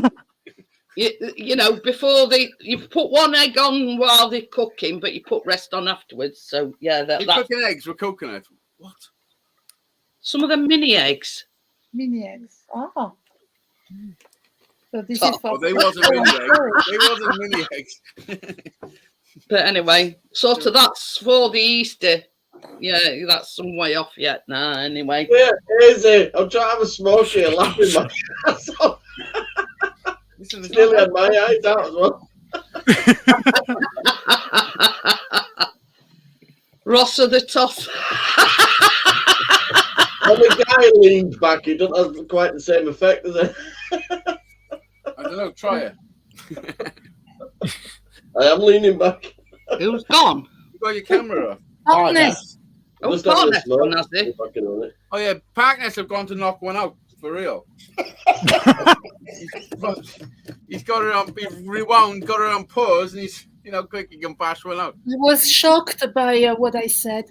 You know, before you put one egg on while they're cooking, but you put rest on afterwards. So yeah, you're cooking eggs with coconut. What? Some of them mini eggs. Mini eggs. Oh. So this is for. They wasn't mini eggs. They wasn't mini eggs. But anyway, sort of that's for the Easter. Yeah, that's some way off yet. Nah, anyway. Yeah, easy. I'm trying to have a smoke here, laughing my ass off. Still had my eyes out as well. Ross of the toss. When the guy leans back, it doesn't have quite the same effect, does it? I don't know. Try it. I am leaning back. It was gone. You got your camera off. Partners. Oh, Partners. Oh yeah, Partners have gone to knock one out. for real. He's got it on. He's rewound, got it on pause, and he's quick. He can bash one out. I was shocked by what I said.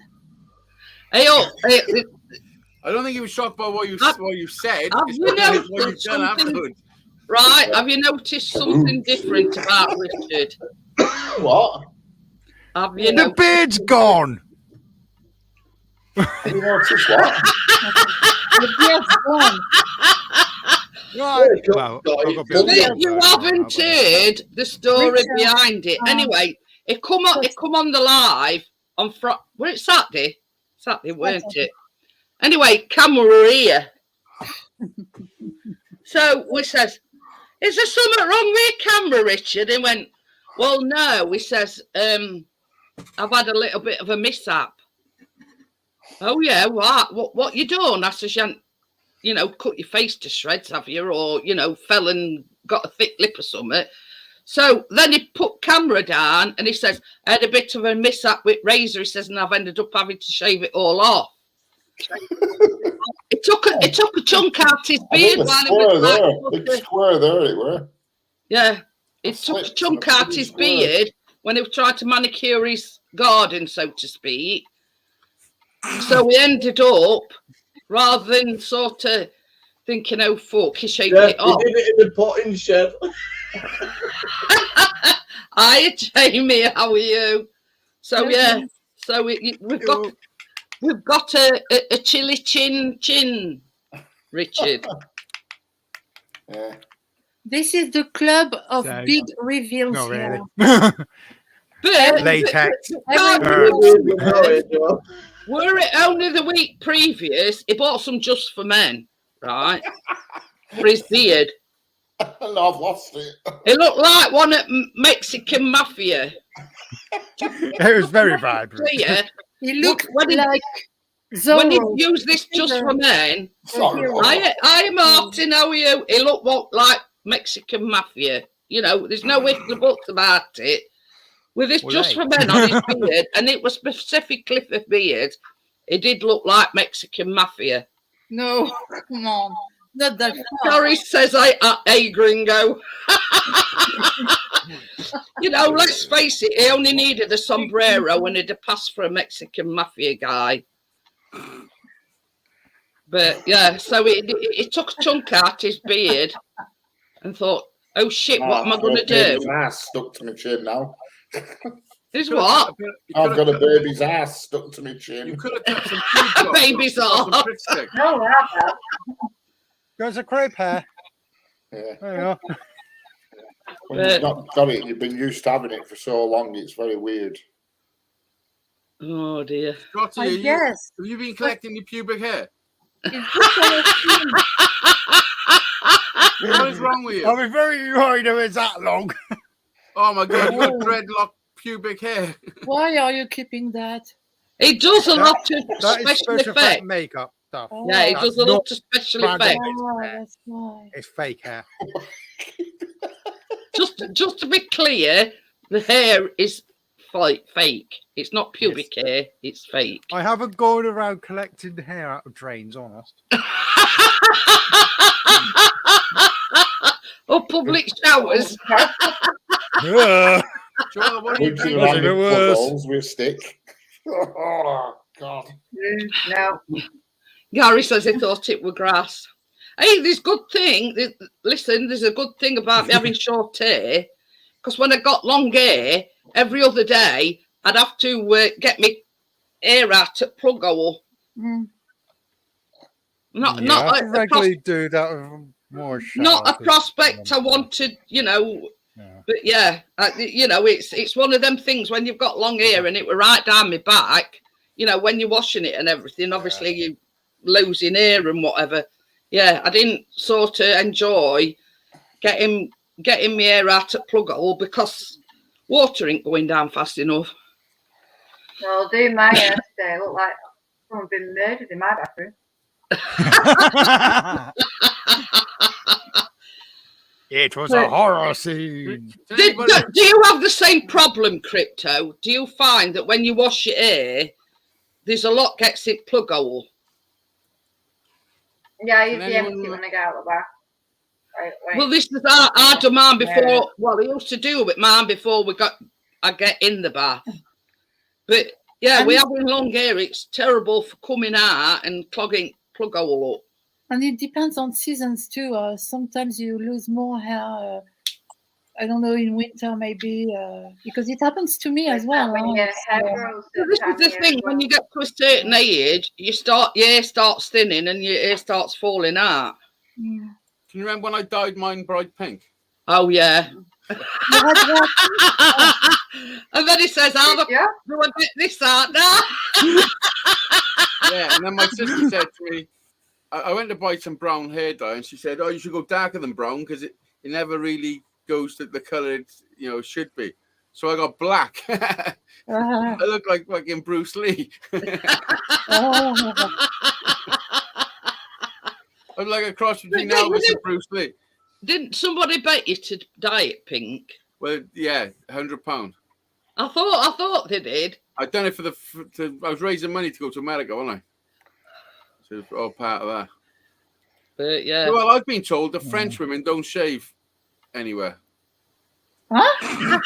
Hey, I don't think he was shocked by what you said. Have It's you noticed what you've done something- afterwards. right, have you noticed something different about Richard? What? Have you The noticed? beard's gone. Have you noticed what? The beard's gone. Right. Well, Got I've it. got to be honest. You haven't heard the story Richard. behind it. Anyway, it come on the live on Friday. Were it Saturday? Saturday, weren't it? Anyway, camera were here. So we says, "Is there something wrong with your camera, Richard?" He went, "Well, no." He says, "I've had a little bit of a mishap." Oh yeah, what you done? I says, "You cut your face to shreds, have you? Or fell and got a thick lip or something." So then he put camera down and he says, "I had a bit of a mishap with razor." He says, "And I've ended up having to shave it all off." It took a chunk out his I beard think the while he square was there, big square there it were. yeah, it took a chunk out his beard when he was trying to manicure his garden, so to speak. So we ended up, rather than sort of thinking, "Oh fuck, he shaved Yeah, it off." he did it in the potting shed. Hi, Jamie, how are you? So yeah, so we've got a chilly chin, Richard. Yeah. This is the club of So- big reveals Not here. really. But Latex. were it only the week previous, he bought some just for men, right? For his beard. No, I've lost it. It looked like one at Mexican Mafia. It was very vibrant. Yeah. He looked When he- like When he Zorro. used this just for men, Sorry. I Martin, how are you? He looked like Mexican Mafia. There's no ifs or buts about it. With this Well, just hey. for men on his beard, and it was specifically for beard, it did look like Mexican Mafia. No, come on. Not that far. Doris says, "Hey, gringo." Let's face it, he only needed a sombrero and he'd have passed for a Mexican Mafia guy. But yeah, so it took a chunk out his beard and thought, "Oh shit, what am I going to do?" Baby's ass stuck to my chin now. Is what? I've got a baby's ass stuck to my chin. You could have touched some food drops, Baby's some off. lipstick. No, that. There's a crepe hair. Yeah. There you go. When you've not got it, you've been used to having it for so long, it's very weird. Oh dear. Scotty, I have guess. you been collecting your pubic hair? It's just on a screen. What is wrong with you? I'll be very worried if it's that long. Oh my god, you got Oh. dreadlock pubic hair. Why are you keeping that? He does a lot of That is special special effect effects. makeup stuff. Oh, Yeah, he That's does a lot of special brand effects. oh, that's why. It's fake hair. Just to be clear, the hair is fake. It's not pubic hair. It's fake. I haven't gone around collecting hair out of drains, honest. Or public showers. Ugh. Joel, what are you Which doing? are That's random even worse. puddles with a stick. Oh, God. No. Gary says he thought it were grass. Hey, there's good thing. Listen, there's a good thing about me having short hair. Because when I got long hair, every other day, I'd have to get my hair out at plug hole. Mm. Not Yeah, I have to a regularly do that with more not a showers. prospect I wanted, Yeah. But yeah, it's one of them things when you've got long hair and it were right down my back. When you're washing it and everything, obviously you losing hair and whatever. Yeah, I didn't sort of enjoy getting my hair out at plug hole because water ain't going down fast enough. No, do my hair today. Look like someone's been murdered in my bathroom. It was a horror scene. Does Do anybody- you have the same problem, Crypto? Do you find that when you wash your hair, there's a lot gets it plug hole? Yeah, I use Can the anyone empty when I get out of the bath. Right, wait. Well, this is I do mine before. Yeah. Well, I used to do with mine before I get in the bath. But yeah, we having long hair. It's terrible for coming out and plug all up. And it depends on seasons too. Sometimes you lose more hair. I don't know, in winter maybe, because it happens to me as well. When you get a hair growth, This is the thing. When you get to a certain age, your hair starts thinning and your hair starts falling out. Mm. Can you remember when I dyed mine bright pink? Oh yeah. And then he says, "How the Yeah. do I get this out now?" Yeah, and then my sister said to me, I went to buy some brown hair dye, and she said, "Oh, you should go darker than brown because it never really goes to the colour it should be." So I got black. I look like fucking Bruce Lee. I'm like a cross between Elvis and Bruce Lee. Didn't somebody bet you to dye it pink? Well, yeah, £100. I thought they did. I'd done it I was raising money to go to America, wasn't I? So it was all part of that. But yeah. Well, I've been told the French women don't shave anywhere. Huh?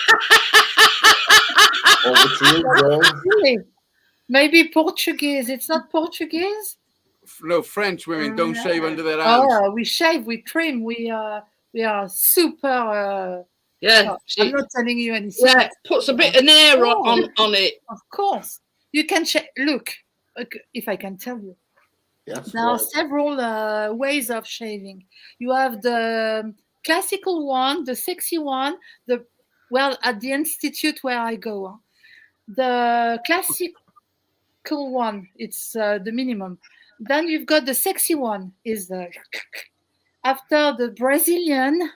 Over to you, Joel. Really? Maybe Portuguese. It's not Portuguese. No, French women don't shave under their arms. Oh, we shave, we trim, we are super. Yeah, I'm not telling you anything. Yeah, puts a bit of hair on it. Of course, you can look. If I can tell you, Yes, there are several ways of shaving. You have the classical one, the sexy one. At the institute where I go, the classical one. It's the minimum. Then you've got the sexy one. Is the after the Brazilian.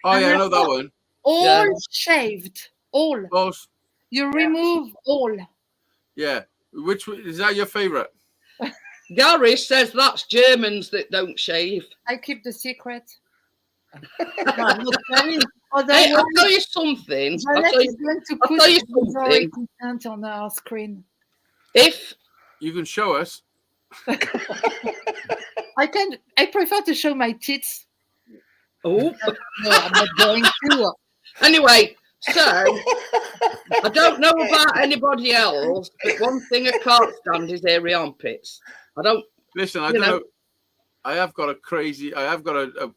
Oh yeah, I know that one. All shaved, all. Oh, You remove all. yeah. Which is that your favourite? Gary says that's Germans that don't shave. I keep the secret. I'm not telling. Hey, I'll tell you something. Janet is going to I'll put tell you the drawing something. content on our screen. If you can show us, I prefer to show my tits. Oh, no, I'm not going to. Anyway, so I don't know about anybody else, but one thing I can't stand is hairy armpits. I don't. Listen, I don't know. I have got a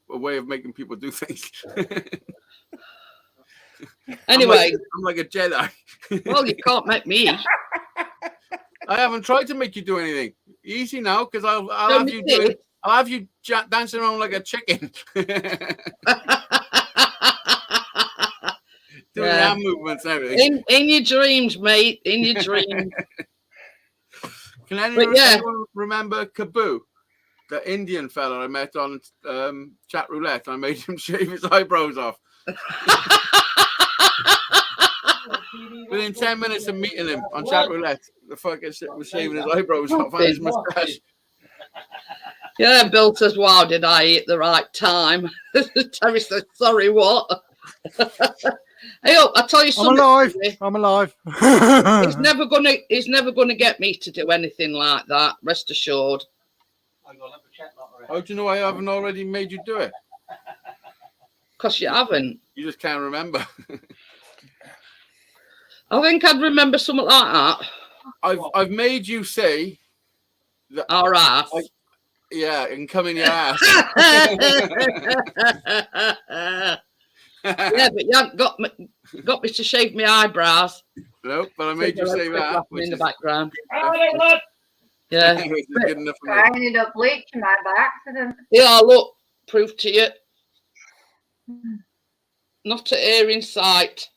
way of making people do things. Anyway, I'm like a Jedi. Well, you can't make me. I haven't tried to make you do anything. Easy now, because I'll have you dancing around like a chicken. Doing arm movements and everything. In your dreams, mate. In your dreams. Can anyone remember Kaboo? The Indian fella I met on chat roulette. I made him shave his eyebrows off. Within 10 minutes of meeting him on chat roulette, the fucker was shaving his eyebrows off and his moustache. Yeah, Bill says, "Wow, did I eat the right time?" Terry says, "Sorry, what?" Hey, I'll tell you something. I'm alive. He's never gonna get me to do anything like that. Rest assured. How do you know I haven't already made you do it? Because you haven't. You just can't remember. I think I'd remember something like that. I've made you say that. Our ass. Yeah, and come in your ass. Yeah, but you haven't got me to shave my eyebrows. Nope, but I made you say that. In the background. Yeah. Good enough for me. I ended up bleaching my by accident. Yeah, look, proof to you. Not a hair in sight.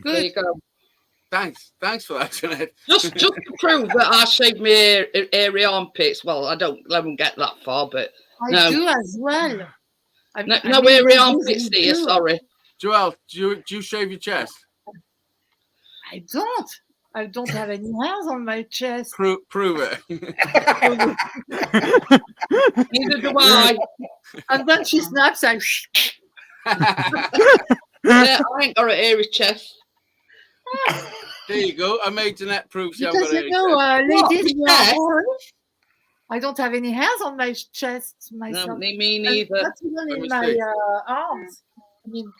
Good. There you go. Thanks for that, Jeanette. Just to prove that I shaved my hairy armpits. Well, I won't get that far, but I do as well. No hairy armpits here. Sorry, Joelle. Do you shave your chest? I don't. I don't have any hairs on my chest. Prove it. Neither do I. And then she snaps and Yeah, I ain't got a hairy chest. There you go. I made Jeanette prove she because hasn't got you know, ladies, I don't have any hairs on my chest myself. No, me And neither. not even Let in me my see. arms. I mean,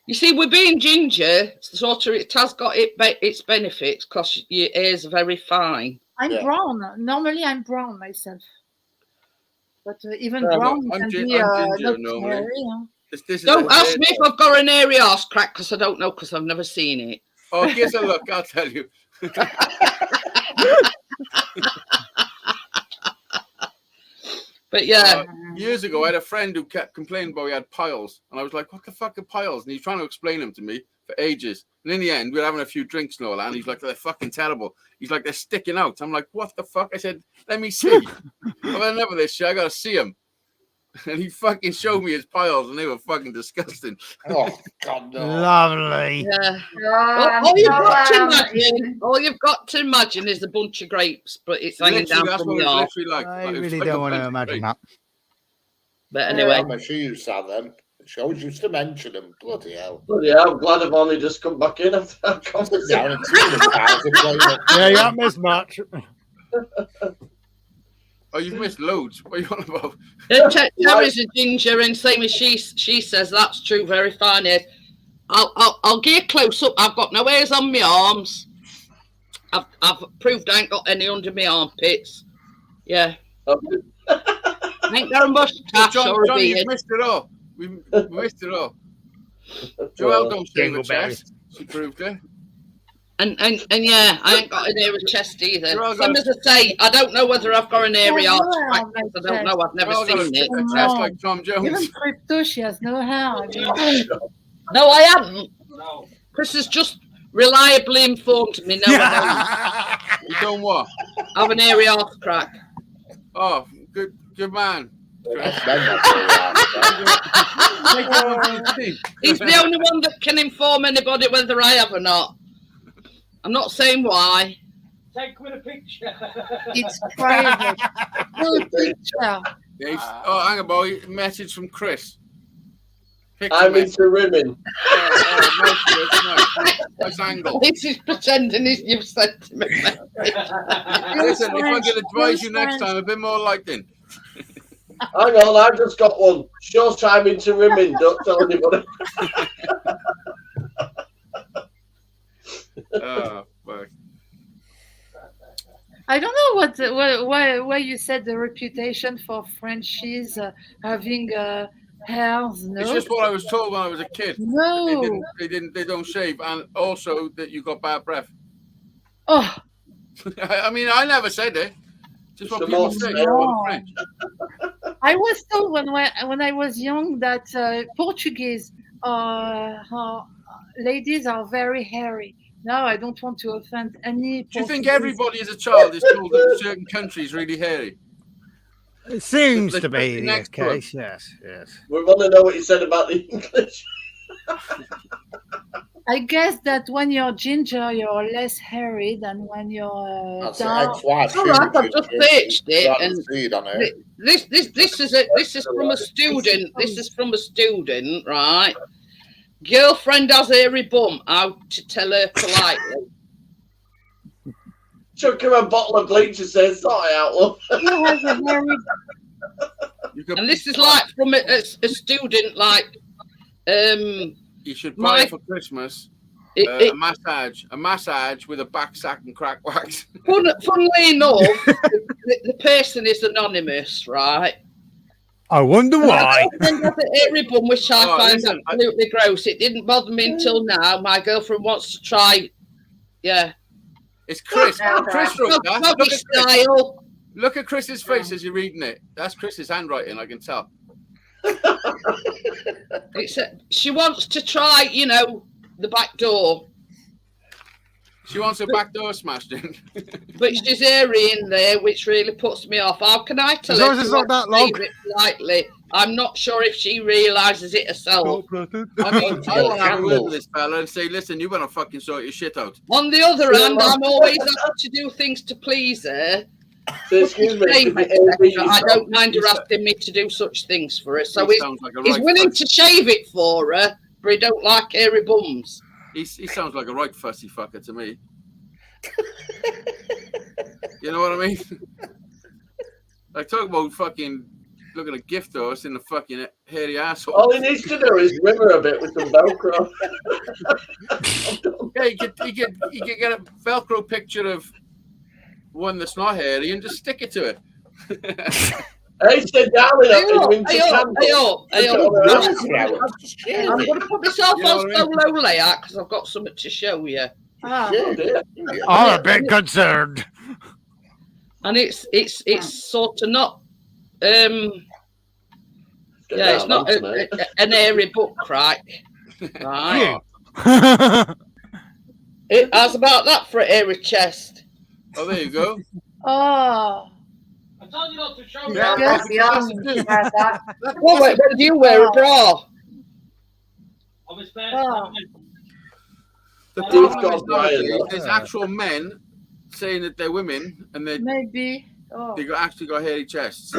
You see, with being ginger, sort of, it has got its benefits because your hair's very fine. I'm Yeah. brown. Normally, I'm brown myself. But even Yeah, brown I'm can gin- be I'm ginger not normally. hairy, huh? This is Don't a ask hair me if dye. I've got an hairy arse crack because I don't know because I've never seen it. Oh, give us a look. I'll tell you. But yeah, Years ago, I had a friend who kept complaining about he had piles, and I was like, "What the fuck are piles?" And he's trying to explain them to me for ages. And in the end, we were having a few drinks and all that, and he's like, "They're fucking terrible." He's like, "They're sticking out." I'm like, "What the fuck?" I said, "Let me see." I've had enough of this shit. I gotta see him. And he fucking showed me his piles, and they were fucking disgusting. Oh, God, no. Lovely. yeah. Oh, I'm All you've so got to glad imagine, all you've got to imagine is a bunch of grapes, but it's hanging Literally, down that's from what the it was arm. literally like. I Like, it was really like a don't want to bunch of imagine grapes. that. But Anyway, anyway, she used to have them. She always used to mention them. Bloody hell. Yeah, I'm glad I've only just come back in after that Sit conversation. down and see the cows are playing up. Yeah, you haven't missed much. Oh, you've missed loads. What are you on about? Terry's a ginger, and same as she says that's true. Very fine hairs. I'll get a close up. I've got no hairs on my arms. I've proved I ain't got any under my armpits. Yeah, I ain't got a mustache or a Johnny, beard. you've missed it all. We missed it all. Joelle don't shave her Dingleberries. chest. She proved it. And yeah, I ain't got an hairy chest either. You're all Same got- as I say, I don't know whether I've got an hairy Oh, arse no, crack. my I don't know. I've never Joelle got seen it. a No. chest like Tom even Jones. Crypto, she has no hair. I mean, No, I haven't. No. Chris has just reliably informed me. No, I You don't what? don't. I have an hairy arse crack. Oh, good man. That's men that Take that one for the team. He's the only one that can inform anybody whether I have or not. I'm not saying why. Take with a picture. it's private. No picture. Yeah, oh, hang on, boy. Message from Chris. Picture I'm message. into rimming. Nice angle. This is pretending you've sent him a message. Listen, if I could advise you next time, a bit more lighting. Hang on, I've just got one. Short time into rimming. Don't tell anybody. Oh, fuck. I don't know why you said the reputation for Frenchies having hairs. No, It's just what I was told when I was a kid. no. They don't shave, and also that you got bad breath. Oh, I mean, I never said it. Just what It's people a say. lot. About French. I was told when I was young that Portuguese ladies are very hairy. No, I don't want to offend any. Do you think Portuguese. everybody as a child is told that certain countries really hairy? It seems Let's to put be the the next one. case. Yes, yes. We want to know what you said about the English. I guess that when you're ginger, you're less hairy than when you're That's the dark. ex-wife. All right, I've just searched it, and Feed on it. this is from a student. This is from a student, right? Girlfriend has hairy bum. How to tell her politely? Chuck her a bottle of bleach and say, sort it out, love. Who has a hairy? You could, And this is like from a student, like you should buy my- for Christmas it, a massage with a back sack and crack wax. funnily enough, the person is anonymous, right? I wonder why. And has a hairy bum, which I Oh, find listen, absolutely gross. It didn't bother me until now. My girlfriend wants to try. Yeah, It's Chris. Chris wrote that. doggy Look at Chris. style. Look at Chris's face as you're reading it. That's Chris's handwriting, I can tell. She wants to try, the back door, She wants her back door smashed in. but she's hairy in there, which really puts me off. How can I tell As her long as it's not that long. save it politely? I'm not sure if she realises it herself. I mean, I want to have a word with this fella and say, listen, you better fucking sort your shit out. On the other hand, I'm always happy to do things to please her. So, excuse me. Shave, could etc. you I don't mind her asking me to do such things for her. So He he's, sounds like a he's right willing fuss. to shave it for her, but he don't like hairy bums. He sounds like a right fussy fucker to me. You know what I mean? Like, talk about fucking looking at gift horse in the fucking hairy asshole. All he needs to do is rim her a bit with some Velcro. Yeah, you could get a Velcro picture of one that's not hairy and just stick it to it. Hey, sit down in Hey, it. I'm going to put myself You know on what I solo layout because I've got something to show you. Ah, I'm a bit concerned. And it's sort of not yeah, it's not an airy book crack, right? It has about that for an airy chest. Oh, there you go. Oh, I told you not to show me. yeah, Yes. that. Well, wait, when do you wear a bra? On my spare Oh. time. The He's problem got is nowadays, Brian, there's actual men saying that they're women and maybe. Oh, they actually got hairy chests.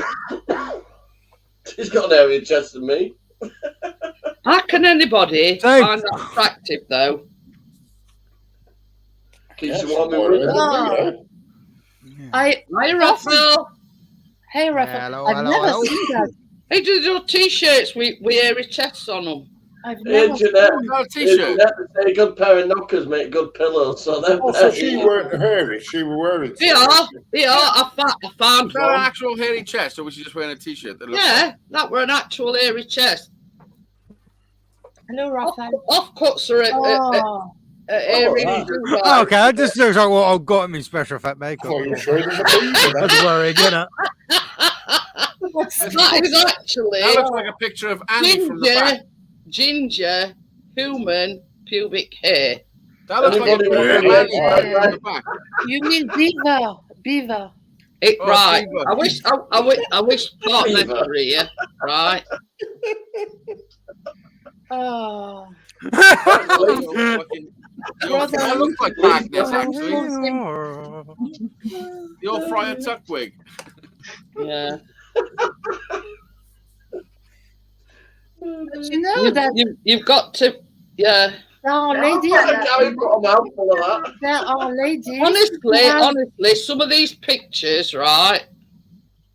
He's got an area chest than me. How can anybody Same. find that attractive, though? Keeps you warm and running. Oh. I. Hi, Raphael. Hey, Rafa. Hello, I've hello, never hello. seen that. Hey, do your t-shirts with airy chests on them? I've Hey, never. Jeanette. Oh, Hey, t-shirt. Jeanette, a good pair of knockers make good pillows. So they're Oh, so she weren't hairy. She was wearing. They are. I found Is that an one. actual hairy chest, or was she just wearing a t-shirt? That looks Yeah, that were an actual airy chest. Hello, Rafa. Offcuts are Oh, airy. Oh, Okay, that just looks like what I've got in my special effect I makeup. thought you were showing us a beaver. I was worried, you know. That is actually That looks like a picture of Annie from the back. ginger human pubic hair. That looks like a Anybody picture of want Annie to- from the back. you mean beaver? Beaver. Oh, Right. Beaver. I wish partner were here. Right. Oh, That looks like Magnus, actually. The old Friar Tuck wig. Yeah. but you know that You've got to. Yeah. there are Gary ladies. put a mouthful of that. There are ladies. Honestly, some of these pictures, right?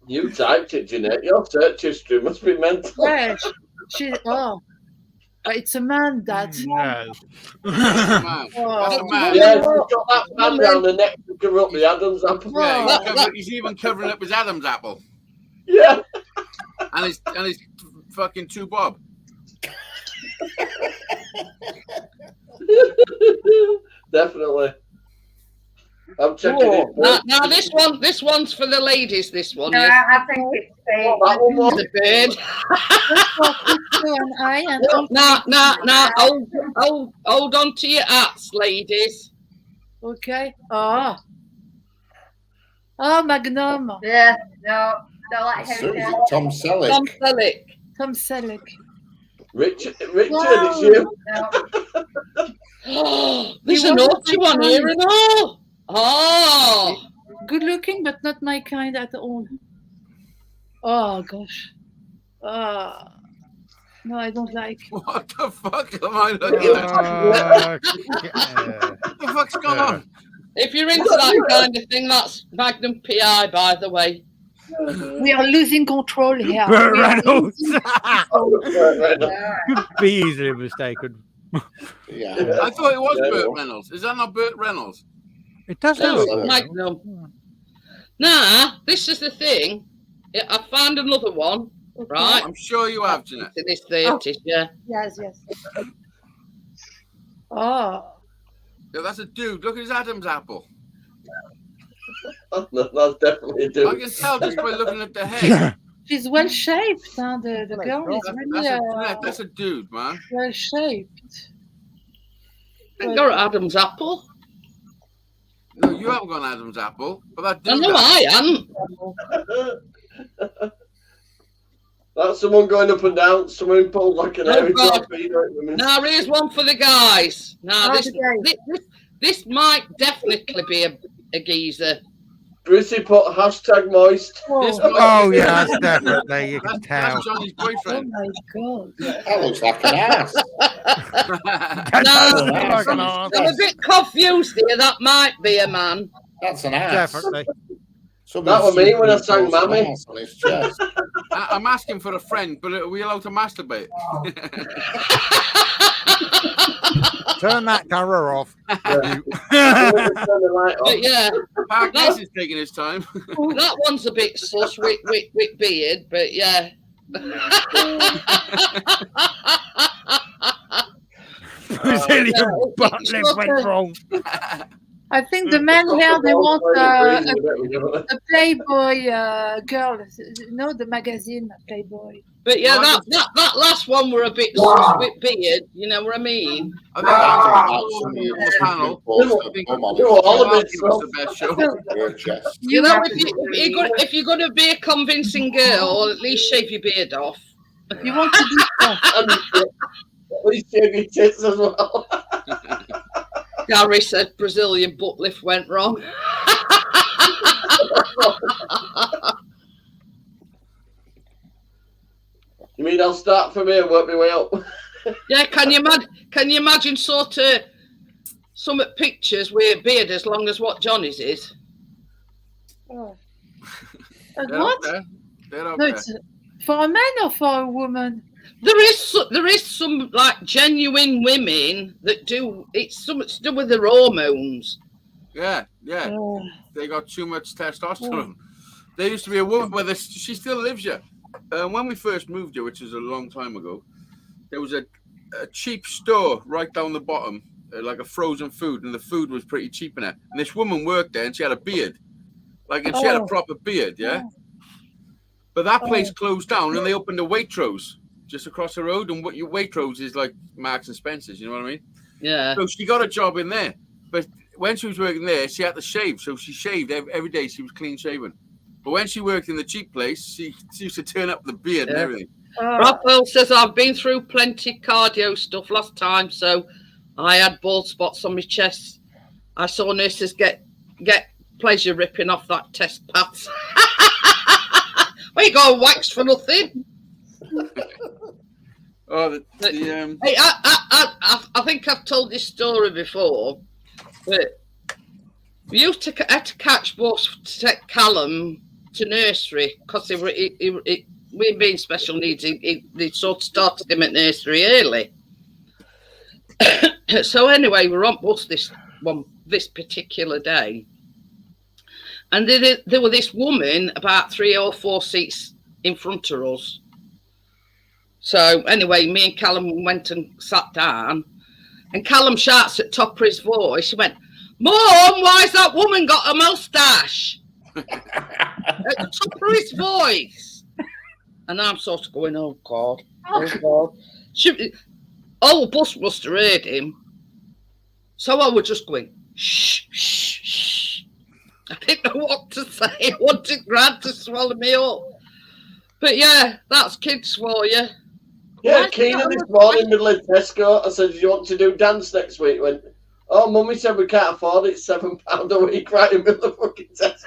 You typed it, Jeanette. Your search history must be mental. Yeah, she. Oh, but it's a man that. Man. Oh, That's a man. Yeah, he's got that band round the neck to cover up the Adam's apple. Yeah, he's even covering up his Adam's apple. Yeah. And his fucking two bob. Definitely. I'm checking it. Now this one's for the ladies. This one, No, yes. I think it's What, that one was? The bird. and I and Now, hold on to your hats, ladies. okay. Oh. Oh, Magnum. Yeah, no, don't like heavy Susie, tail. Tom Selleck. Tom Selleck. Tom Selleck. Richard, Wow. it's you. No, There's He a wasn't naughty my one kind. here and all. Oh, Good looking, but not my kind at all. Oh gosh. No, I don't like. What the fuck am I looking at? What the fuck's going on? if you're into that kind of thing, that's Magnum PI, by the way. We are losing control here. Burt We are Reynolds. losing control. Oh, Could be easily mistaken. Yeah. I thought it was Yeah. Burt Reynolds. Is that not Burt Reynolds? It does No, look so. like Magnum. Now, this is the thing. I found another one, right? I'm sure you have, Jeanette. In this 30s, yeah. Yes, yes. Oh, Yeah, that's a dude. Look at his Adam's apple. That's definitely a I dude. can tell just by looking at the head. she's well shaped. Huh? The girl is really That's a dude, man. well shaped. I got Adam's apple. No, you haven't got an Adam's apple, but that I dude. know has. I am. That's someone going up and down, someone pulled like an Oh, airy God. torpedo. Now, here's one for the guys. Now, Oh, the this might definitely be a geezer. Brissy put hashtag moist. This Oh, might Oh be- yeah, that's definitely you can tell. That's Johnny's oh boyfriend. my god. That looks like an ass. That No, does look like an I'm arse. a bit confused here. That might be a man. That's an ass. Definitely. That was me when I sang Mammy. On his chest. I'm asking for a friend, but are we allowed to masturbate? Turn that camera off. Turn the light But on. yeah, Parkness is taking his time. that one's a bit sus with beard, but yeah. Brazilian butt lift went wrong. I think the men here they want a Playboy girl. No, the magazine Playboy. But yeah, that last one were a bit sus with beard. You know what I mean? I think on the panel. All of it. Was the best show. You know, if you're going to be a convincing girl, at least shave your beard off. You want to do that? Please shave your tits as well. Gary said Brazilian butt lift went wrong. You mean I'll start from here and work my way up? Yeah, can you imagine sort of some pictures with a beard as long as what Johnny's is? Oh. They're What? up there. They're up No, there. it's for a man or for a woman? There is some like genuine women that do. It's something to do with their hormones. Yeah. Oh. They got too much testosterone. There used to be a woman, well, she still lives here. When we first moved here, which was a long time ago, there was a cheap store right down the bottom, like a frozen food, and the food was pretty cheap in it. And this woman worked there, and she had a beard, and she had a proper beard, yeah. But that place closed down, and they opened a Waitrose just across the road, and what your Waitrose is like Marks and Spencer's, you know what I mean? Yeah. So she got a job in there, but when she was working there, she had to shave, so she shaved every day. She was clean shaven. But when she worked in the cheap place, she used to turn up the beard and everything. Raphael says I've been through plenty cardio stuff last time, so I had bald spots on my chest. I saw nurses get pleasure ripping off that test pads. Where you go, wax for nothing? Oh, Hey, I think I've told this story before, but we used to had to catch bus to take Callum to nursery because we being special needs, they sort of started him at nursery early. So anyway, we're on bus this particular day, and there was this woman about 3 or 4 seats in front of us. So anyway, me and Callum went and sat down, and Callum shouts at top of his voice. He went, "Mum, why's that woman got a moustache?" At the top of his voice. And I'm sort of going, "Oh God, oh God." The bus must have heard him. So I was just going, "Shh, shh, shh." I didn't know what to say. I wanted Grant to swallow me up. But yeah, that's kids for you. Yeah, Keenan this morning, middle of Tesco, I said, "Do you want to do dance next week?" Went, "Oh, Mummy said we can't afford it, £7 a week," right in the middle of fucking Tesco.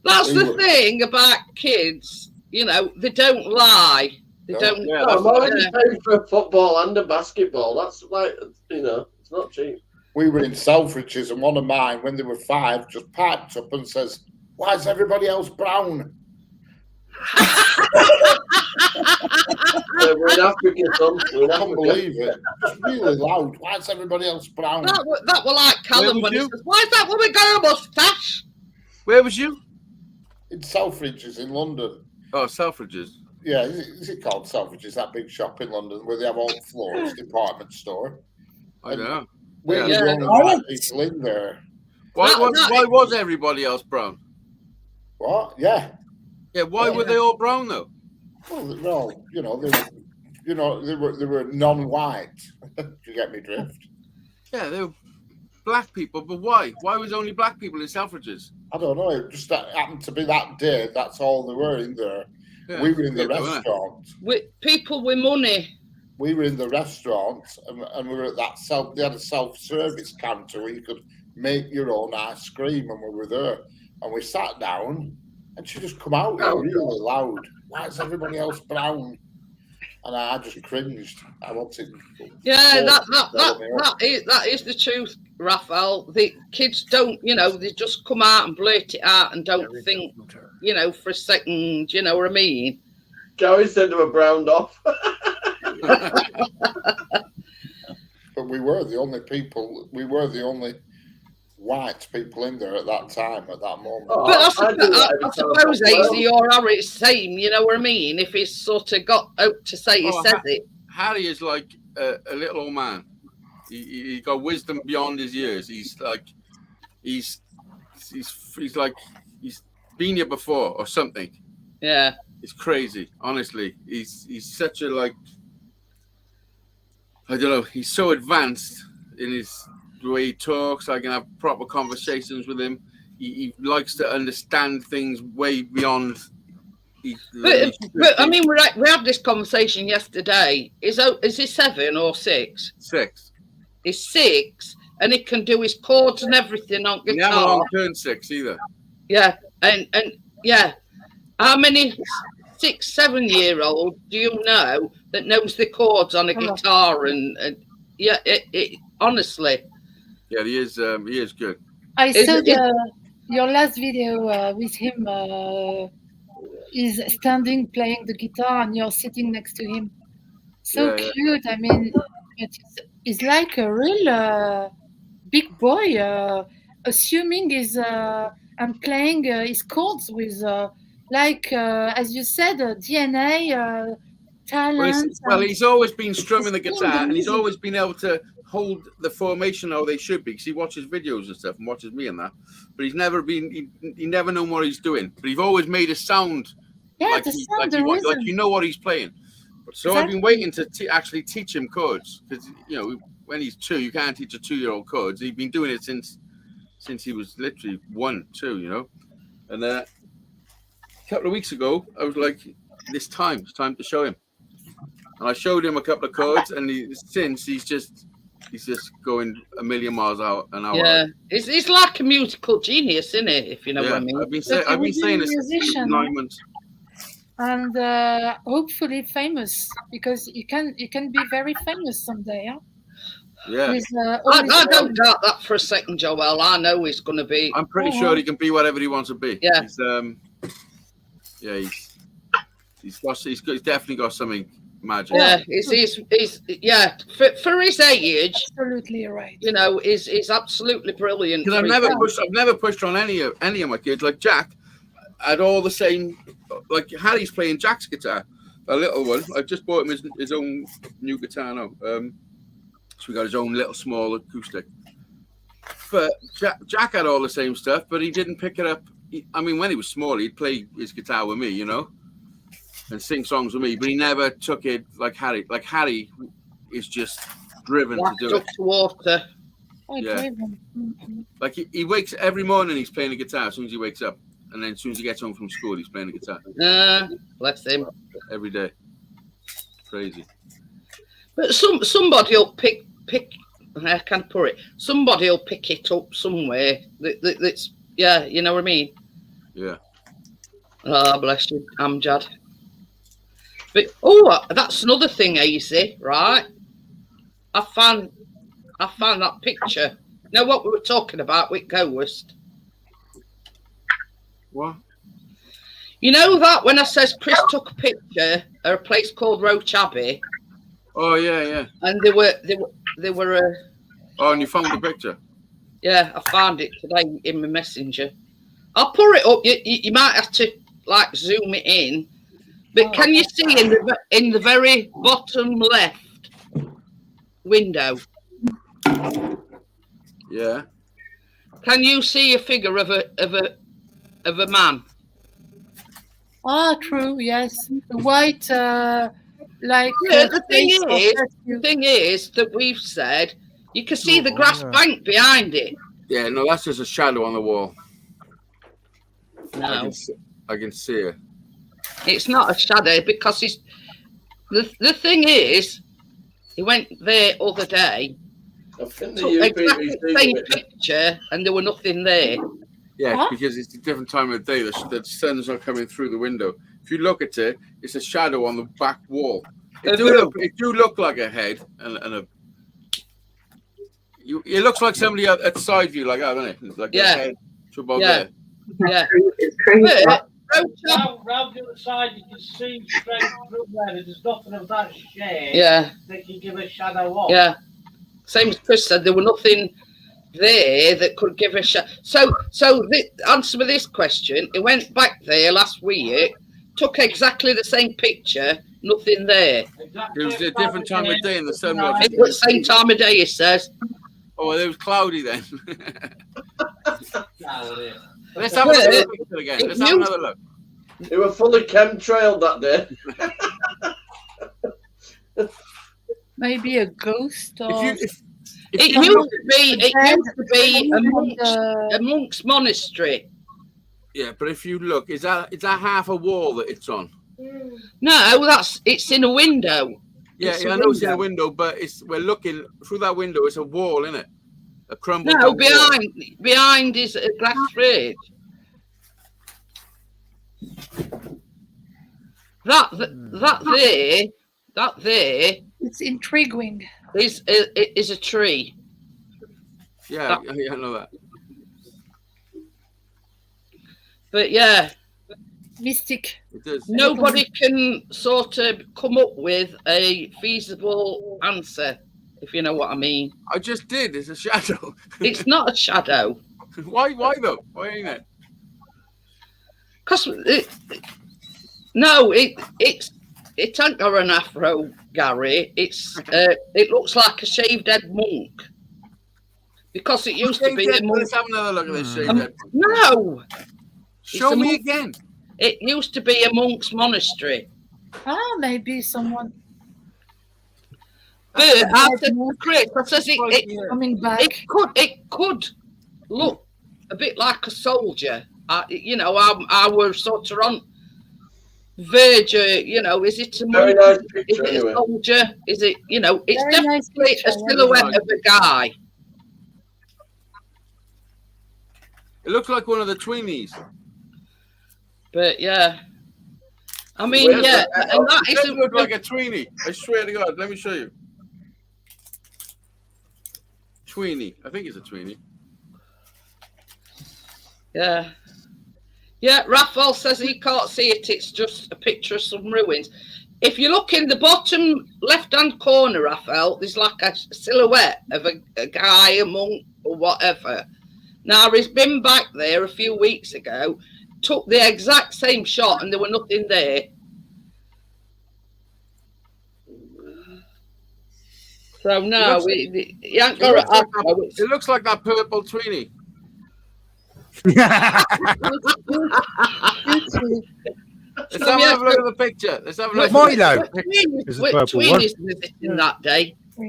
That's the thing about kids, you know, they don't lie. They don't. Yeah, I'm already paying for a football and a basketball. That's like, you know, it's not cheap. We were in Selfridges, and one of mine, when they were 5, just piped up and says, "Why is everybody else brown?" We're in Africa, son. I can't believe it. It's really loud. Why is everybody else brown? That were like Callum when he says, "Why is that woman got a moustache?" Where was you? In Selfridges in London. Oh, Selfridges. Yeah, is it called Selfridges? That big shop in London where they have all the floors, department store. I know. We were Yeah. the only white people in there. Why was everybody else brown? What? Yeah. Yeah, why were they all brown though? Well, they're all, they were non-white. Do you get me drift? Yeah, they were black people, but why? Why was only black people in Selfridges? I don't know. It just happened to be that day. That's all there were in there. Yeah, we were in the people, weren't restaurant. With people with money. We were in the restaurant, and we were at that they had a self-service counter where you could make your own ice cream, and we were there. And we sat down, and she just come out really loud. "Why is everybody else brown?" and I just cringed. I wanted. Yeah, more that is the truth, Raphael. The kids don't, they just come out and blurt it out and don't think, for a second. You know what I mean? Gary said they were browned off. But we were the only people. We were the only white people in there at that time, at that moment. Oh, But I I suppose Easy or Harry's same. You know what I mean? If he's sort of got out to say he says it. Harry is like a little old man. He got wisdom beyond his years. He's like he's been here before or something. Yeah. It's crazy, honestly. He's such a I don't know. He's so advanced in the way he talks. I can have proper conversations with him. He likes to understand things way beyond. But I mean, we had this conversation yesterday. Is he 7 or 6? 6. He's 6, and he can do his chords and everything on He never guitar. long turned 6 either. Yeah, and yeah, how many 6, 7-year-old do you know that knows the chords on a guitar? And yeah, it honestly. Yeah, he is good. I saw your last video with him. He's standing playing the guitar, and you're sitting next to him. So Yeah, cute. I mean, he's like a real big boy. Assuming he's and playing his chords with, as you said, DNA, talent. Well, he's always been strumming the guitar, and he's always been able to hold the formation how they should be, because he watches videos and stuff and watches me and that. But he's never been, he never known what he's doing. But he's always made a sound. Yeah, like the sound, the like rhythm. you know what he's playing. So Exactly. I've been waiting to actually teach him chords, because when he's 2, you can't teach a 2-year-old chords. He's been doing it since he was literally 1, 2, And a couple of weeks ago, I was like, it's time to show him. And I showed him a couple of chords, and he's just going a million miles an hour. Yeah, he's like a musical genius, isn't it? If you know what I mean. I've been saying this since 9 months. And hopefully famous, because you can be very famous someday. Yeah. Yeah. With, I don't doubt that for a second, Joel. I know he's going to be. I'm pretty sure he can be whatever he wants to be. Yeah. He's definitely got something magic. Yeah, he's for his age. Absolutely right. He's absolutely brilliant. Because I've never pushed on any of my kids. Like Jack had all the same. Like Harry's playing Jack's guitar, a little one. I just bought him his own new guitar now. So we got his own little small acoustic. But Jack had all the same stuff, but he didn't pick it up. When he was small, he'd play his guitar with me, and sing songs with me. But he never took it like Harry. Like Harry is just driven to do it. To water. Yeah. Like he wakes every morning. He's playing the guitar as soon as he wakes up, and then as soon as he gets home from school, he's playing the guitar. Bless him. Every day. Crazy. But somebody will pick. I can't put it. Somebody will pick it up somewhere. That's you know what I mean. Yeah. Oh, bless you, Amjad. But that's another thing, Easy, right? I found that picture. You know what we were talking about with Ghost? What? You know that when I says Chris took a picture at a place called Roach Abbey. Oh yeah. And they were. Oh, and you found the picture? Yeah, I found it today in my messenger. I'll pour it up. You might have to zoom it in. But can you see in the very bottom left window? Yeah. Can you see a figure of a man? True. Yes, the white. The thing is that we've said you can see the grass bank behind it. Yeah, no, that's just a shadow on the wall. No, I can see it. It's not a shadow because the thing is, he went there other day, took exactly the same picture, and there were nothing there. Yeah, because it's a different time of day. The sun's not coming through the window. If you look at it, it's a shadow on the back wall. It do look like a head and a. It looks like somebody at side view, like that, doesn't it? Like a head to above there. Yeah. Round the other side, you can see straight through there. There's nothing of that shape. Yeah. That can give a shadow off. Yeah. Same as Chris said, there were nothing there that could give a shadow. So the answer to this question, it went back there last week, took exactly the same picture, nothing there. Exactly. It was a different time of day and the sun was. It was the same time of day, he says. Oh, well, it was cloudy then. Cloudy. Let's have another look again. Let's have another look. It was fully chemtrailed that day. Maybe a ghost or It used to be a monk's monastery. Yeah, but if you look, is that half a wall that it's on? No, it's in a window. Yeah, It's I know it's in a window, but we're looking through that window. It's a wall, isn't it? A crumbled. No, up wall. behind is a glass fridge. That there it's intriguing. is a tree. Yeah, I know that. But yeah, Mystic. It does. nobody can sort of come up with a feasible answer, if you know what I mean. I just did. It's a shadow. It's not a shadow. Why though? Why ain't it? Because it ain't got an afro, Gary. It looks like a shaved head monk. Because it used to be a monk. Let's have another look at this shaved head. No. Show me again. It used to be a monk's monastery. Maybe someone. But after Chris, coming back. It could look a bit like a soldier. Our sort of on verge. Is it a Very monk? nice picture, Is it anyway. a soldier? Is it? It's Very definitely nice picture, a silhouette of a guy. It looks like one of the Tweenies. But yeah, I mean, Where's yeah, that? and that It does isn't look like a Tweenie. I swear to God. Let me show you. Tweenie. I think it's a Tweenie. Yeah. Yeah, Raphael says he can't see it. It's just a picture of some ruins. If you look in the bottom left-hand corner, Raphael, there's like a silhouette of a guy, a monk, or whatever. Now, he's been back there a few weeks ago, took the exact same shot, and there were nothing there. So, no, he ain't got it. It looks like that purple Tweenie. Let's have a look at the picture. Let's have a look. Milo. Which Tween is visiting that day? So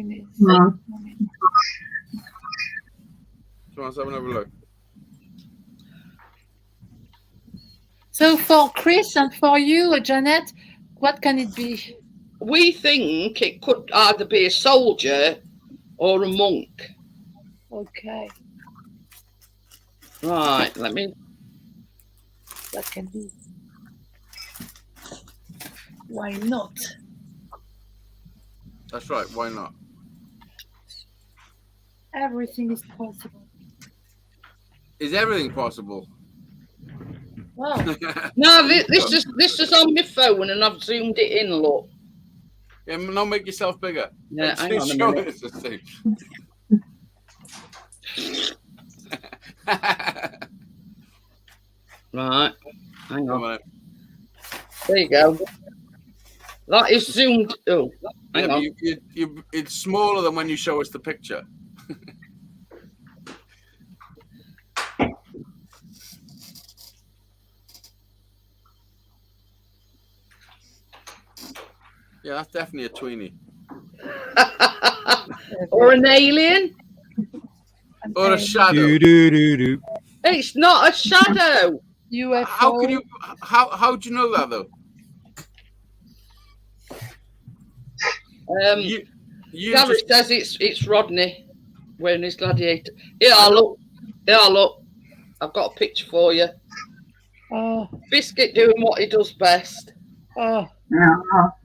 let's have another look. So for Chris and for you, Janet, what can it be? We think it could either be a soldier or a monk. Okay, Right, let me. that can be. Why not? That's right. Why not? Everything is possible. Is everything possible? Wow. No, this is on my phone and I've zoomed it in. Look. Yeah, now make yourself bigger. Yeah, hang on a Show minute. us the thing. Right, hang Come on. on. There you go. That is zoomed. Oh, hang Yeah, on. but it's smaller than when you show us the picture. Yeah, that's definitely a Tweenie. Or an alien? Or a shadow. Do. It's not a shadow. UFO. How can you? How do you know that though? You Gary just- says it's Rodney wearing his gladiator. Yeah, look. Yeah, look. I've got a picture for you. Oh, Biscuit doing what he does best. oh.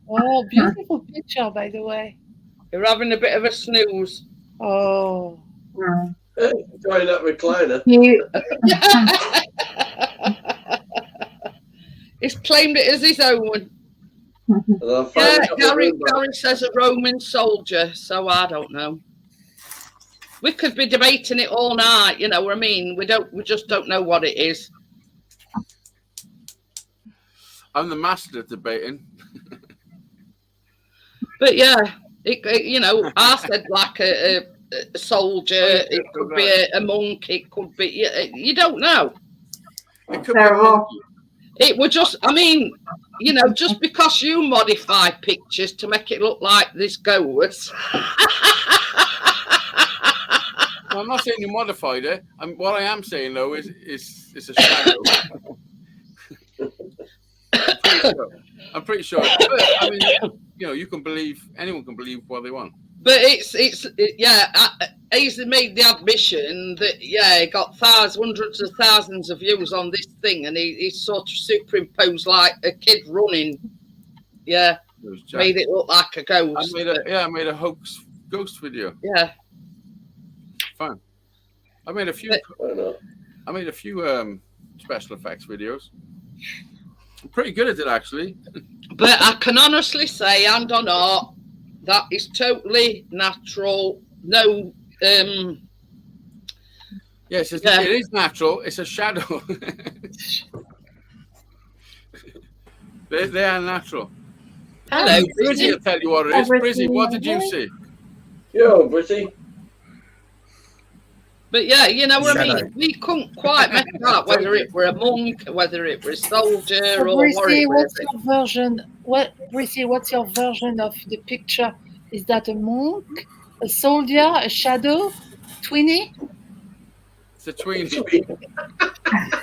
Oh, beautiful picture, by the way. You're having a bit of a snooze. Oh. Enjoying that recliner. He's claimed it as his own. Yeah, Gary says a Roman soldier, so I don't know. We could be debating it all night, you know what I mean? We just don't know what it is. I'm the master of debating. But yeah, you know, I said like a soldier, it could be a monk, it could be, you don't know. It could be a monkey. It would just, I mean, you know, just because you modify pictures to make it look like this goes. Well, I'm not saying you modified it. What I am saying though is it's a shadow. I'm pretty sure. But, I mean, you know, anyone can believe what they want. But he's made the admission that he got hundreds of thousands of views on this thing, and he's sort of superimposed like a kid running. Yeah, made it look like a ghost. I made a hoax ghost video. Yeah, fine. I made a few special effects videos. I'm pretty good at it actually. But I can honestly say, and or not, that is totally natural. No, yes, it is natural. It's a shadow. they are natural. Hello, Brizzy will tell you what it is. Brizzy, what did you see? Yo, Brizzy. But yeah, you know what I mean? We couldn't quite make out whether it were a monk, whether it were a soldier, or what it was. Brizzy, what's your version of the picture? Is that a monk, a soldier, a shadow, Twinny? It's a tween.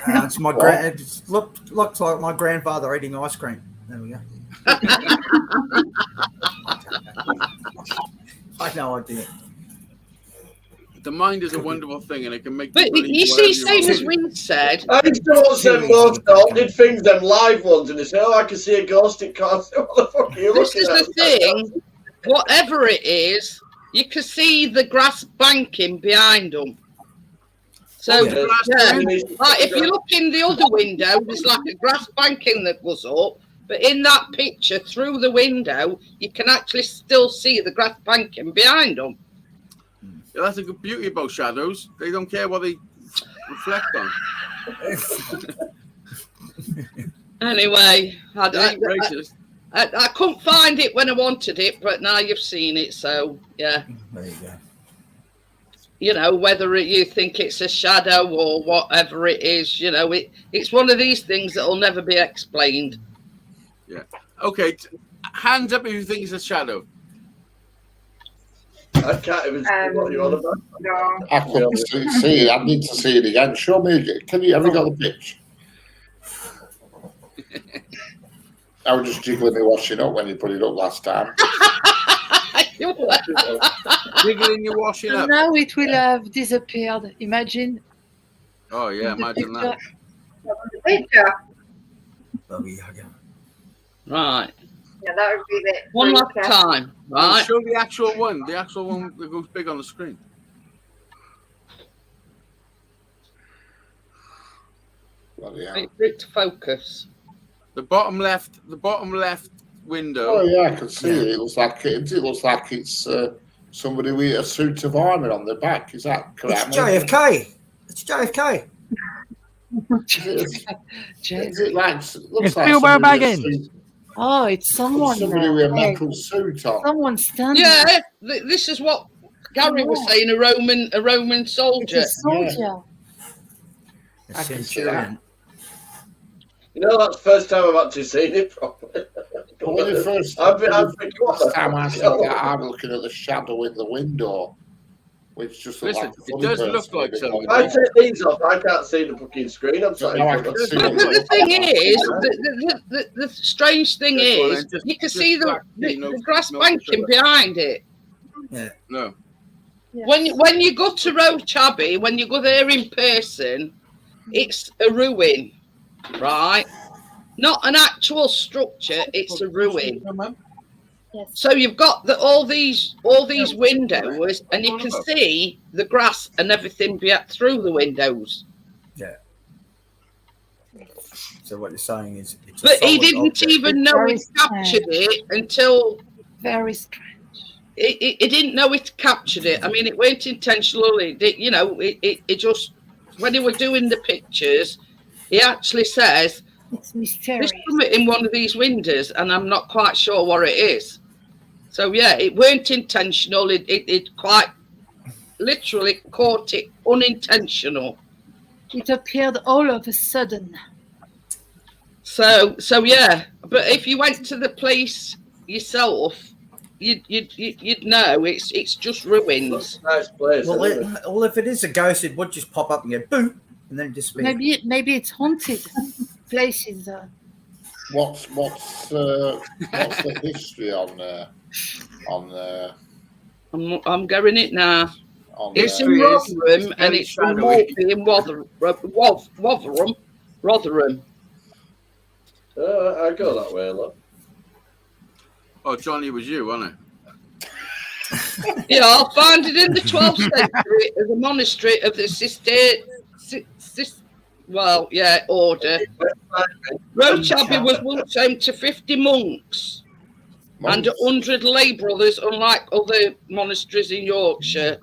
It's my it looks like my grandfather eating ice cream. There we go. I had no idea. The mind is a wonderful thing, and it can make. But you see, same as we said. I used to watch them most did things, them live ones, and they say, "Oh, I can see a ghost." It can't. What the fuck are you looking at? This is the thing. Whatever it is, you can see the grass banking behind them. So, like if you look in the other window, there's like a grass banking that goes up. But in that picture, through the window, you can actually still see the grass banking behind them. Yeah, that's a good beauty about shadows. They don't care what they reflect on. Anyway, I couldn't find it when I wanted it, but now you've seen it, so yeah. There you go. You know, whether you think it's a shadow or whatever it is, you know, it's one of these things that'll never be explained. Yeah. Okay. Hands up if you think it's a shadow. I can't even see what you're on about. No. I couldn't see it. I need to see it again. Show me again. Have you got the pitch? I was just jiggling me washing up when you put it up last time. Jiggling your washing up. Now it will have disappeared. Imagine. Oh yeah, imagine that. The picture. Right. Yeah, that would be the one last time. Right. Show the actual one that goes big on the screen. Wait for it to focus. The bottom left window. Oh yeah, I can see it. It looks like it's somebody with a suit of armour on the back. Is that correct? It's JFK. It's JFK. Is it like, It's looks like Bilbo somebody with a Baggins. suit- Oh, it's someone. Somebody with a metal suit on. Someone standing. Yeah, this is what Gary was saying. A Roman soldier. It's a soldier. I can see that. You know, that's the first time I've actually seen it properly. But when the first time I saw that, I'm looking at the shadow in the window, which just looks like a funny it does person look like with a something. I take these off. I can't see the fucking screen. I'm sorry. No, I can see But the thing is, the strange thing is, just- you can just see black, the grass no banking sugar. behind it. No. Yeah. When you go to Road Chabby, when you go there in person, it's a ruin, right? Not an actual structure, it's a ruin. Yes. So you've got all these windows, and you can see the grass and everything through the windows. Yeah. So what you're saying is, it's a But he solid didn't object. even know he captured it until Very strange. he didn't know it captured it. I mean, it weren't intentionally. It just, when he was doing the pictures, he actually says, It's mysterious. "There's something in one of these windows, and I'm not quite sure what it is." So yeah, it weren't intentional. It quite literally caught it unintentional. It appeared all of a sudden. So yeah, but if you went to the place yourself, you'd know it's just ruins. Nice place. Well, isn't it? well, if it is a ghost, it would just pop up and go boop, and then disappear. Maybe it's haunted. Places. What's the history on there? I'm going it now. It's in History is- Rotherham, it's and very it's from shadowy. Morphy in Rotherham. I go that way a lot. Oh, Johnny, it was you, wasn't it? Yeah, I'll find it in the 12th century as a monastery of the order. Roach Abbey was once home to 50 monks and 100 lay brothers, unlike other monasteries in Yorkshire.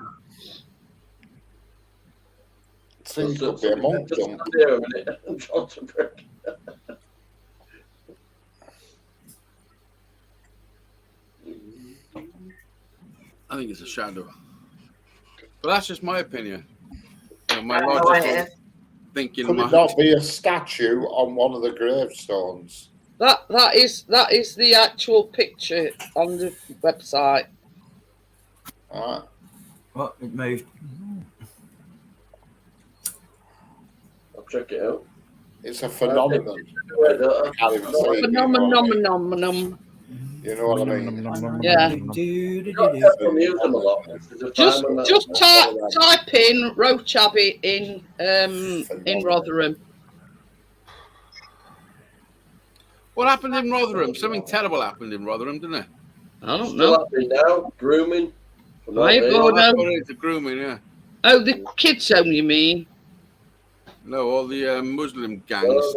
Seems to be a monk dump. I think it's a shadow. But that's just my opinion. My I don't know what it logical is. thinking. Could it not be a statue on one of the gravestones? That is the actual picture on the website. Alright. Well, it moved. I'll check it out. It's a phenomenon. I can't even say it anymore. Phenomenon. You know what I mean? Yeah. Just type in Roach Abbey in Rotherham. What happened in Rotherham? Something terrible happened in Rotherham, didn't it? I don't Still know. happening now. Grooming. I go now. It's grooming, yeah. Oh, the kids' home, you mean? No, all the Muslim gangs.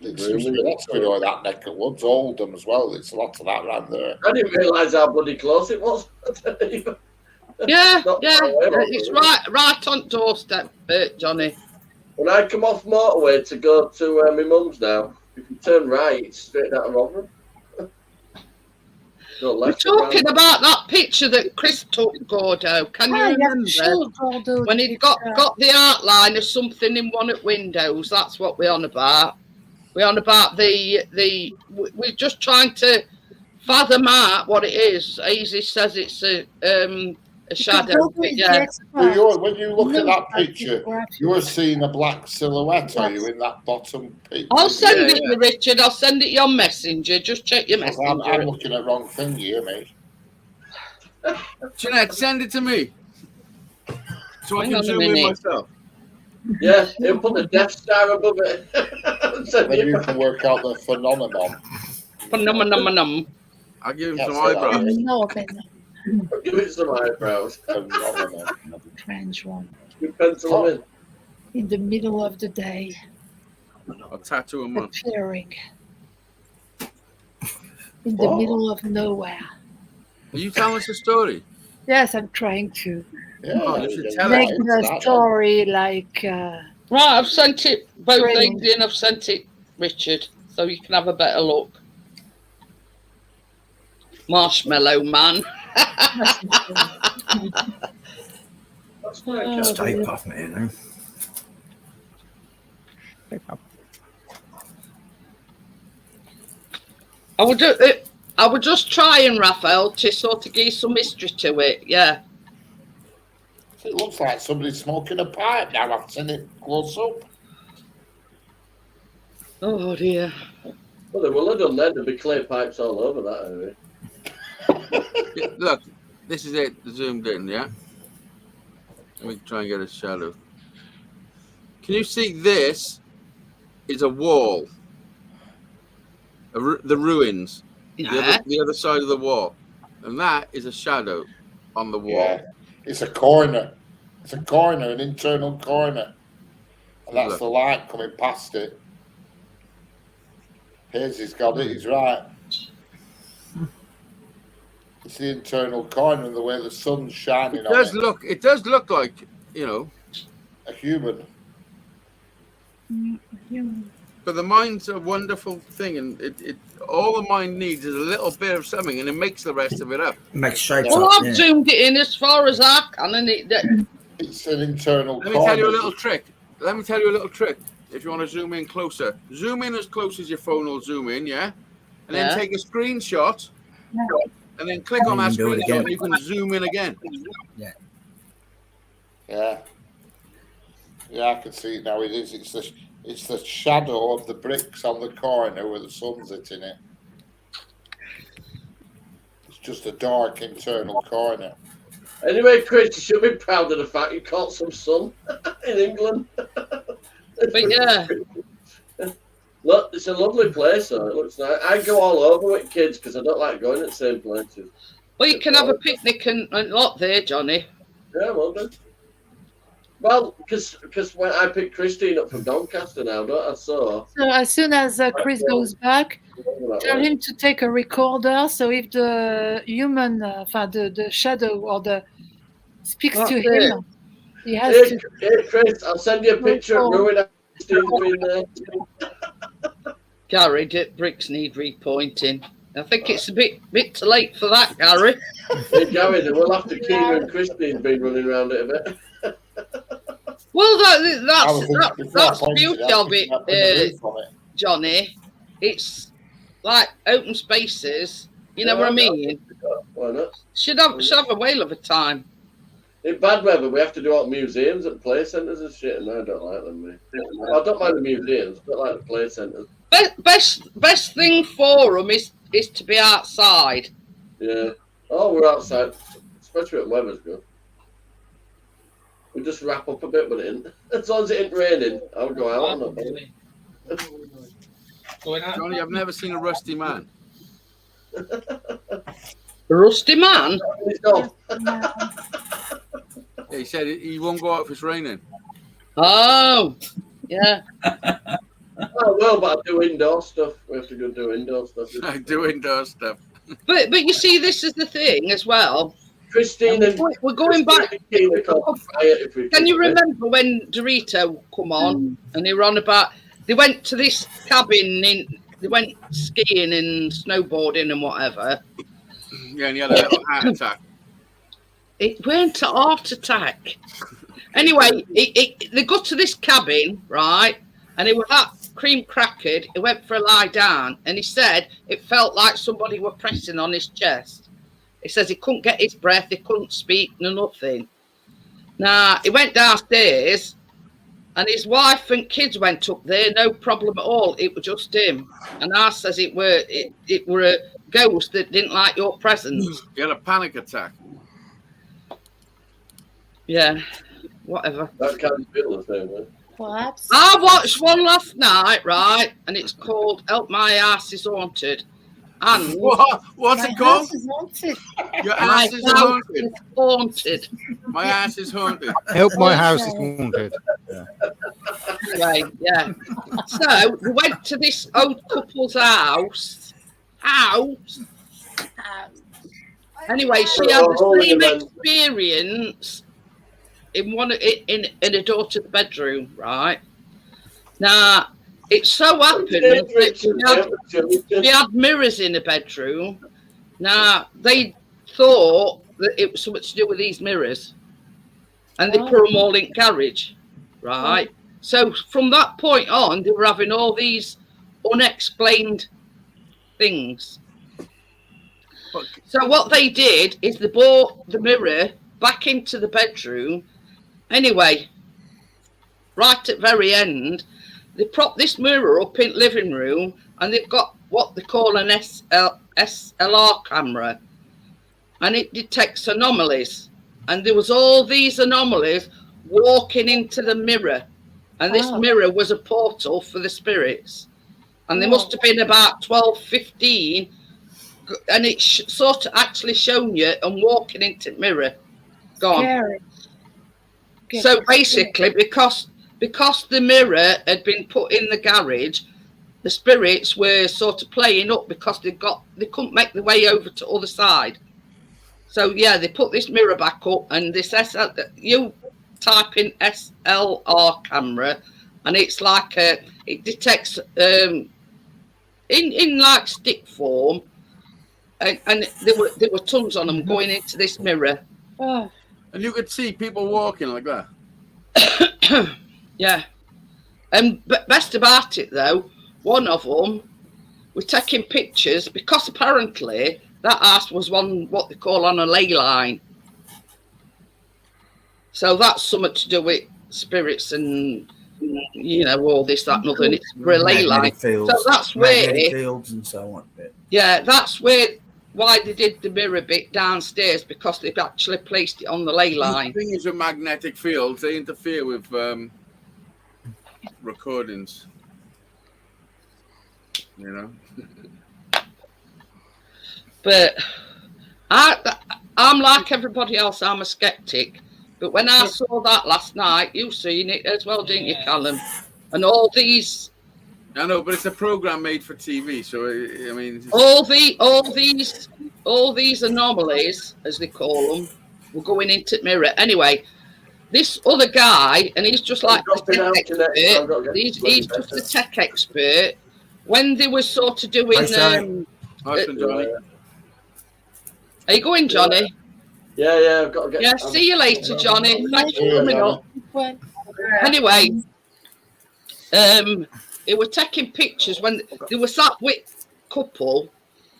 It's lots of it that neck of woods, Oldham as well. It's a lot of that around there. I didn't realise how bloody close it was. Yeah, Not yeah. far away, It's right on doorstep, Johnny. When I come off motorway to go to my mum's now, if you turn right, it's straight out of Rotherham. Go We're left talking around. about that picture that Chris took, Gordo. Can you remember when he got the outline of something in one of the windows? That's what we're on about. We're on about we're just trying to fathom out what it is. Easy says it's a shadow. But yeah. When you look at that picture, you're seeing a black silhouette, are you, in that bottom picture? I'll send it you, Richard. I'll send it you on Messenger. Just check your Messenger. I'm looking at the wrong thing here, mate. Jeanette, send it to me. So I Hang can on a zoom in minute. myself. Yeah, he'll put the Death Star above it. Then you can work out the phenomenon. Phenomenon. I'll give him That's some what I eyebrows. mean. No, Ben. Give it some eyebrows. Phenomenon. Strange one. You pencil them in. In the middle of the day, I'll tattoo him on. appearing. In the middle of nowhere. Are you telling us a story? Yes, I'm trying to Yeah, Oh, you should tell make us. the story like. Right, I've sent it both Brilliant. things in. I've sent it, Richard, so you can have a better look. Marshmallow Man. Stay puffing it, you know. I would just trying, Raphael, to sort of give some mystery to it. Yeah. It looks like somebody's smoking a pipe now. I've seen it close up. Oh dear. Well, they will have done then. There'll be clay pipes all over that area. Yeah, look, this is it, zoomed in, yeah? Let me try and get a shadow. Can you see this is a wall? The ruins. Yeah. the other side of the wall, and that is a shadow on the wall. Yeah, it's a corner. It's a corner, an internal corner, and that's Look. the light coming past it. Hazy's got it. He's right. It's the internal corner and the way the sun's shining It on does it. look. It does look like, you know. A human. But the mind's a wonderful thing, and it all the mind needs is a little bit of something, and it makes the rest of it up. Makes shapes Well, up. I've Yeah. zoomed it in as far as I can, and It's an internal Let me corner. tell you a little trick. Let me tell you a little trick. If you want to zoom in closer, zoom in as close as your phone will zoom in, yeah? And then Yeah. take a screenshot, and then click on And that you can do it screenshot, again. and you can zoom in again. Yeah. Yeah, I can see it now. It is. It's the shadow of the bricks on the corner where the sun's hitting it. It's just a dark internal corner. Anyway, Chris, you should be proud of the fact you caught some sun in England. but yeah, Look, it's a lovely place, though. It looks nice. I go all over with kids because I don't like going at the same places. well, you can have a picnic and lot there, Johnny. Yeah, well done. Well, because when I picked Christine up from Doncaster now, don't I? So as soon as Chris goes back, tell him to take a recorder. So if the human, the shadow or the speaks That's to it. him, he has Hey, to. hey, Chris, I'll send you a picture of Ruin. Christine's been there. Gary, bricks need repointing. I think it's a bit too late for that, Gary. Hey, Gary, then we'll have to keep you and Christine been running around it a bit. Well, I that's the pointed beauty out, of it's not been a it, roof on it. Johnny. It's like open spaces. You know what I mean? Why not? Should have a whale of a time. In bad weather, we have to do all museums and play centres and shit, and I don't like them. Mate. I don't mind the museums, but I like the play centres. Best thing for them is to be outside. Yeah. Oh, we're outside, especially when weather's good. We just wrap up a bit, but it ain't. As long as it ain't raining, I'll go out. I'm not bothered. Johnny, I've never seen a rusty man. Rusty man. It's off. Yeah, he said he won't go out if it's raining. Oh, yeah. Oh, well, but I do indoor stuff. We have to go do indoor stuff. I do indoor stuff. But you see, this is the thing as well. Christine and We're going back. Christine are called fire if we Can you remember when Dorito come on and they were on about? They went to this cabin they went skiing and snowboarding and whatever. Yeah, and he had a little heart attack. It weren't a heart attack. Anyway, they got to this cabin, right? And it was that cream crackered. He went for a lie down and he said it felt like somebody were pressing on his chest. He says he couldn't get his breath, he couldn't speak, no nothing. Now, he went downstairs and his wife and kids went up there, no problem at all. It was just him. And I says it were a ghost that didn't like your presence. He had a panic attack. Yeah, whatever. That can't feel the same way. Perhaps. I watched one last night, right? And it's called Help My Ass Is Haunted. And What's it called? House is haunted. Your my ass is house haunted. is haunted. My ass is haunted. Help my house is haunted. Right, yeah. So we went to this old couple's house. Anyway, she had the same experience in her daughter's bedroom, right? Now, it so happened that she had mirrors in her bedroom. Now, they thought that it was something to do with these mirrors. And they put them all in garage, right? So from that point on, they were having all these unexplained things. So what they did is they brought the mirror back into the bedroom. Anyway, right at the very end, they propped this mirror up in the living room and they've got what they call an SLR camera. And it detects anomalies. And there was all these anomalies walking into the mirror. And this mirror was a portal for the spirits. And there must have been about 12, 15 and it's sort of actually showing you and walking into the mirror. Gone. Scary. So basically, because the mirror had been put in the garage, the spirits were sort of playing up because they couldn't make their way over to the other side. So yeah, they put this mirror back up, and this you type in SLR camera, and it's like it detects in like stick form, and there were tons on them going into this mirror. Oh. And you could see people walking like that. Yeah. And best about it though, one of them were taking pictures because apparently that house was what they call on a ley line. So that's something to do with spirits and all this, that, and other. And it's for a ley line. Fields, so that's where fields and so on. Yeah, that's why they did the mirror bit downstairs, because they've actually placed it on the ley line. The thing is with magnetic fields, they interfere with recordings. But I'm like everybody else, I'm a skeptic. But when I saw that last night, you've seen it as well, didn't you, Callum? And all these... I know, but it's a program made for TV, so I mean... All these anomalies, as they call them, were going into the mirror. Anyway, this other guy, and he's just like the tech expert, he's just a tech expert. When they were sort of doing... Are you going, Johnny? Yeah, I've got to get... Yeah, see you later, Johnny. Thanks for coming up. Anyway, they were taking pictures when they were sat with couple,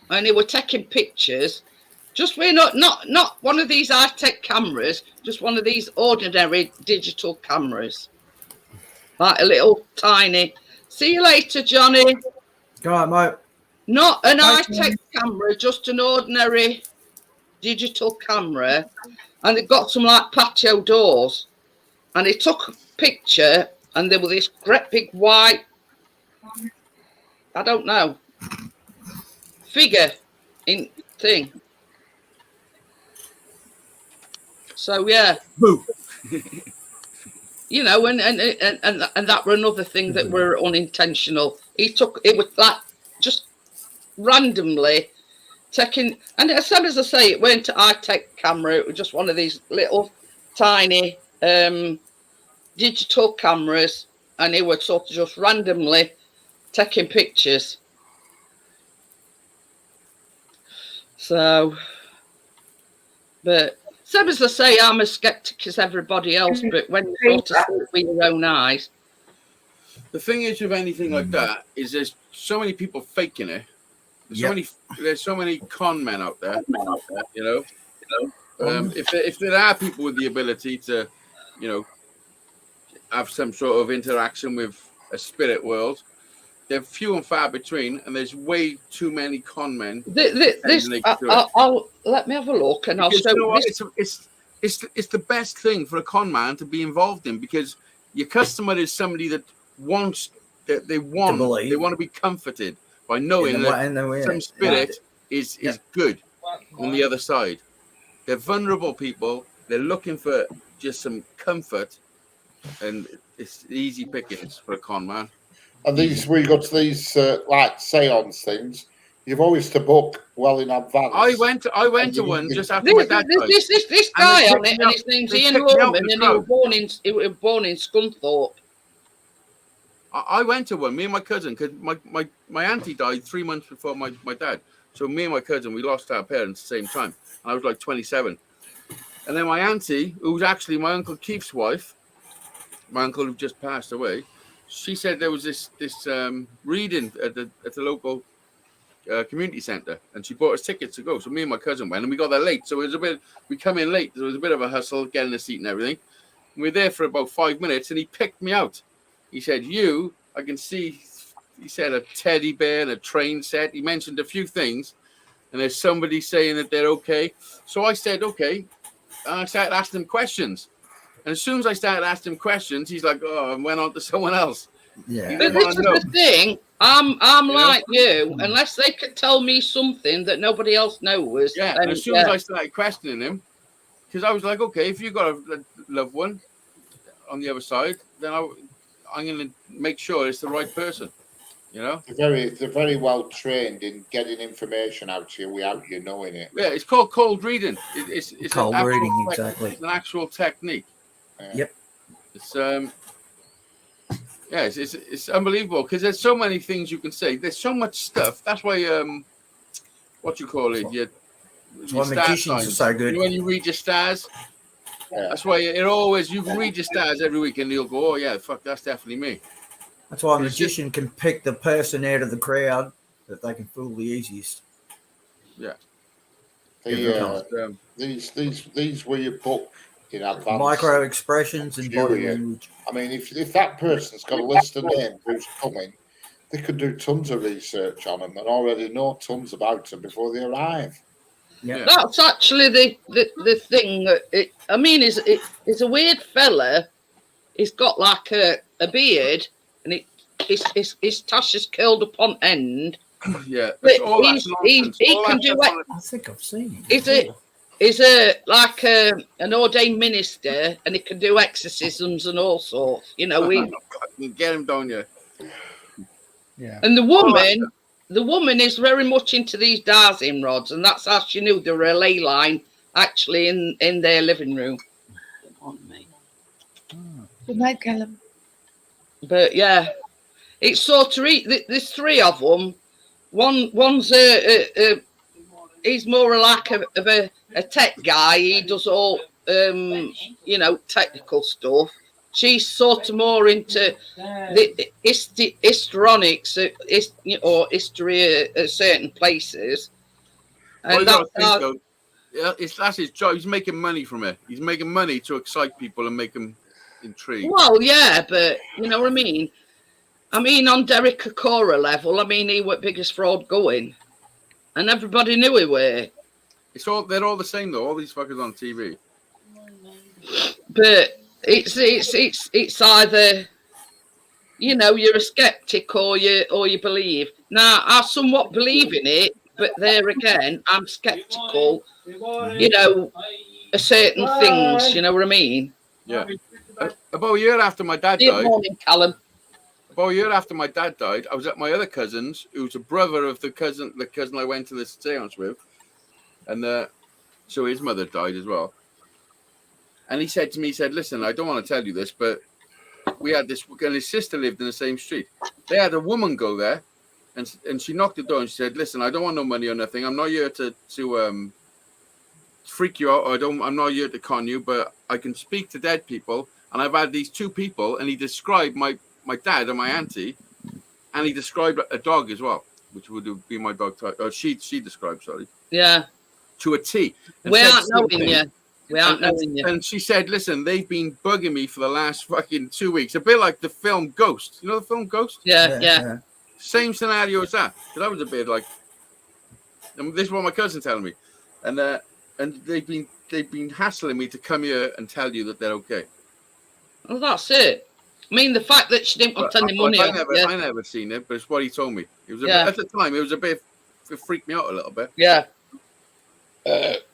and they were taking pictures. Just not one of these high-tech cameras, just one of these ordinary digital cameras, like a little tiny. See you later, Johnny. Go on, mate. Not an high-tech camera, just an ordinary digital camera, and they've got some like patio doors, and they took a picture, and there was this great big white, I don't know, figure in thing. So yeah, and that were another thing that were unintentional. It was like just randomly taking, and as soon as I say, it weren't a high-tech camera, it was just one of these little tiny digital cameras, and it was sort of just randomly taking pictures. So, but same as I say, I'm as skeptic as everybody else, but when you sort of see it with your own eyes. The thing is with anything like that is there's so many people faking it. There's so many con men out there, if there are people with the ability to, have some sort of interaction with a spirit world, they're few and far between, and there's way too many con men. I'll let me have a look, and I'll show you. It's the best thing for a con man to be involved in, because your customer is somebody that they want to be comforted by knowing that some spirit is good on the other side. They're vulnerable people. They're looking for just some comfort, and it's easy pickings for a con man. And we go to these like seance things. You've always to book well in advance. I went to one just after my dad died. This guy on it, and his name's Ian Roman, and he was born in Scunthorpe. I went to one, me and my cousin, because my auntie died 3 months before my dad. So me and my cousin, we lost our parents at the same time. I was like 27. And then my auntie, who was actually my Uncle Keith's wife, my uncle who just passed away, she said there was this reading at the local community centre, and she bought us tickets to go. So me and my cousin went, and we got there late. So we come in late. There was a bit of a hustle, getting a seat and everything. And we were there for about 5 minutes, and he picked me out. He said, I can see, he said a teddy bear and a train set. He mentioned a few things, and there's somebody saying that they're okay. So I said, okay. And I started asking him questions. And as soon as I started asking him questions, he's like, oh, and went on to someone else. Yeah. But this is the thing. I'm You know? like you. Unless they can tell me something that nobody else knows. Yeah, then, and as soon as I started questioning him, because I was like, okay, if you've got a loved one on the other side, then I'm going to make sure it's the right person. You know? They're very well trained in getting information out to you without you knowing it. Yeah, it's called cold reading. It's Cold an actual reading, exactly. It's an actual technique. Yep. It's yeah, it's unbelievable because there's so many things you can say. There's so much stuff. That's why what you call it? That's why magicians are so good. You know, when you read your stars, that's why you can read your stars every week and you'll go, oh yeah, fuck, that's definitely me. That's why a magician can pick the person out of the crowd that they can fool the easiest. Yeah. These were your book in advance. Micro expressions and body Period. language. I mean, if that person's got a list of names who's coming, they could do tons of research on them and already know tons about them before they arrive. Yeah. That's actually the thing. I mean, he's a weird fella. He's got like a beard, and his tash is curled up on end. Yeah, but all he can do it. I think I've seen it. He's like an ordained minister, and he can do exorcisms and all sorts. You know, get him down here. Yeah. And the woman is very much into these dowsing rods, and that's how she knew there were a ley line actually in their living room. Good night, Callum. But yeah, it's sort of there's three of them. One's he's more like a tech guy. He does all technical stuff. She's sort of more into the histrionics or history at certain places. And that's his job. He's making money from it. He's making money to excite people and make them intrigued. Well, yeah, but you know what I mean? I mean, on Derek Kokora level, I mean, he was biggest fraud going. And everybody knew he were. They're all the same, though, all these fuckers on TV. But it's either, you're a skeptic or you believe. Now, I somewhat believe in it, but there again, I'm skeptical, of certain things, you know what I mean? Yeah. About a year after my dad died. Good morning, Callum. About a year after my dad died, I was at my other cousin's, who's a brother of the cousin I went to the seance with. And so his mother died as well. And he said to me, listen, I don't want to tell you this, but we had this, and his sister lived in the same street. They had a woman go there, and she knocked the door and she said, listen, I don't want no money or nothing. I'm not here to freak you out. I'm not here to con you, but I can speak to dead people. And I've had these two people, and he described my dad and my auntie, and he described a dog as well, which would be my dog type. Oh, she described, sorry. Yeah. To a T. We aren't knowing you. And she said, listen, they've been bugging me for the last fucking 2 weeks. A bit like the film Ghost. You know the film Ghost? Yeah. Same scenario as that. Because I was a bit like, and this is what my cousin telling me. And they've been hassling me to come here and tell you that they're okay. Well, that's it. I mean, the fact that she didn't want any money. I never seen it, but it's what he told me. It was at the time. It was a bit. It freaked me out a little bit. Yeah.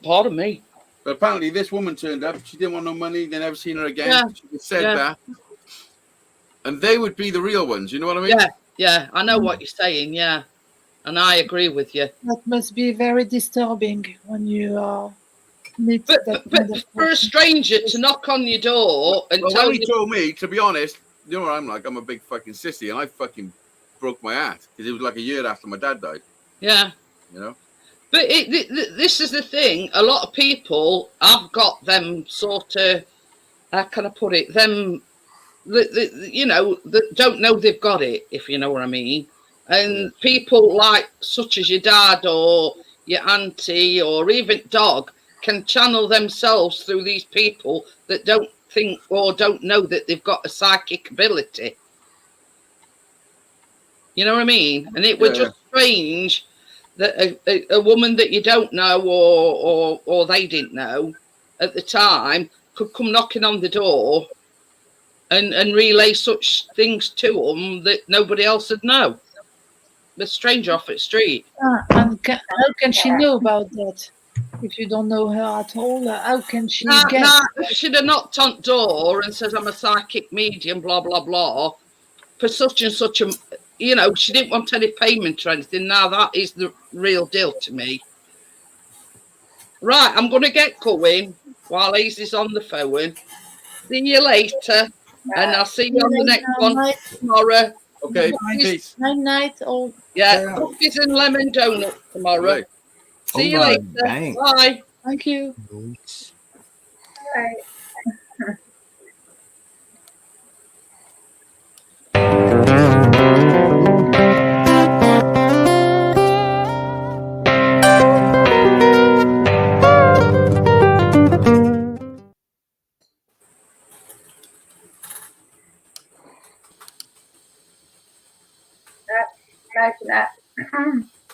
Pardon me. But apparently, this woman turned up. She didn't want no money. They never seen her again. Yeah. She said that, and they would be the real ones. You know what I mean? Yeah. I know what you're saying. Yeah, and I agree with you. That must be very disturbing when you meet. But for a stranger to knock on your door and tell you. He told me, to be honest, you know what I'm like? I'm a big fucking sissy, and I fucking broke my ass because it was like a year after my dad died. Yeah. You know. But this is the thing. A lot of people have got them sort of, how can I put it? Them, that don't know they've got it, if you know what I mean. And people like, such as your dad or your auntie or even dog, can channel themselves through these people that don't think or don't know that they've got a psychic ability. You know what I mean? And it was just strange that a woman that you don't know or they didn't know at the time could come knocking on the door and relay such things to them that nobody else would know. the stranger off the street. And how can she know about that? If you don't know her at all, how can she get? Nah, if she'd have knocked on door and says I'm a psychic medium, blah blah blah, for such and such a, you know, she didn't want any payment or anything. Now that is the real deal to me. Right, I'm gonna get going while Easy's on the phone. See you later, and I'll see you on the next one tomorrow. Okay, peace. Night night. Oh, Yeah, cookies and lemon donuts tomorrow. Right. See you Oh, later. dang. Bye. thank you. Imagine that.